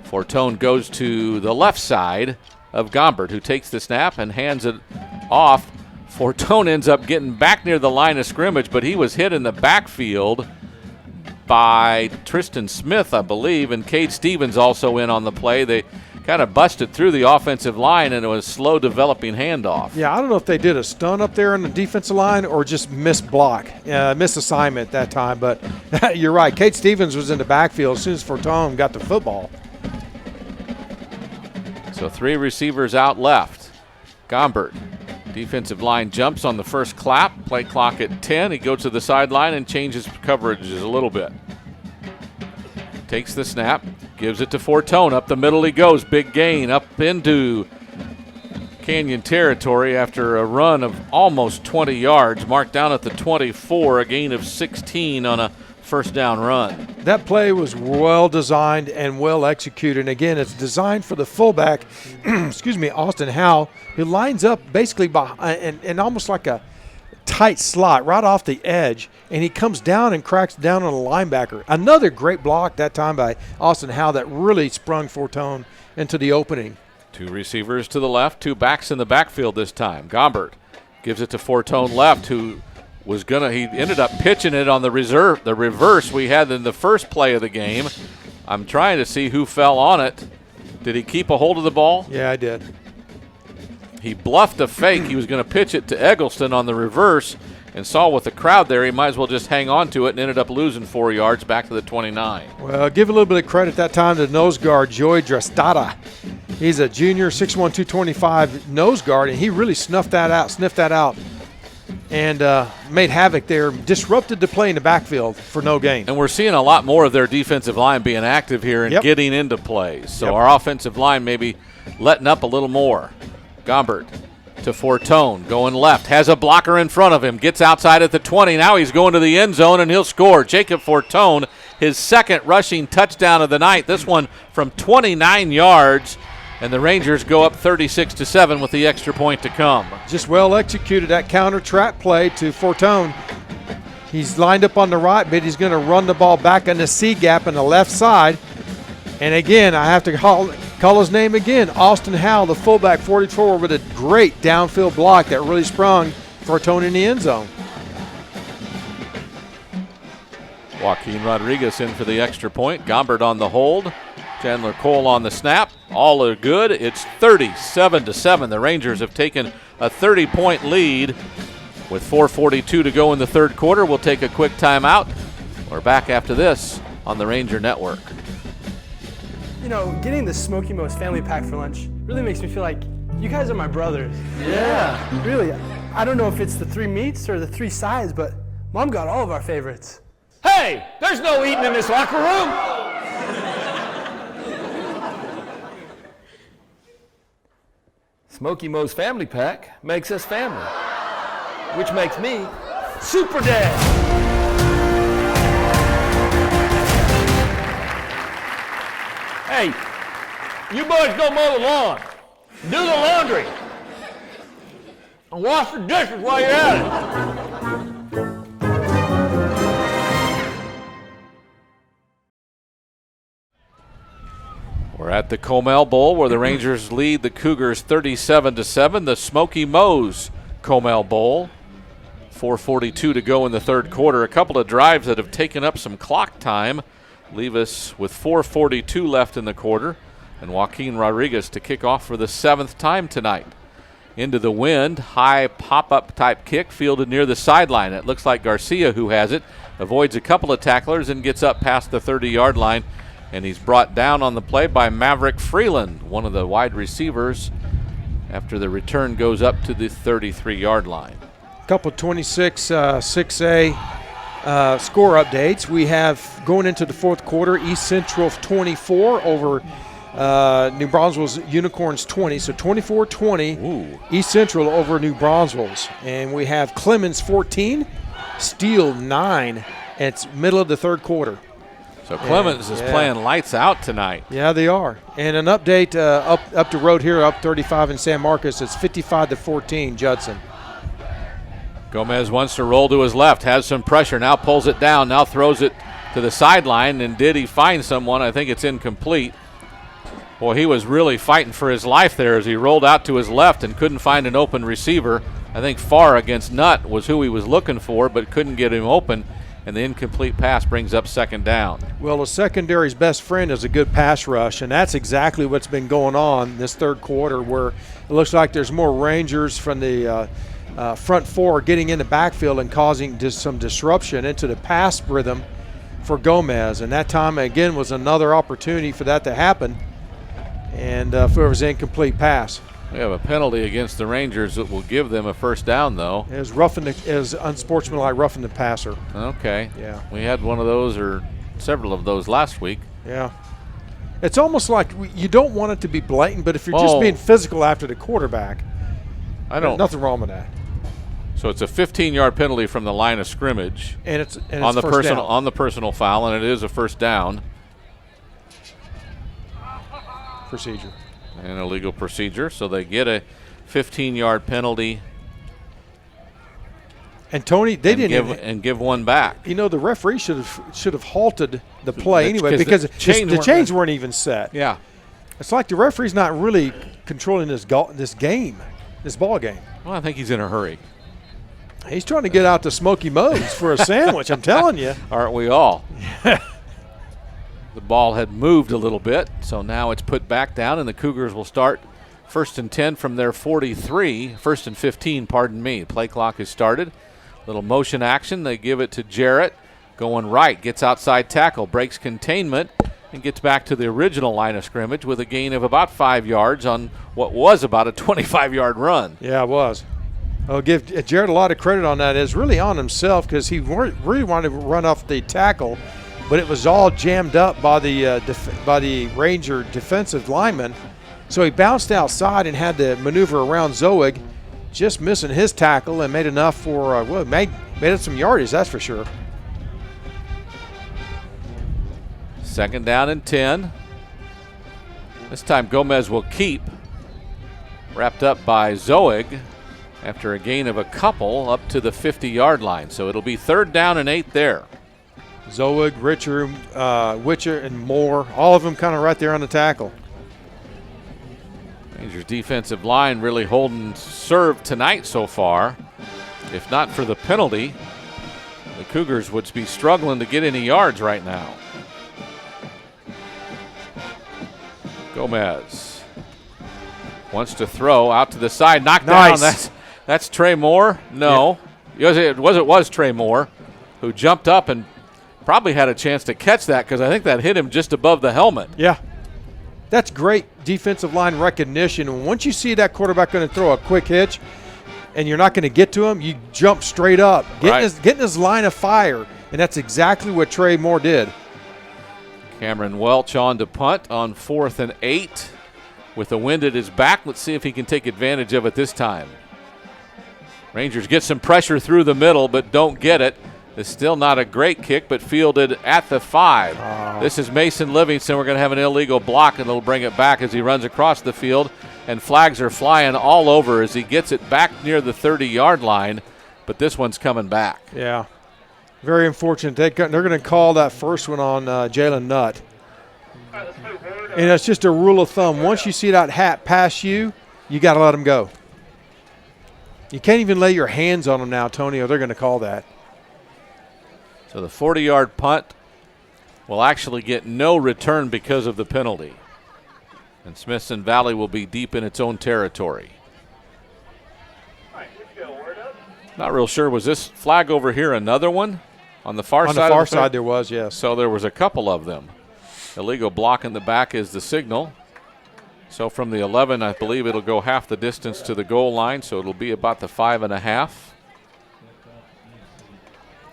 Fortone goes to the left side of Gombert, who takes the snap and hands it off. Fortone ends up getting back near the line of scrimmage, but he was hit in the backfield by Tristan Smith, I believe, and Cade Stevens also in on the play. They kind of busted through the offensive line, and it was a slow developing handoff. Yeah, I don't know if they did a stun up there on the defensive line or just missed block, missed assignment that time, but you're right. Cade Stevens was in the backfield as soon as Fortone got the football. So 3 receivers out left. Gombert, defensive line jumps on the first clap. Play clock at 10. He goes to the sideline and changes coverages a little bit. Takes the snap, gives it to Fortone. Up the middle he goes. Big gain up into Canyon territory after a run of almost 20 yards. Marked down at the 24, a gain of 16 on a first down run. That play was well designed and well executed. And again, it's designed for the fullback, excuse me, Austin Howe, who lines up basically behind and almost like a tight slot right off the edge, and he comes down and cracks down on a linebacker. Another great block that time by Austin Howe that really sprung Fortone into the opening. 2 receivers to the left, 2 backs in the backfield this time. Gombert gives it to Fortone left, who he ended up pitching it on the reverse we had in the first play of the game. I'm trying to see who fell on it. Did he keep a hold of the ball? Yeah, I did. He bluffed a fake. He was going to pitch it to Eggleston on the reverse and saw with the crowd there, he might as well just hang on to it and ended up losing 4 yards back to the 29. Well, give a little bit of credit that time to nose guard Joey Drastada. He's a junior, 6'1", 225 nose guard, and he really sniffed that out, and made havoc there, disrupted the play in the backfield for no gain. And we're seeing a lot more of their defensive line being active here and getting into plays. So our offensive line maybe letting up a little more. Gombert to Fortone, going left, has a blocker in front of him, gets outside at the 20. Now he's going to the end zone, and he'll score. Jacob Fortone, his second rushing touchdown of the night, this one from 29 yards. And the Rangers go up 36-7 with the extra point to come. Just well executed that counter trap play to Fortone. He's lined up on the right, but he's going to run the ball back on the C gap on the left side. And again, I have to call his name again, Austin Howe, the fullback, 44, with a great downfield block that really sprung Fortone in the end zone. Joaquin Rodriguez in for the extra point. Gombert on the hold. Chandler Cole on the snap. All are good. It's 37-7. The Rangers have taken a 30-point lead with 4:42 to go in the third quarter. We'll take a quick timeout. We're back after this on the Ranger Network. You know, getting the Smoky Mo's family pack for lunch really makes me feel like you guys are my brothers. Yeah. Really. I don't know if it's the 3 meats or the 3 sides, but Mom got all of our favorites. Hey, there's no eating in this locker room. Smoky Mo's family pack makes us family, which makes me Super Dad. Hey, You boys go mow the lawn. Do the laundry. And wash the dishes while you're at it. We're at the Comal Bowl where the Rangers lead the Cougars 37-7. The Smoky Moe's Comal Bowl. 4:42 to go in the third quarter. A couple of drives that have taken up some clock time leave us with 4:42 left in the quarter. And Joaquin Rodriguez to kick off for the 7th time tonight. Into the wind, high pop-up type kick fielded near the sideline. It looks like Garcia who has it. Avoids a couple of tacklers and gets up past the 30-yard line. And he's brought down on the play by Maverick Freeland, one of the wide receivers, after the return goes up to the 33-yard line. Couple 26-6A score updates. We have going into the fourth quarter, East Central 24 over New Braunfels Unicorns 20, so 24-20. East Central over New Braunfels. And we have Clemens 14, Steele 9, and it's middle of the third quarter. So Clemens is playing lights out tonight. Yeah, they are. And an update up the road here, up 35 in San Marcos. It's 55-14, Judson. Gomez wants to roll to his left, has some pressure, now pulls it down, now throws it to the sideline. And did he find someone? I think it's incomplete. Boy, he was really fighting for his life there as he rolled out to his left and couldn't find an open receiver. I think Farr against Nutt was who he was looking for, but couldn't get him open. And the incomplete pass brings up second down. Well, the secondary's best friend is a good pass rush, and that's exactly what's been going on this third quarter, where it looks like there's more Rangers from the front four getting in the backfield and causing just some disruption into the pass rhythm for Gomez. And that time, again, was another opportunity for that to happen, and for his incomplete pass. We have a penalty against the Rangers that will give them a first down, though. It was unsportsmanlike roughing the passer. Okay. Yeah. We had one of those or several of those last week. Yeah. It's almost like you don't want it to be blatant, but if you're just being physical after the quarterback, there's nothing wrong with that. So it's a 15-yard penalty from the line of scrimmage. And it's on the first down. on the personal foul, and it is a first down. Procedure. An illegal procedure, so they get a 15-yard penalty. And Tony, they didn't give one back. You know, the referee should have halted the play anyway because the chains weren't even set. Yeah, it's like the referee's not really controlling this ball game. Well, I think he's in a hurry. He's trying to get out to Smoky Moe's for a sandwich. I'm telling you, aren't we all? The ball had moved a little bit, so now it's put back down, and the Cougars will start 1st and 10 from their 43. 1st and 15, pardon me. Play clock is started. Little motion action. They give it to Jarrett. Going right, gets outside tackle, breaks containment, and gets back to the original line of scrimmage with a gain of about 5 yards on what was about a 25-yard run. Yeah, it was. I'll give Jarrett a lot of credit on that. It's really on himself because he really wanted to run off the tackle, but it was all jammed up by the Ranger defensive lineman. So he bounced outside and had to maneuver around Zoig, just missing his tackle, and made enough for, made it some yardage, that's for sure. 2nd down and 10. This time Gomez will keep. Wrapped up by Zoig after a gain of a couple up to the 50-yard line. So it'll be 3rd down and 8 there. Zoig, Witcher, and Moore, all of them kind of right there on the tackle. Rangers defensive line really holding serve tonight so far. If not for the penalty, the Cougars would be struggling to get any yards right now. Gomez wants to throw out to the side, knocked down. That's Trey Moore. No, it was Trey Moore who jumped up and probably had a chance to catch that because I think that hit him just above the helmet. Yeah. That's great defensive line recognition. And once you see that quarterback going to throw a quick hitch and you're not going to get to him, you jump straight up, get in his line of fire. And that's exactly what Trey Moore did. Cameron Welch on to punt on 4th and 8 with the wind at his back. Let's see if he can take advantage of it this time. Rangers get some pressure through the middle but don't get it. It's still not a great kick, but fielded at the 5. This is Mason Livingston. We're going to have an illegal block, and they'll bring it back as he runs across the field. And flags are flying all over as he gets it back near the 30-yard line, but this one's coming back. Yeah, very unfortunate. They're going to call that first one on Jalen Nutt. And it's just a rule of thumb. Once you see that hat pass you, you got to let him go. You can't even lay your hands on him now, Tony, or they're going to call that. So the 40-yard punt will actually get no return because of the penalty. And Smithson Valley will be deep in its own territory. Not real sure. Was this flag over here another one? On the far side? On the far side there was, yes. So there was a couple of them. Illegal block in the back is the signal. So from the 11, I believe it'll go half the distance to the goal line, so it'll be about the 5.5.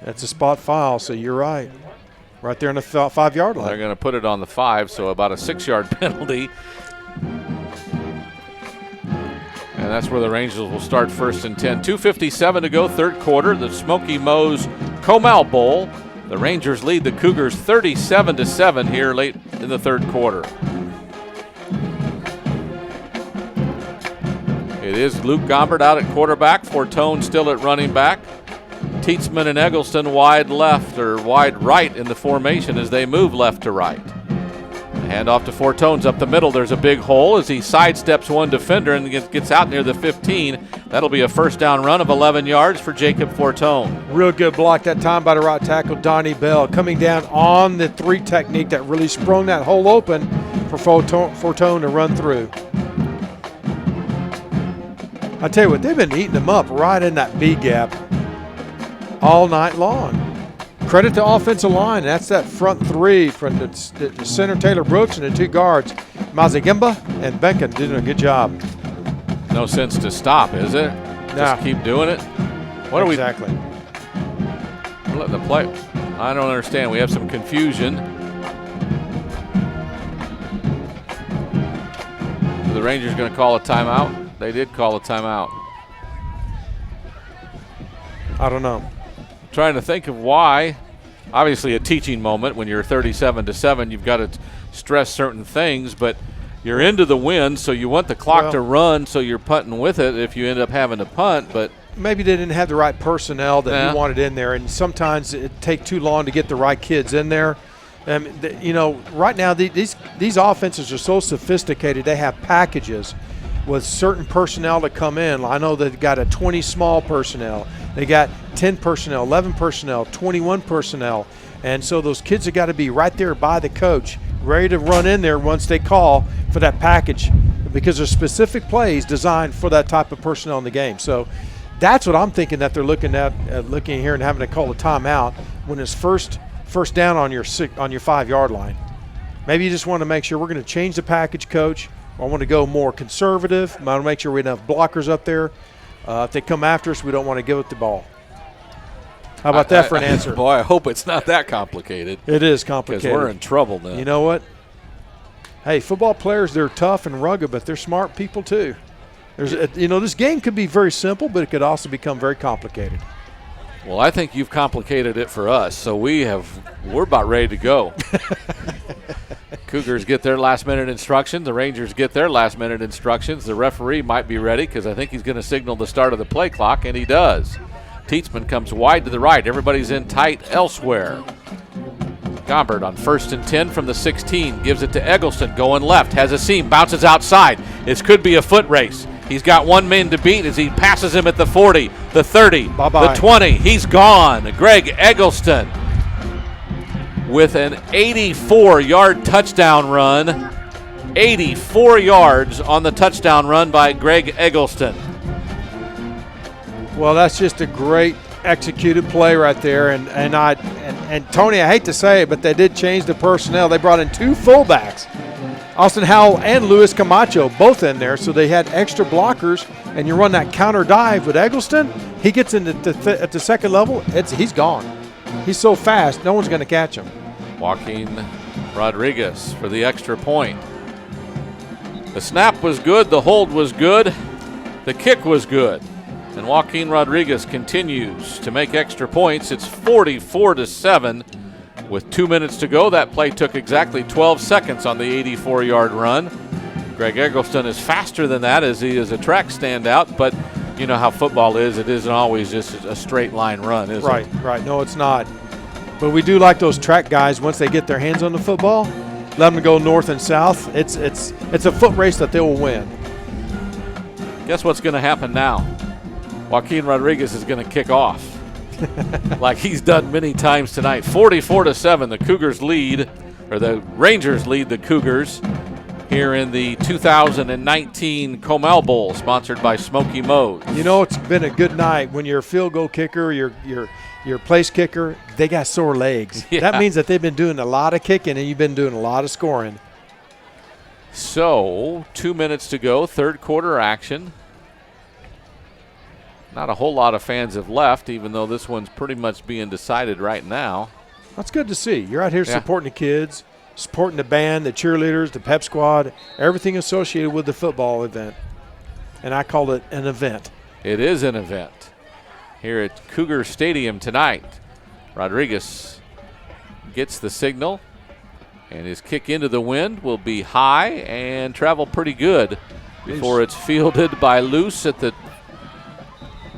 That's a spot foul, so you're right. Right there on the 5-yard line. They're going to put it on the 5, so about a 6-yard penalty. And that's where the Rangers will start 1st and 10. 2:57 to go, third quarter. The Smoky Mo's COMAL Bowl. The Rangers lead the Cougars 37-7 here late in the third quarter. It is Luke Gombert out at quarterback. Fortone still at running back. Tietzman and Eggleston wide left or wide right in the formation as they move left to right. Hand off to Fortone's up the middle. There's a big hole as he sidesteps one defender and gets out near the 15. That'll be a first down run of 11 yards for Jacob Fortone. Real good block that time by the right tackle, Donnie Bell, coming down on the 3 technique that really sprung that hole open for Fortone to run through. I tell you what, they've been eating them up right in that B gap all night long. Credit to offensive line. That's that front 3 from the center, Taylor Brooks, and the 2 guards, Mazagimba and Benkin, doing a good job. No sense to stop, is it? Just keep doing it? What exactly. We're letting the play. I don't understand. We have some confusion. Are the Rangers going to call a timeout? They did call a timeout. I don't know. Trying to think of why. Obviously a teaching moment when you're 37-7. You've got to stress certain things, but you're into the win, so you want the clock to run, so you're punting with it if you end up having to punt. But maybe they didn't have the right personnel that you wanted in there, and sometimes it takes too long to get the right kids in there. You know, right now these offenses are so sophisticated. They have packages with certain personnel to come in. I know they've got a 20 small personnel. They got 10 personnel, 11 personnel, 21 personnel. And so those kids have got to be right there by the coach, ready to run in there once they call for that package, because there's specific plays designed for that type of personnel in the game. So that's what I'm thinking that they're looking here and having to call a timeout when it's first down on your 5-yard line. Maybe you just want to make sure we're going to change the package, coach. I want to go more conservative. I want to make sure we have enough blockers up there. If they come after us, we don't want to give up the ball. How about that for an answer? Boy, I hope it's not that complicated. It is complicated. Because we're in trouble now. You know what? Hey, football players, they're tough and rugged, but they're smart people too. This game could be very simple, but it could also become very complicated. Well, I think you've complicated it for us, so we're about ready to go. Cougars get their last-minute instructions. The Rangers get their last-minute instructions. The referee might be ready because I think he's going to signal the start of the play clock, and he does. Tietzman comes wide to the right. Everybody's in tight elsewhere. Gombert on 1st and 10 from the 16. Gives it to Eggleston, going left. Has a seam, bounces outside. This could be a foot race. He's got one man to beat as he passes him at the 40, the 30, the 20. He's gone. Greg Eggleston with an 84-yard touchdown run. 84 yards on the touchdown run by Greg Eggleston. Well, that's just a great executed play right there. And Tony, I hate to say it, but they did change the personnel. They brought in 2 fullbacks, Austin Howell and Luis Camacho, both in there, so they had extra blockers, and you run that counter dive with Eggleston. He gets in at the second level, he's gone. He's so fast, no one's going to catch him. Joaquin Rodriguez for the extra point. The snap was good, the hold was good, the kick was good. And Joaquin Rodriguez continues to make extra points. It's 44-7 with 2 minutes to go. That play took exactly 12 seconds on the 84-yard run. Greg Eggleston is faster than that as he is a track standout, but you know how football is. It isn't always just a straight line run, is it? Right. No, it's not. But we do like those track guys. Once they get their hands on the football, let them go north and south. It's a foot race that they will win. Guess what's going to happen now? Joaquin Rodriguez is going to kick off like he's done many times tonight. 44-7, the Cougars lead, or the Rangers lead the Cougars here in the 2019 COMAL Bowl, sponsored by Smoky Moe's. You know, it's been a good night when you're a field goal kicker, your place kicker, they got sore legs. Yeah. That means that they've been doing a lot of kicking and you've been doing a lot of scoring. So, 2 minutes to go, third quarter action. Not a whole lot of fans have left, even though this one's pretty much being decided right now. That's good to see. You're out here supporting the kids, supporting the band, the cheerleaders, the pep squad, everything associated with the football event. And I call it an event. It is an event here at Cougar Stadium tonight. Rodriguez gets the signal, and his kick into the wind will be high and travel pretty good before it's fielded by Luce at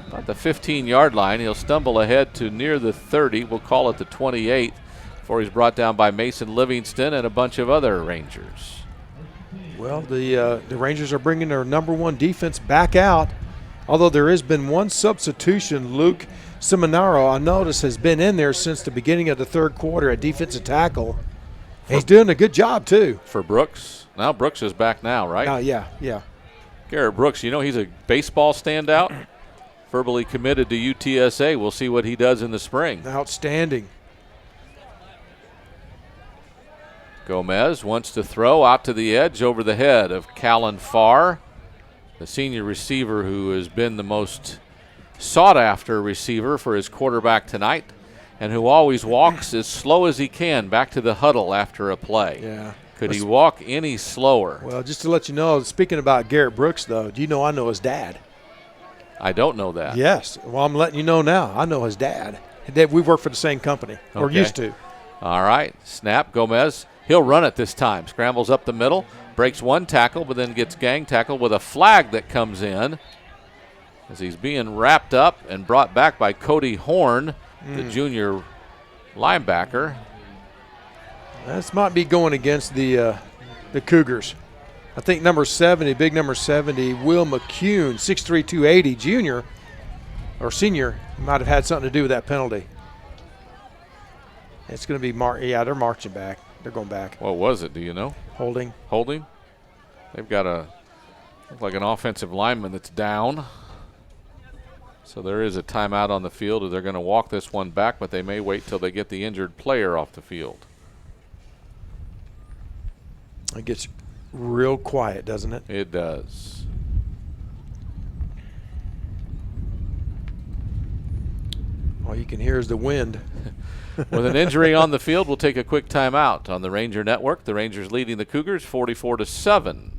about the 15-yard line. He'll stumble ahead to near the 30. We'll call it the 28 before he's brought down by Mason Livingston and a bunch of other Rangers. Well, the Rangers are bringing their number one defense back out, although there has been one substitution. Luke Seminaro, I noticed, has been in there since the beginning of the third quarter at defensive tackle. He's doing a good job, too. For Brooks. Now Brooks is back now, right? Yeah. Garrett Brooks, you know, he's a baseball standout. Verbally committed to UTSA. We'll see what he does in the spring. Outstanding. Gomez wants to throw out to the edge over the head of Callan Farr, the senior receiver who has been the most sought-after receiver for his quarterback tonight and who always walks as slow as he can back to the huddle after a play. Yeah. Could he walk any slower? Well, just to let you know, speaking about Garrett Brooks, though, do you know I know his dad? I don't know that. Yes. Well, I'm letting you know now. I know his dad. We work for the same company, or used to. All right. Snap. Gomez. He'll run it this time. Scrambles up the middle. Breaks one tackle, but then gets gang tackled with a flag that comes in as he's being wrapped up and brought back by Cody Horn, the junior linebacker. This might be going against the Cougars. I think number 70, big number 70, Will McCune, 6'3", 280, junior or senior, might have had something to do with that penalty. It's going to be they're marching back. They're going back. What was it? Do you know? Holding. They've got look like an offensive lineman that's down. So there is a timeout on the field. They're going to walk this one back, but they may wait till they get the injured player off the field. It gets real quiet, doesn't it? It does. All you can hear is the wind. With an injury on the field, we'll take a quick timeout on the Ranger Network. The Rangers leading the Cougars 44-7.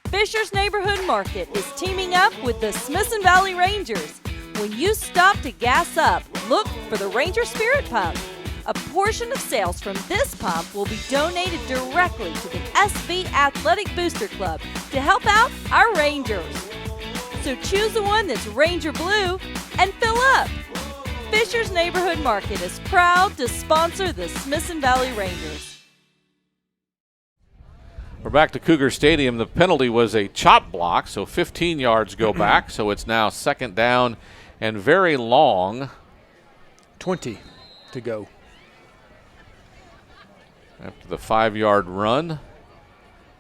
Fisher's Neighborhood Market is teaming up with the Smithson Valley Rangers. When you stop to gas up, look for the Ranger Spirit Pump. A portion of sales from this pump will be donated directly to the SV Athletic Booster Club to help out our Rangers. So choose the one that's Ranger Blue and fill up. Fisher's Neighborhood Market is proud to sponsor the Smithson Valley Rangers. We're back to Cougar Stadium. The penalty was a chop block, so 15 yards go back. So it's now second down and very long. 20 to go. After the 5-yard run,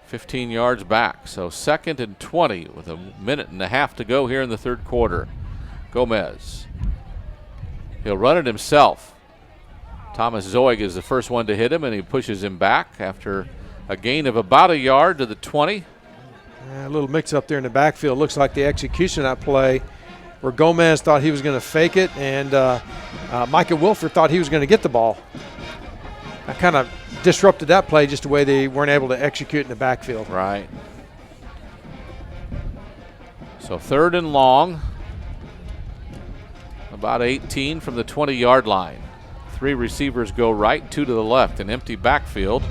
15 yards back. So second and 20 with a minute and a half to go here in the third quarter. Gomez. He'll run it himself. Thomas Zoig is the first one to hit him, and he pushes him back after a gain of about a yard to the 20. A little mix up there in the backfield. Looks like the execution of that play where Gomez thought he was going to fake it, and Micah Wilford thought he was going to get the ball. I kind of disrupted that play just the way they weren't able to execute in the backfield. Right. So 3rd and long, about 18 from the 20-yard line. 3 receivers go right, 2 to the left, an empty backfield.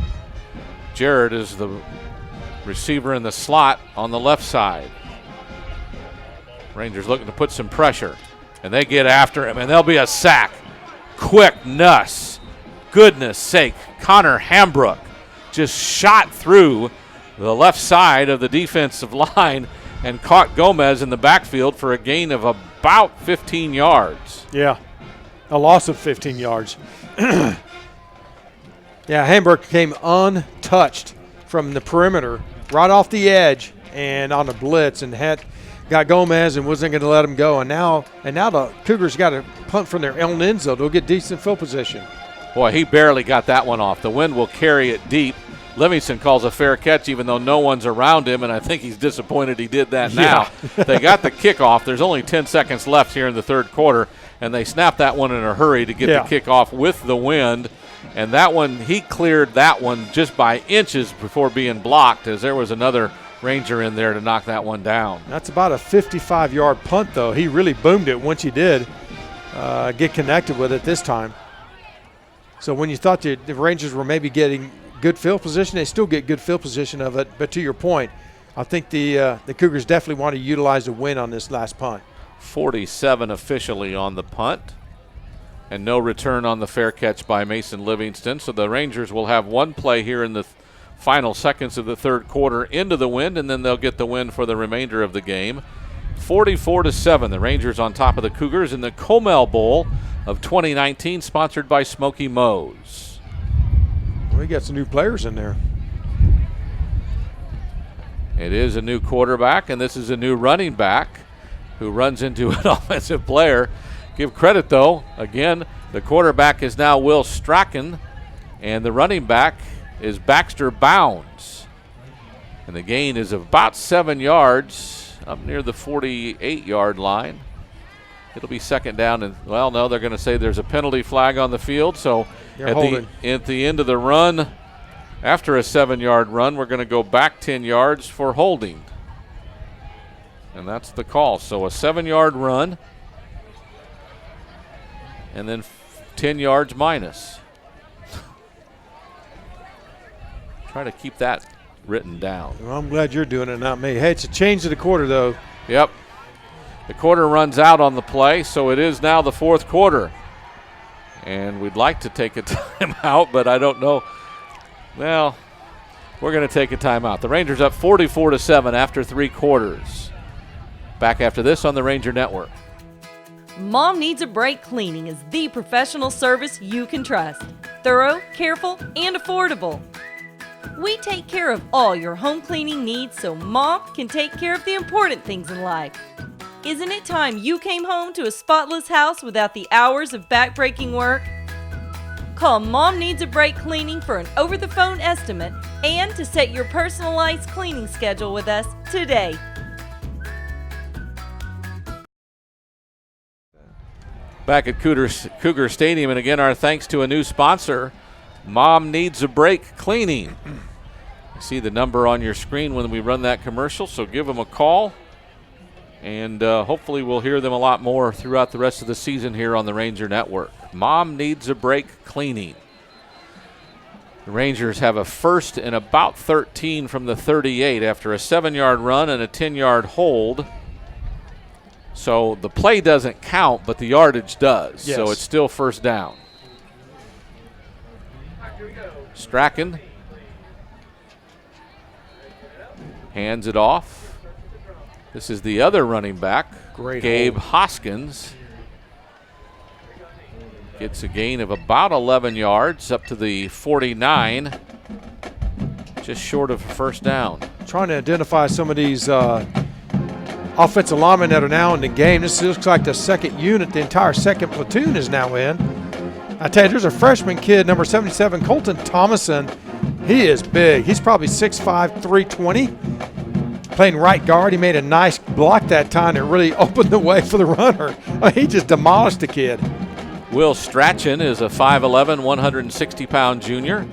Jared is the receiver in the slot on the left side. Rangers looking to put some pressure, and they get after him, and there'll be a sack. Quick Nuss. Goodness sake, Connor Hambrook just shot through the left side of the defensive line and caught Gomez in the backfield for a gain of about 15 yards. Yeah, a loss of 15 yards. Yeah, Hamburg came untouched from the perimeter, right off the edge, and on the blitz, and got Gomez and wasn't going to let him go. And now the Cougars got to punt from their own end zone. They'll get decent field position. Boy, he barely got that one off. The wind will carry it deep. Livingston calls a fair catch even though no one's around him, and I think he's disappointed he did that now. They got the kickoff. There's only 10 seconds left here in the 3rd quarter, and they snapped that one in a hurry to get the kickoff with the wind. And that one, he cleared that one just by inches before being blocked, as there was another Ranger in there to knock that one down. That's about a 55-yard punt, though. He really boomed it once he did get connected with it this time. So when you thought the Rangers were maybe getting good field position, they still get good field position of it. But to your point, I think the Cougars definitely want to utilize the win on this last punt. 47 officially on the punt, and no return on the fair catch by Mason Livingston. So the Rangers will have one play here in the final seconds of the 3rd quarter into the wind, and then they'll get the win for the remainder of the game. 44-7, the Rangers on top of the Cougars in the COMAL Bowl of 2019, sponsored by Smoky Moe's. We got some new players in there. It is a new quarterback, and this is a new running back who runs into an offensive player. Give credit, though. Again, the quarterback is now Will Strachan, and the running back is Baxter Bounds. And the gain is about 7 yards up near the 48-yard line. It'll be 2nd down, and, well, no, they're going to say there's a penalty flag on the field. So at the end of the run, after a 7-yard run, we're going to go back 10 yards for holding. And that's the call. So a 7-yard run, and then 10 yards minus. Try to keep that written down. Well, I'm glad you're doing it, not me. Hey, it's a change of the quarter, though. Yep. The quarter runs out on the play, so it is now the 4th quarter. And we'd like to take a timeout, but I don't know. Well, we're going to take a timeout. The Rangers up 44-7 after 3 quarters. Back after this on the Ranger Network. Mom Needs a Break Cleaning is the professional service you can trust. Thorough, careful, and affordable. We take care of all your home cleaning needs so Mom can take care of the important things in life. Isn't it time you came home to a spotless house without the hours of back-breaking work? Call Mom Needs a Break Cleaning for an over-the-phone estimate and to set your personalized cleaning schedule with us today. Back at Cougar Stadium, and again, our thanks to a new sponsor, Mom Needs a Break Cleaning. You see the number on your screen when we run that commercial, so give them a call. And hopefully we'll hear them a lot more throughout the rest of the season here on the Ranger Network. Mom Needs a Break Cleaning. The Rangers have a 1st and about 13 from the 38 after a 7-yard run and a 10-yard hold. So the play doesn't count, but the yardage does. Yes. So it's still 1st down. Strachan hands it off. This is the other running back, Gabe Hoskins. Gets a gain of about 11 yards up to the 49, just short of 1st down. Trying to identify some of these offensive linemen that are now in the game. This looks like the 2nd unit. The entire 2nd platoon is now in. I tell you, there's a freshman kid, number 77, Colton Thomason. He is big. He's probably 6'5", 320. Playing right guard. He made a nice block that time that really opened the way for the runner. He just demolished the kid. Will Strachan is a 5'11", 160-pound junior.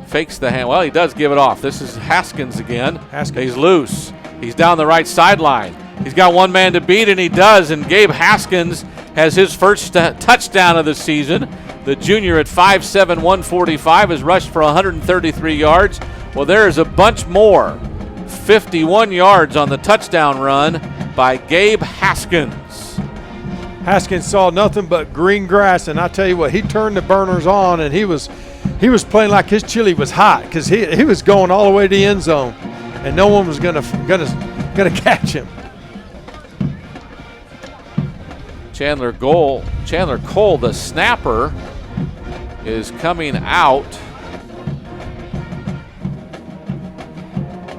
Fakes the hand. Well, he does give it off. This is Haskins again. Haskins. He's loose. He's down the right sideline. He's got one man to beat, and he does. And Gabe Haskins has his first touchdown of the season. The junior at 5'7", 145 has rushed for 133 yards. Well, there is a bunch more. 51 yards on the touchdown run by Gabe Haskins. Haskins saw nothing but green grass, and I tell you what, he turned the burners on, and he was playing like his chili was hot because he was going all the way to the end zone, and no one was gonna catch him. Chandler Cole, the snapper, is coming out.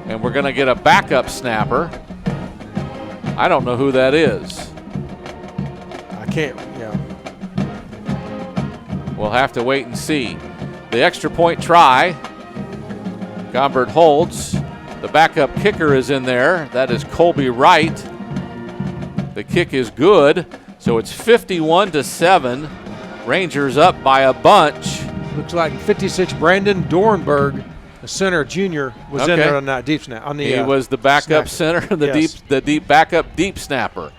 And we're going to get a backup snapper. I don't know who that is. I can't, yeah. We'll have to wait and see. The extra point try. Gombert holds. The backup kicker is in there. That is Colby Wright. The kick is good. So it's 51-7. Rangers up by a bunch. Looks like 56 Brandon Dornberg, the center junior, was in there on that deep snap. He was the backup center, the deep backup deep snapper.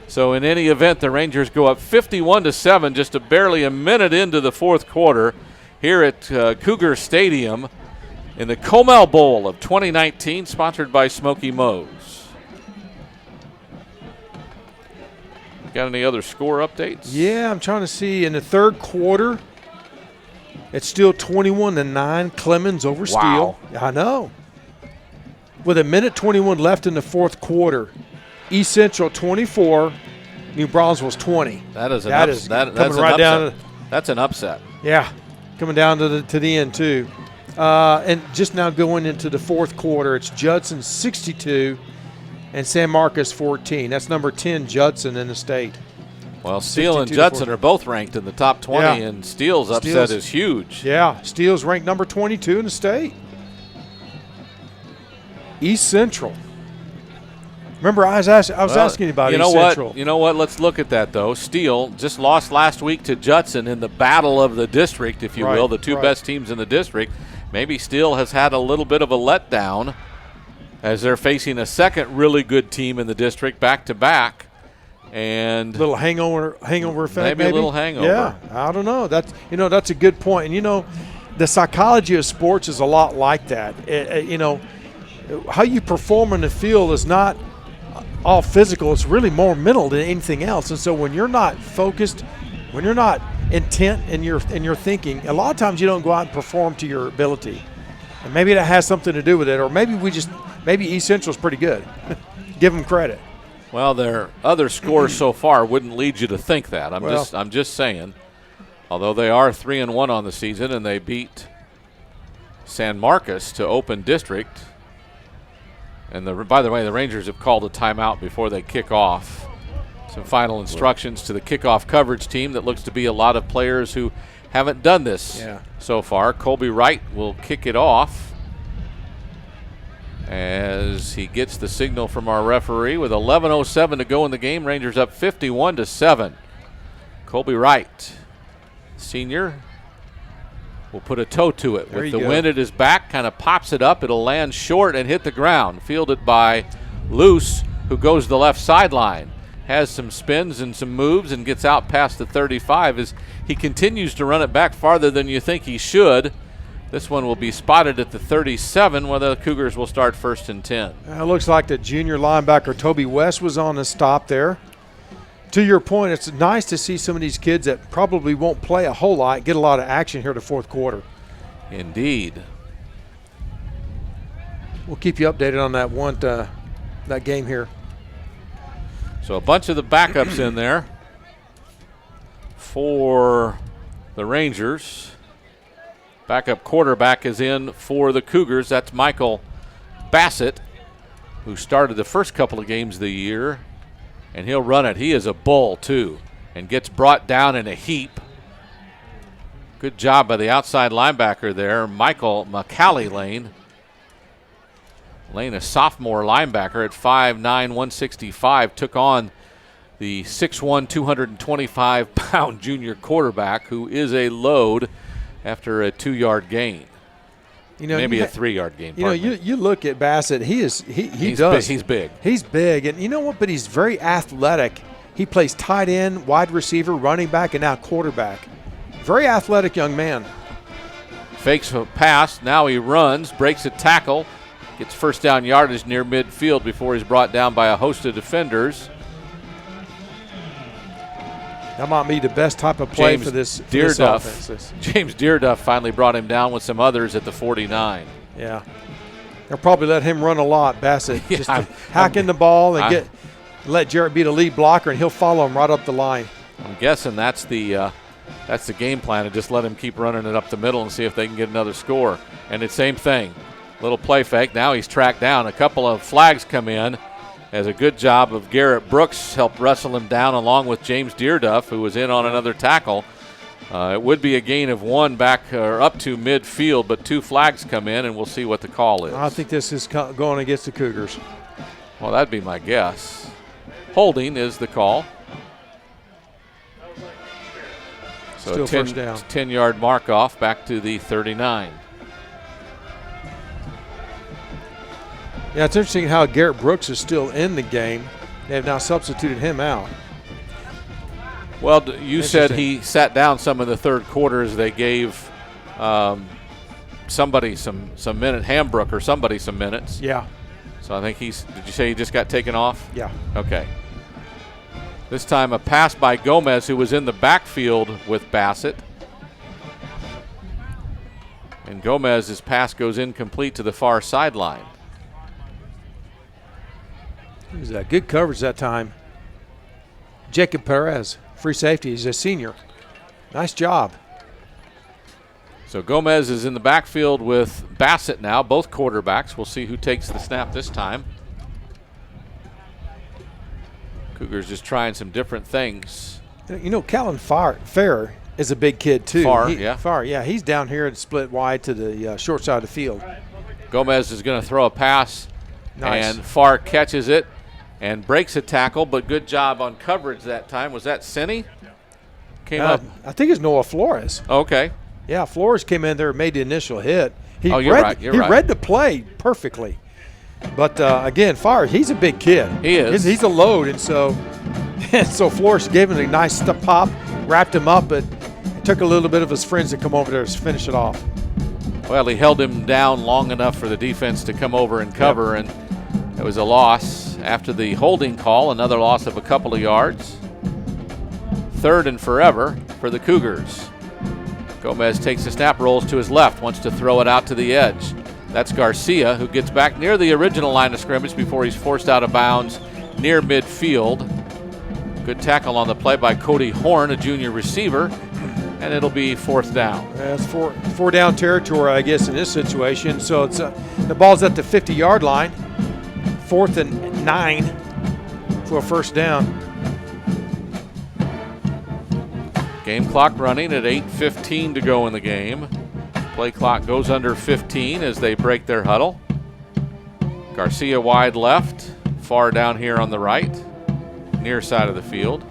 So in any event, the Rangers go up 51-7, just barely a minute into the fourth quarter here at Cougar Stadium in the COMAL Bowl of 2019, sponsored by Smoky Mo's. Got any other score updates? Yeah, I'm trying to see. In the third quarter, it's still 21-9, Clemens over Steele. I know. With a minute 21 left in the fourth quarter, East Central 24, New Braunfels 20. That's an upset. Yeah, coming down to the end too. And just now going into the fourth quarter, it's Judson 62 and San Marcos 14. That's number 10 Judson in the state. Well, Steele and Judson are both ranked in the top 20, and Steele's upset is huge. Yeah, Steele's ranked number 22 in the state. East Central. Remember, I was asking you about East Central. You know what? Let's look at that, though. Steele just lost last week to Judson in the battle of the district, if you will, the two best teams in the district. Maybe Steele has had a little bit of a letdown as they're facing a second really good team in the district back-to-back. And little hangover effect, maybe a little hangover. Yeah, I don't know. That's a good point. And the psychology of sports is a lot like that. How you perform in the field is not all physical. It's really more mental than anything else. And so when you're not focused, when you're not intent in your thinking, a lot of times you don't go out and perform to your ability. And maybe that has something to do with it, or maybe East Central's pretty good. Give them credit. Well, their other scores so far wouldn't lead you to think that. I'm just saying. Although they are 3-1 on the season, and they beat San Marcos to open district. And by the way, the Rangers have called a timeout before they kick off. Some final instructions to the kickoff coverage team that looks to be a lot of players who haven't done this so far. Colby Wright will kick it off as he gets the signal from our referee with 11:07 to go in the game. Rangers up 51-7. Colby Wright, senior, will put a toe to it. With the wind at his back, kind of pops it up. It'll land short and hit the ground. Fielded by Luce, who goes to the left sideline. Has some spins and some moves and gets out past the 35 as he continues to run it back farther than you think he should. This one will be spotted at the 37, where the Cougars will start 1st and 10. It looks like the junior linebacker Toby West was on the stop there. To your point, it's nice to see some of these kids that probably won't play a whole lot get a lot of action here in the fourth quarter. Indeed. We'll keep you updated on that game here. So a bunch of the backups in there for the Rangers. Backup quarterback is in for the Cougars. That's Michael Bassett, who started the first couple of games of the year, and he'll run it. He is a bull, too, and gets brought down in a heap. Good job by the outside linebacker there, Michael McCallie Lane. Lane, a sophomore linebacker at 5'9", 165, took on the 6'1", 225-pound junior quarterback, who is a load after a 2-yard gain. maybe a 3-yard gain. You look at Bassett. He's big. He's big, and you know what? But he's very athletic. He plays tight end, wide receiver, running back, and now quarterback. Very athletic young man. Fakes a pass. Now he runs, breaks a tackle, gets first down yardage near midfield before he's brought down by a host of defenders. That might be the best type of play for this offense. James Deerduff finally brought him down with some others at the 49. Yeah. They'll probably let him run a lot, Bassett. Just hacking the ball and let Jarrett be the lead blocker, and he'll follow him right up the line. I'm guessing that's the game plan, to just let him keep running it up the middle and see if they can get another score. And it's same thing. Little play fake. Now he's tracked down. A couple of flags come in. As a good job of Garrett Brooks helped wrestle him down along with James Deerduff, who was in on another tackle. It would be a gain of 1 back or up to midfield, but 2 flags come in, and we'll see what the call is. I think this is going against the Cougars. Well, that'd be my guess. Holding is the call. So still a first down. 10-yard mark off back to the 39. Yeah, it's interesting how Garrett Brooks is still in the game. They have now substituted him out. Well, you said he sat down some of the third quarter as they gave somebody some minute, Hambrook or somebody some minutes. Yeah. So I think did you say he just got taken off? Yeah. Okay. This time a pass by Gomez, who was in the backfield with Bassett. And Gomez's pass goes incomplete to the far sideline. It was good coverage that time. Jacob Perez, free safety. He's a senior. Nice job. So Gomez is in the backfield with Bassett now, both quarterbacks. We'll see who takes the snap this time. Cougars just trying some different things. Callan Farr is a big kid, too. Farr, he's down here and split wide to the short side of the field. Gomez is going to throw a pass, nice. And Farr catches it and breaks a tackle, but good job on coverage that time. Was that Senny? Came up. I think it's Noah Flores. Okay. Yeah, Flores came in there and made the initial hit. You're right. He read the play perfectly. But, again, Farr, he's a big kid. He is. He's a load, and so Flores gave him a nice pop, wrapped him up, but it took a little bit of his friends to come over there to finish it off. Well, he held him down long enough for the defense to come over and cover, and it was a loss. After the holding call, another loss of a couple of yards. 3rd and forever for the Cougars. Gomez takes the snap, rolls to his left, wants to throw it out to the edge. That's Garcia, who gets back near the original line of scrimmage before he's forced out of bounds near midfield. Good tackle on the play by Cody Horn, a junior receiver, and it'll be 4th down. That's four down territory, I guess, in this situation. So it's the ball's at the 50-yard line. 4th and 9 for a first down. Game clock running at 8:15 to go in the game. Play clock goes under 15 as they break their huddle. Garcia wide left, Farr down here on the right, near side of the field.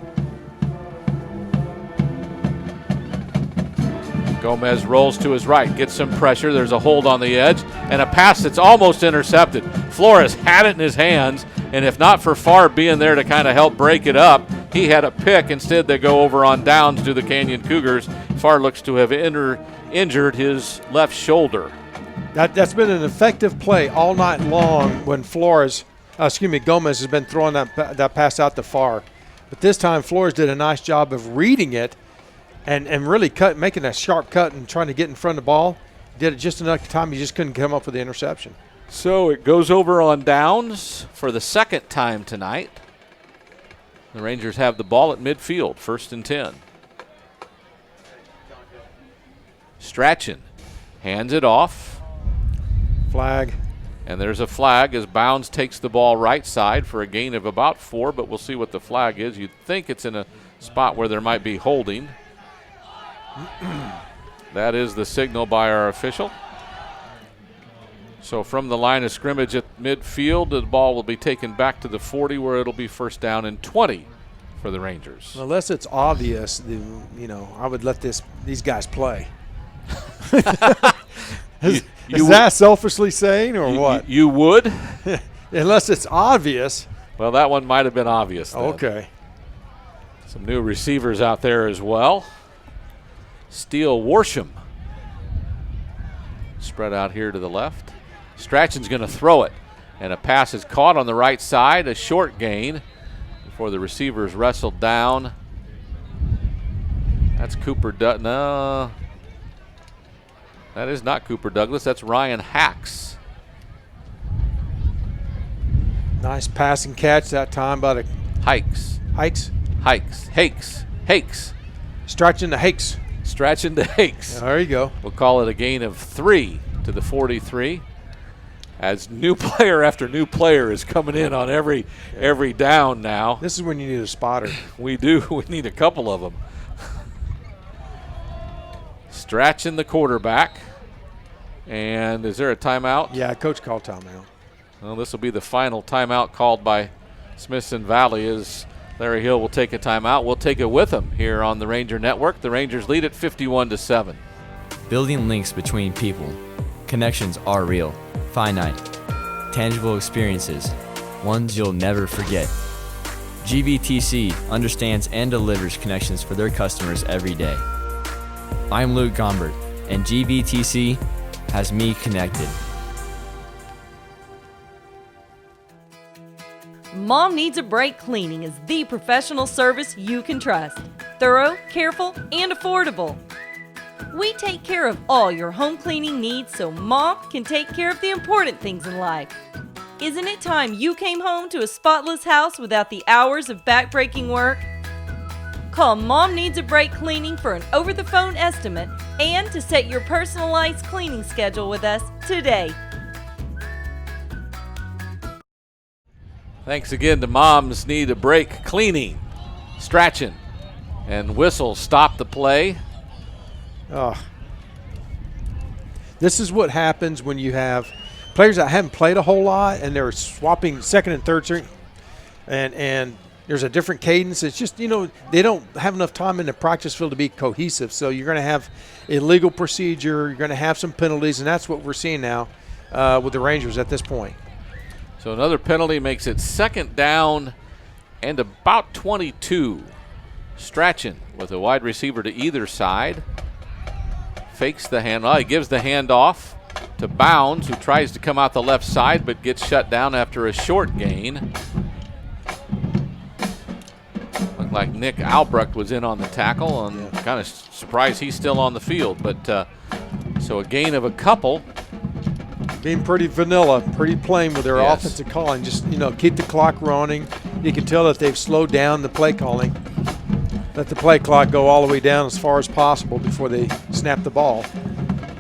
Gomez rolls to his right, gets some pressure. There's a hold on the edge and a pass that's almost intercepted. Flores had it in his hands, and if not for Farr being there to kind of help break it up, he had a pick. Instead, they go over on downs to the Canyon Cougars. Farr looks to have injured his left shoulder. That's been an effective play all night long when Gomez has been throwing that pass out to Farr. But this time, Flores did a nice job of reading it and really making a sharp cut and trying to get in front of the ball. Did it just enough time, he just couldn't come up with the interception. So it goes over on downs for the 2nd time tonight. The Rangers have the ball at midfield, 1st and 10. Strachan hands it off. Flag. And there's a flag as Bounds takes the ball right side for a gain of about 4, but we'll see what the flag is. You'd think it's in a spot where there might be holding. That is the signal by our official. So from the line of scrimmage at midfield, the ball will be taken back to the 40 where it'll be 1st down and 20 for the Rangers. Unless it's obvious, I would let these guys play. Is that selfishly saying or what? You would? Unless it's obvious. Well, that one might have been obvious then. Okay. Some new receivers out there as well. Steele Worsham. Spread out here to the left. Strachan's going to throw it. And a pass is caught on the right side. A short gain before the receivers wrestled down. That's Cooper Douglas. No. That is not Cooper Douglas. That's Ryan Hacks. Nice passing catch that time by the Hikes. Hikes? Hakes. Stretching the Hakes. Stretching the Hakes. There you go. We'll call it a gain of 3 to the 43. As new player after new player is coming in on every down now. This is when you need a spotter. We do. We need a couple of them. Strachan, the quarterback. And is there a timeout? Yeah, coach called timeout. Well, this will be the final timeout called by Smithson Valley as Larry Hill will take a timeout. We'll take it with him here on the Ranger Network. The Rangers lead at 51-7. Building links between people. Connections are real, finite, tangible experiences, ones you'll never forget. GVTC understands and delivers connections for their customers every day. I'm Luke Gombert, and GVTC has me connected. Mom Needs a Break Cleaning is the professional service you can trust. Thorough, careful, and affordable. We take care of all your home cleaning needs so Mom can take care of the important things in life. Isn't it time you came home to a spotless house without the hours of back-breaking work? Call Mom Needs a Break Cleaning for an over-the-phone estimate and to set your personalized cleaning schedule with us today. Thanks again to Moms Need a Break Cleaning. Strachan and Whistle stop the play. Oh. This is what happens when you have players that haven't played a whole lot and they're swapping second and third string and there's a different cadence. It's just, they don't have enough time in the practice field to be cohesive. So you're going to have illegal procedure. You're going to have some penalties, and that's what we're seeing now with the Rangers at this point. So another penalty makes it second down and about 22. Strachan with a wide receiver to either side. Fakes the hand. Well, he gives the handoff to Bounds, who tries to come out the left side but gets shut down after a short gain. Looked like Nick Albrecht was in on the tackle, and kind of surprised he's still on the field. But so a gain of a couple. Being pretty vanilla, pretty plain with their offensive calling. Just, keep the clock running. You can tell that they've slowed down the play calling. Let the play clock go all the way down as far as possible before they snap the ball.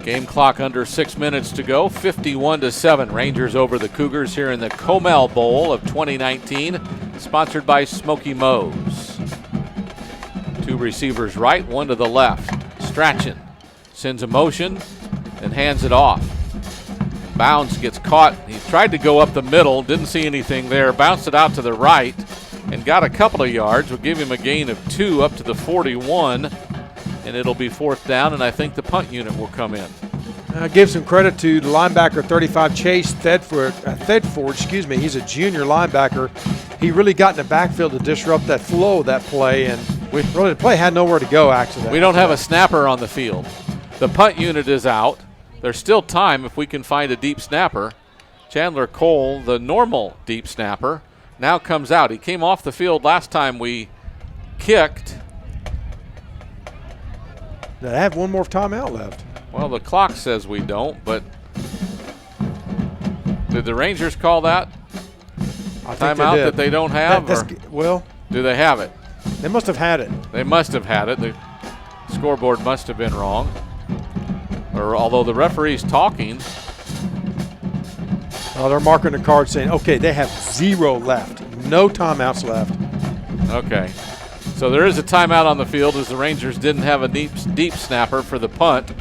Game clock under 6 minutes to go. 51-7. Rangers over the Cougars here in the COMAL Bowl of 2019, sponsored by Smoky Moe's. Two receivers right, one to the left. Strachan sends a motion and hands it off. Bounds gets caught. He tried to go up the middle, didn't see anything there. Bounced it out to the right and got a couple of yards. We'll give him a gain of 2 up to the 41, and it'll be fourth down, and I think the punt unit will come in. Give some credit to the linebacker 35, Chase Thedford. He's a junior linebacker. He really got in the backfield to disrupt that flow of that play, and the play had nowhere to go, actually. We don't have a snapper on the field. The punt unit is out. There's still time if we can find a deep snapper. Chandler Cole, the normal deep snapper, now comes out. He came off the field last time we kicked. They have one more timeout left. Well, the clock says we don't, but did the Rangers call that timeout that they don't have? Do they have it? They must have had it. They must have had it. The scoreboard must have been wrong. Or although the referee's talking. They're marking the card saying, okay, they have 0 left. No timeouts left. Okay. So there is a timeout on the field as the Rangers didn't have a deep snapper for the punt.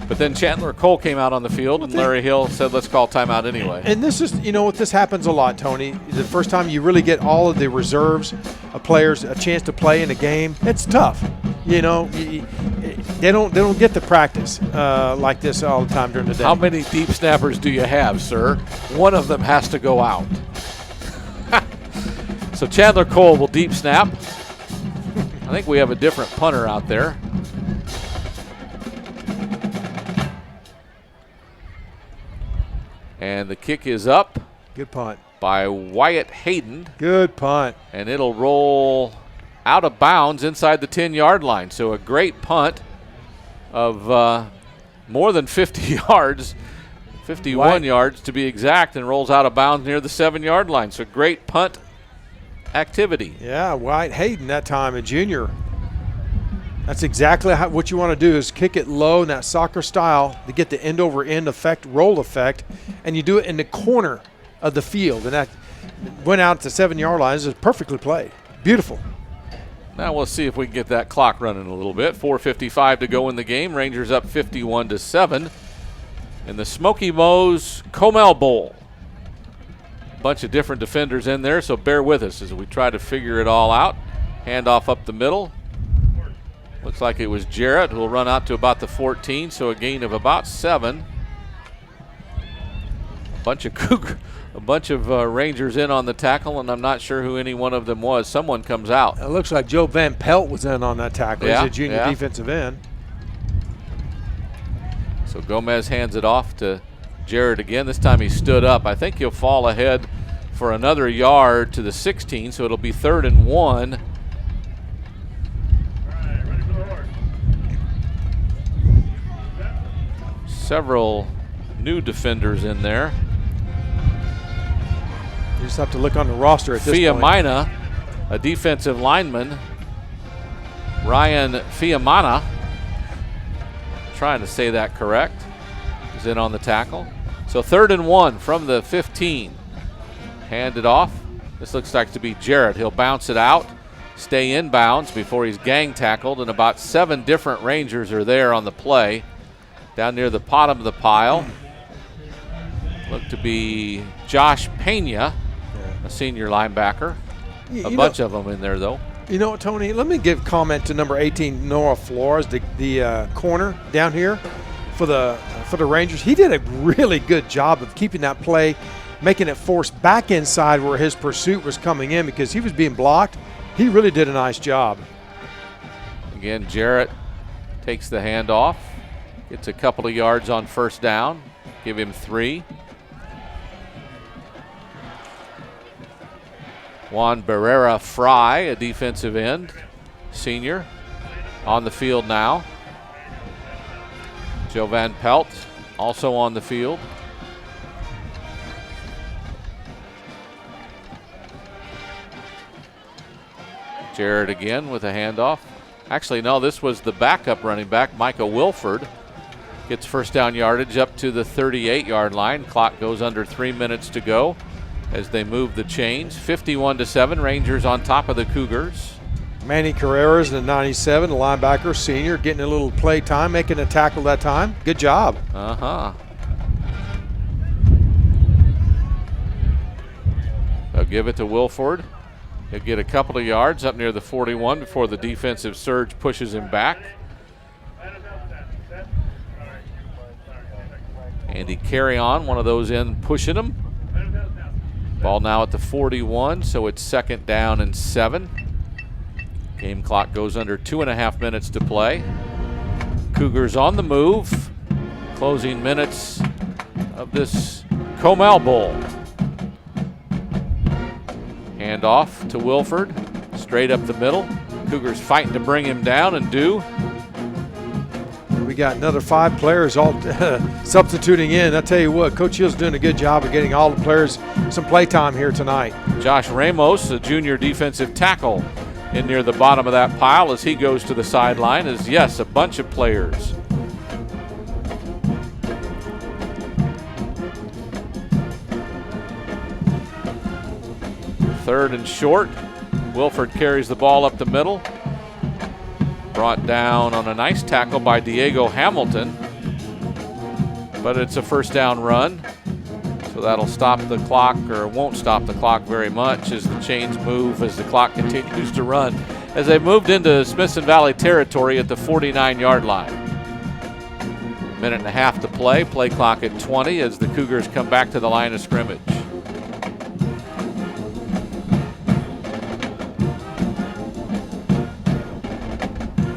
But then Chandler Cole came out on the field, and Larry Hill said, let's call timeout anyway. And this is, this happens a lot, Tony. The first time you really get all of the reserves of players a chance to play in a game, it's tough. They don't get the practice like this all the time during the day. How many deep snappers do you have, sir? One of them has to go out. So Chandler Cole will deep snap. I think we have a different punter out there. And the kick is up. Good punt. By Wyatt Hayden. Good punt. And it'll roll out of bounds inside the 10-yard line. So a great punt of more than 50 yards, 51 yards to be exact, and rolls out of bounds near the 7-yard line. So great punt activity. Yeah, Wyatt Hayden that time, a junior. That's exactly what you want to do is kick it low in that soccer style to get the end-over-end effect, roll effect, and you do it in the corner of the field. And that went out to 7-yard line. This is perfectly played. Beautiful. Now we'll see if we can get that clock running a little bit. 4:55 to go in the game. Rangers up 51-7 in the Smoky Moe's Comal Bowl. Bunch of different defenders in there, so bear with us as we try to figure it all out. Handoff up the middle. Looks like it was Jarrett who will run out to about the 14, so a gain of about 7. A bunch of Rangers in on the tackle, and I'm not sure who any one of them was. Someone comes out. It looks like Joe Van Pelt was in on that tackle. Yeah, He's a junior defensive end. So Gomez hands it off to Jarrett again. This time he stood up. I think he'll fall ahead for another yard to the 16, so it'll be 3rd and 1. Several new defenders in there. You just have to look on the roster at this point. Fiamina, a defensive lineman. Ryan Fiamana, trying to say that correct, is in on the tackle. So 3rd and 1 from the 15. Handed off. This looks like to be Jarrett. He'll bounce it out, stay inbounds before he's gang tackled, and about 7 different Rangers are there on the play. Down near the bottom of the pile. Look to be Josh Pena, a senior linebacker. A bunch of them in there, though. You know what, Tony? Let me give comment to number 18, Noah Flores, the corner down here for the Rangers. He did a really good job of keeping that play, making it force back inside where his pursuit was coming in because he was being blocked. He really did a nice job. Again, Jarrett takes the handoff. Gets a couple of yards on 1st down. Give him 3. Juan Barrera Fry, a defensive end, senior, on the field now. Joe Van Pelt, also on the field. Jarrett again with a handoff. Actually, no, this was the backup running back, Micah Wilford. Gets 1st down yardage up to the 38-yard line. Clock goes under 3 minutes to go as they move the chains. 51-7, Rangers on top of the Cougars. Manny Carreras, the 97, the linebacker, senior, getting a little play time, making a tackle that time. Good job. They'll give it to Wilford. He'll get a couple of yards up near the 41 before the defensive surge pushes him back. Andy Carry on, one of those in pushing him. Ball now at the 41, so it's 2nd down and 7. Game clock goes under 2.5 minutes to play. Cougars on the move. Closing minutes of this Comal Bowl. Hand off to Wilford, straight up the middle. Cougars fighting to bring him down and do. We got another 5 players all substituting in. I tell you what, Coach Hill's doing a good job of getting all the players some play time here tonight. Josh Ramos, a junior defensive tackle, in near the bottom of that pile as he goes to the sideline. As yes, a bunch of players. Third and short. Wilford carries the ball up the middle. Brought down on a nice tackle by Diego Hamilton. But it's a 1st down run. So that'll stop the clock, or won't stop the clock very much as the chains move as the clock continues to run as they moved into Smithson Valley territory at the 49-yard line. Minute and a half to play. Play clock at 20 as the Cougars come back to the line of scrimmage.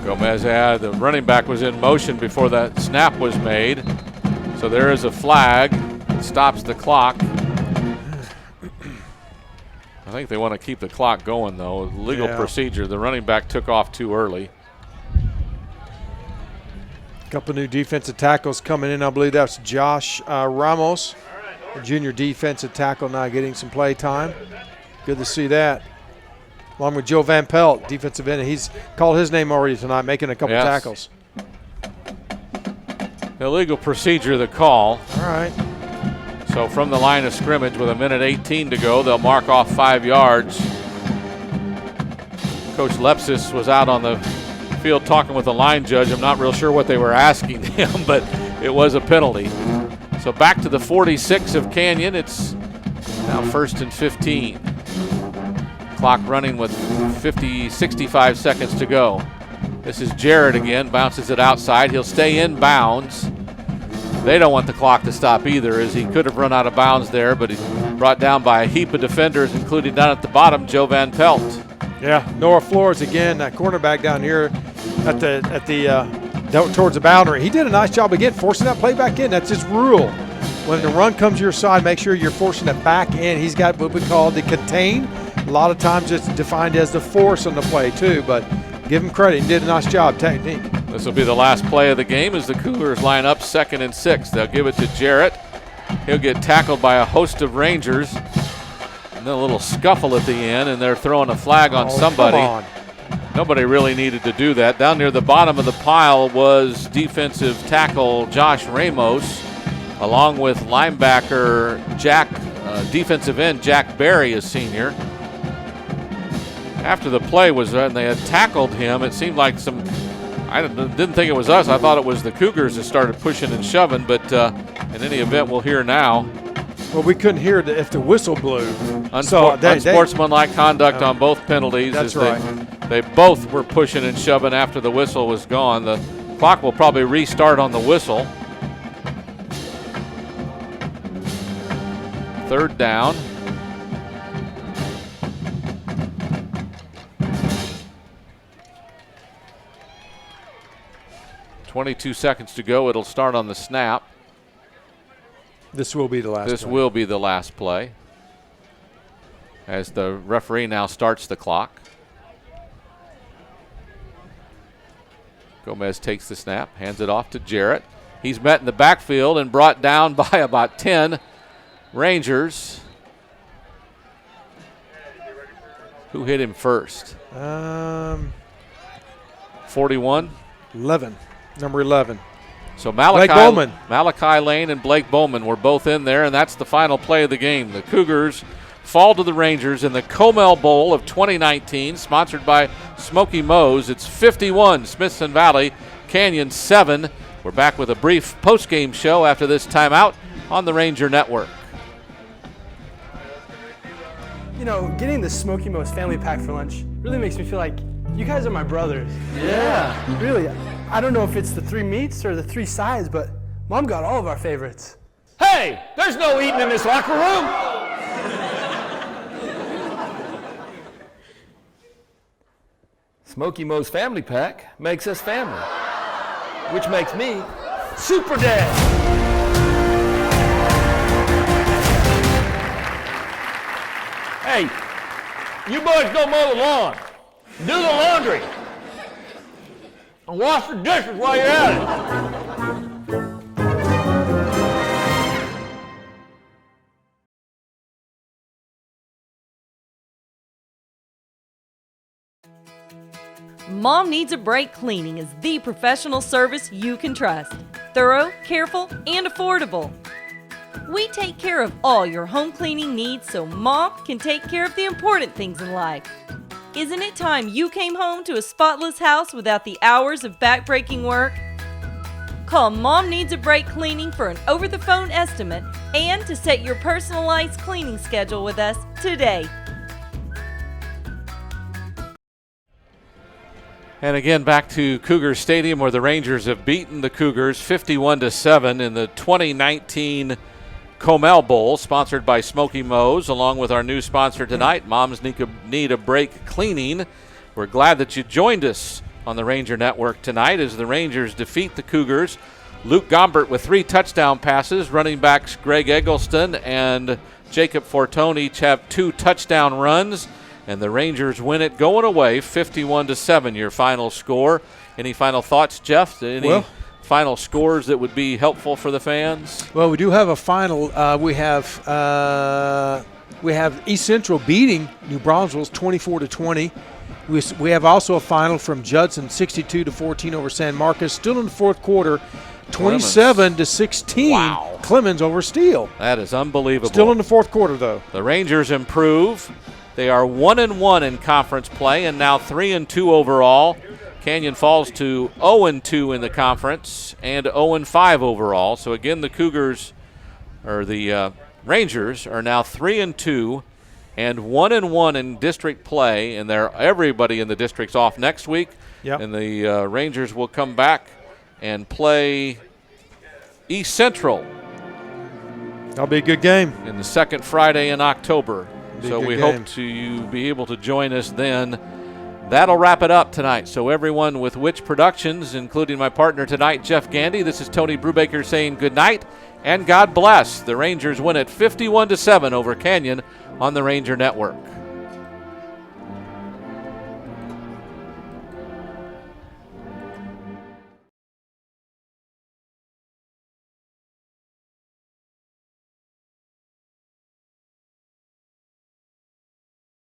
Gomez, the running back was in motion before that snap was made. So there is a flag that stops the clock. I think they want to keep the clock going, though. Legal procedure. The running back took off too early. A couple new defensive tackles coming in. I believe that's Josh Ramos, a junior defensive tackle, now getting some play time. Good to see that. Along with Joe Van Pelt, defensive end. He's called his name already tonight, making a couple tackles. Illegal procedure, the call. All right. So from the line of scrimmage with a minute 18 to go, they'll mark off 5 yards. Coach Lepsis was out on the field talking with the line judge. I'm not real sure what they were asking him, but it was a penalty. So back to the 46 of Canyon. It's now 1st and 15. Clock running with 65 seconds to go. This is Jarrett again, bounces it outside. He'll stay in bounds. They don't want the clock to stop either, as he could have run out of bounds there, but he's brought down by a heap of defenders, including down at the bottom, Joe Van Pelt. Yeah, Noah Flores again, that cornerback down here towards the boundary. He did a nice job again forcing that play back in. That's his rule. When the run comes to your side, make sure you're forcing it back in. He's got what we call the contain. A lot of times it's defined as the force on the play too, but give him credit. He did a nice job, technique. This will be the last play of the game as the Cougars line up 2nd and 6. They'll give it to Jarrett. He'll get tackled by a host of Rangers. And then a little scuffle at the end, and they're throwing a flag on somebody. Come on. Nobody really needed to do that. Down near the bottom of the pile was defensive tackle Josh Ramos, along with linebacker defensive end Jack Berry, a senior. After the play was done, they had tackled him. It seemed like I didn't think it was us. I thought it was the Cougars that started pushing and shoving, but in any event, we'll hear now. Well, we couldn't hear if the whistle blew. Unsportsmanlike conduct on both penalties. That's right. They both were pushing and shoving after the whistle was gone. The clock will probably restart on the whistle. 3rd down. .22 seconds to go. It'll start on the snap. This will be the last play. This will be the last play, as the referee now starts the clock. Gomez takes the snap, hands it off to Jarrett. He's met in the backfield and brought down by about 10 Rangers. Who hit him first? 41? 11. Number 11. So Blake Bowman. Malachi Lane and Blake Bowman were both in there, and that's the final play of the game. The Cougars fall to the Rangers in the COMAL Bowl of 2019, sponsored by Smoky Moe's. It's 51, Smithson Valley, Canyon 7. We're back with a brief postgame show after this timeout on the Ranger Network. You know, getting the Smoky Moe's family pack for lunch really makes me feel like you guys are my brothers. Yeah. Really. I don't know if it's the 3 meats or the 3 sides, but Mom got all of our favorites. Hey, there's no eating in this locker room. Smoky Moe's family pack makes us family, which makes me Super Dad. Hey, you boys go mow the lawn, do the laundry, and wash the dishes while you're at it. Mom Needs a Break Cleaning is the professional service you can trust. Thorough, careful, and affordable. We take care of all your home cleaning needs so Mom can take care of the important things in life. Isn't it time you came home to a spotless house without the hours of back-breaking work? Call Mom Needs a Break Cleaning for an over-the-phone estimate and to set your personalized cleaning schedule with us today. And again, back to Cougar Stadium, where the Rangers have beaten the Cougars 51-7 in the 2019 COMAL Bowl, sponsored by Smoky Mo's, along with our new sponsor tonight, Moms Need a Break Cleaning. We're glad that you joined us on the Ranger Network tonight as the Rangers defeat the Cougars. Luke Gombert with 3 touchdown passes. Running backs Greg Eggleston and Jacob Fortone each have 2 touchdown runs. And the Rangers win it going away 51-7, your final score. Any final thoughts, Jeff? Any final scores that would be helpful for the fans? Well, we do have a final. We have East Central beating New Braunfels 24-20. We have also a final from Judson 62-14 over San Marcos. Still in the fourth quarter, 27-16. Wow. Clemens over Steele. That is unbelievable. Still in the fourth quarter, though. The Rangers improve. They are 1-1 in conference play and now 3-2 overall. Canyon falls to 0-2 in the conference and 0-5 overall. So again, the Rangers are now 3-2 and 1-1 in district play, and everybody in the district's off next week. Yep. And the Rangers will come back and play East Central. That'll be a good game. In the second Friday in October. So we hope game. to be able to join us then. That'll wrap it up tonight. So everyone with Witch Productions, including my partner tonight, Jeff Gandy, this is Tony Brubaker saying good night and God bless. The Rangers win it 51-7 over Canyon on the Ranger Network.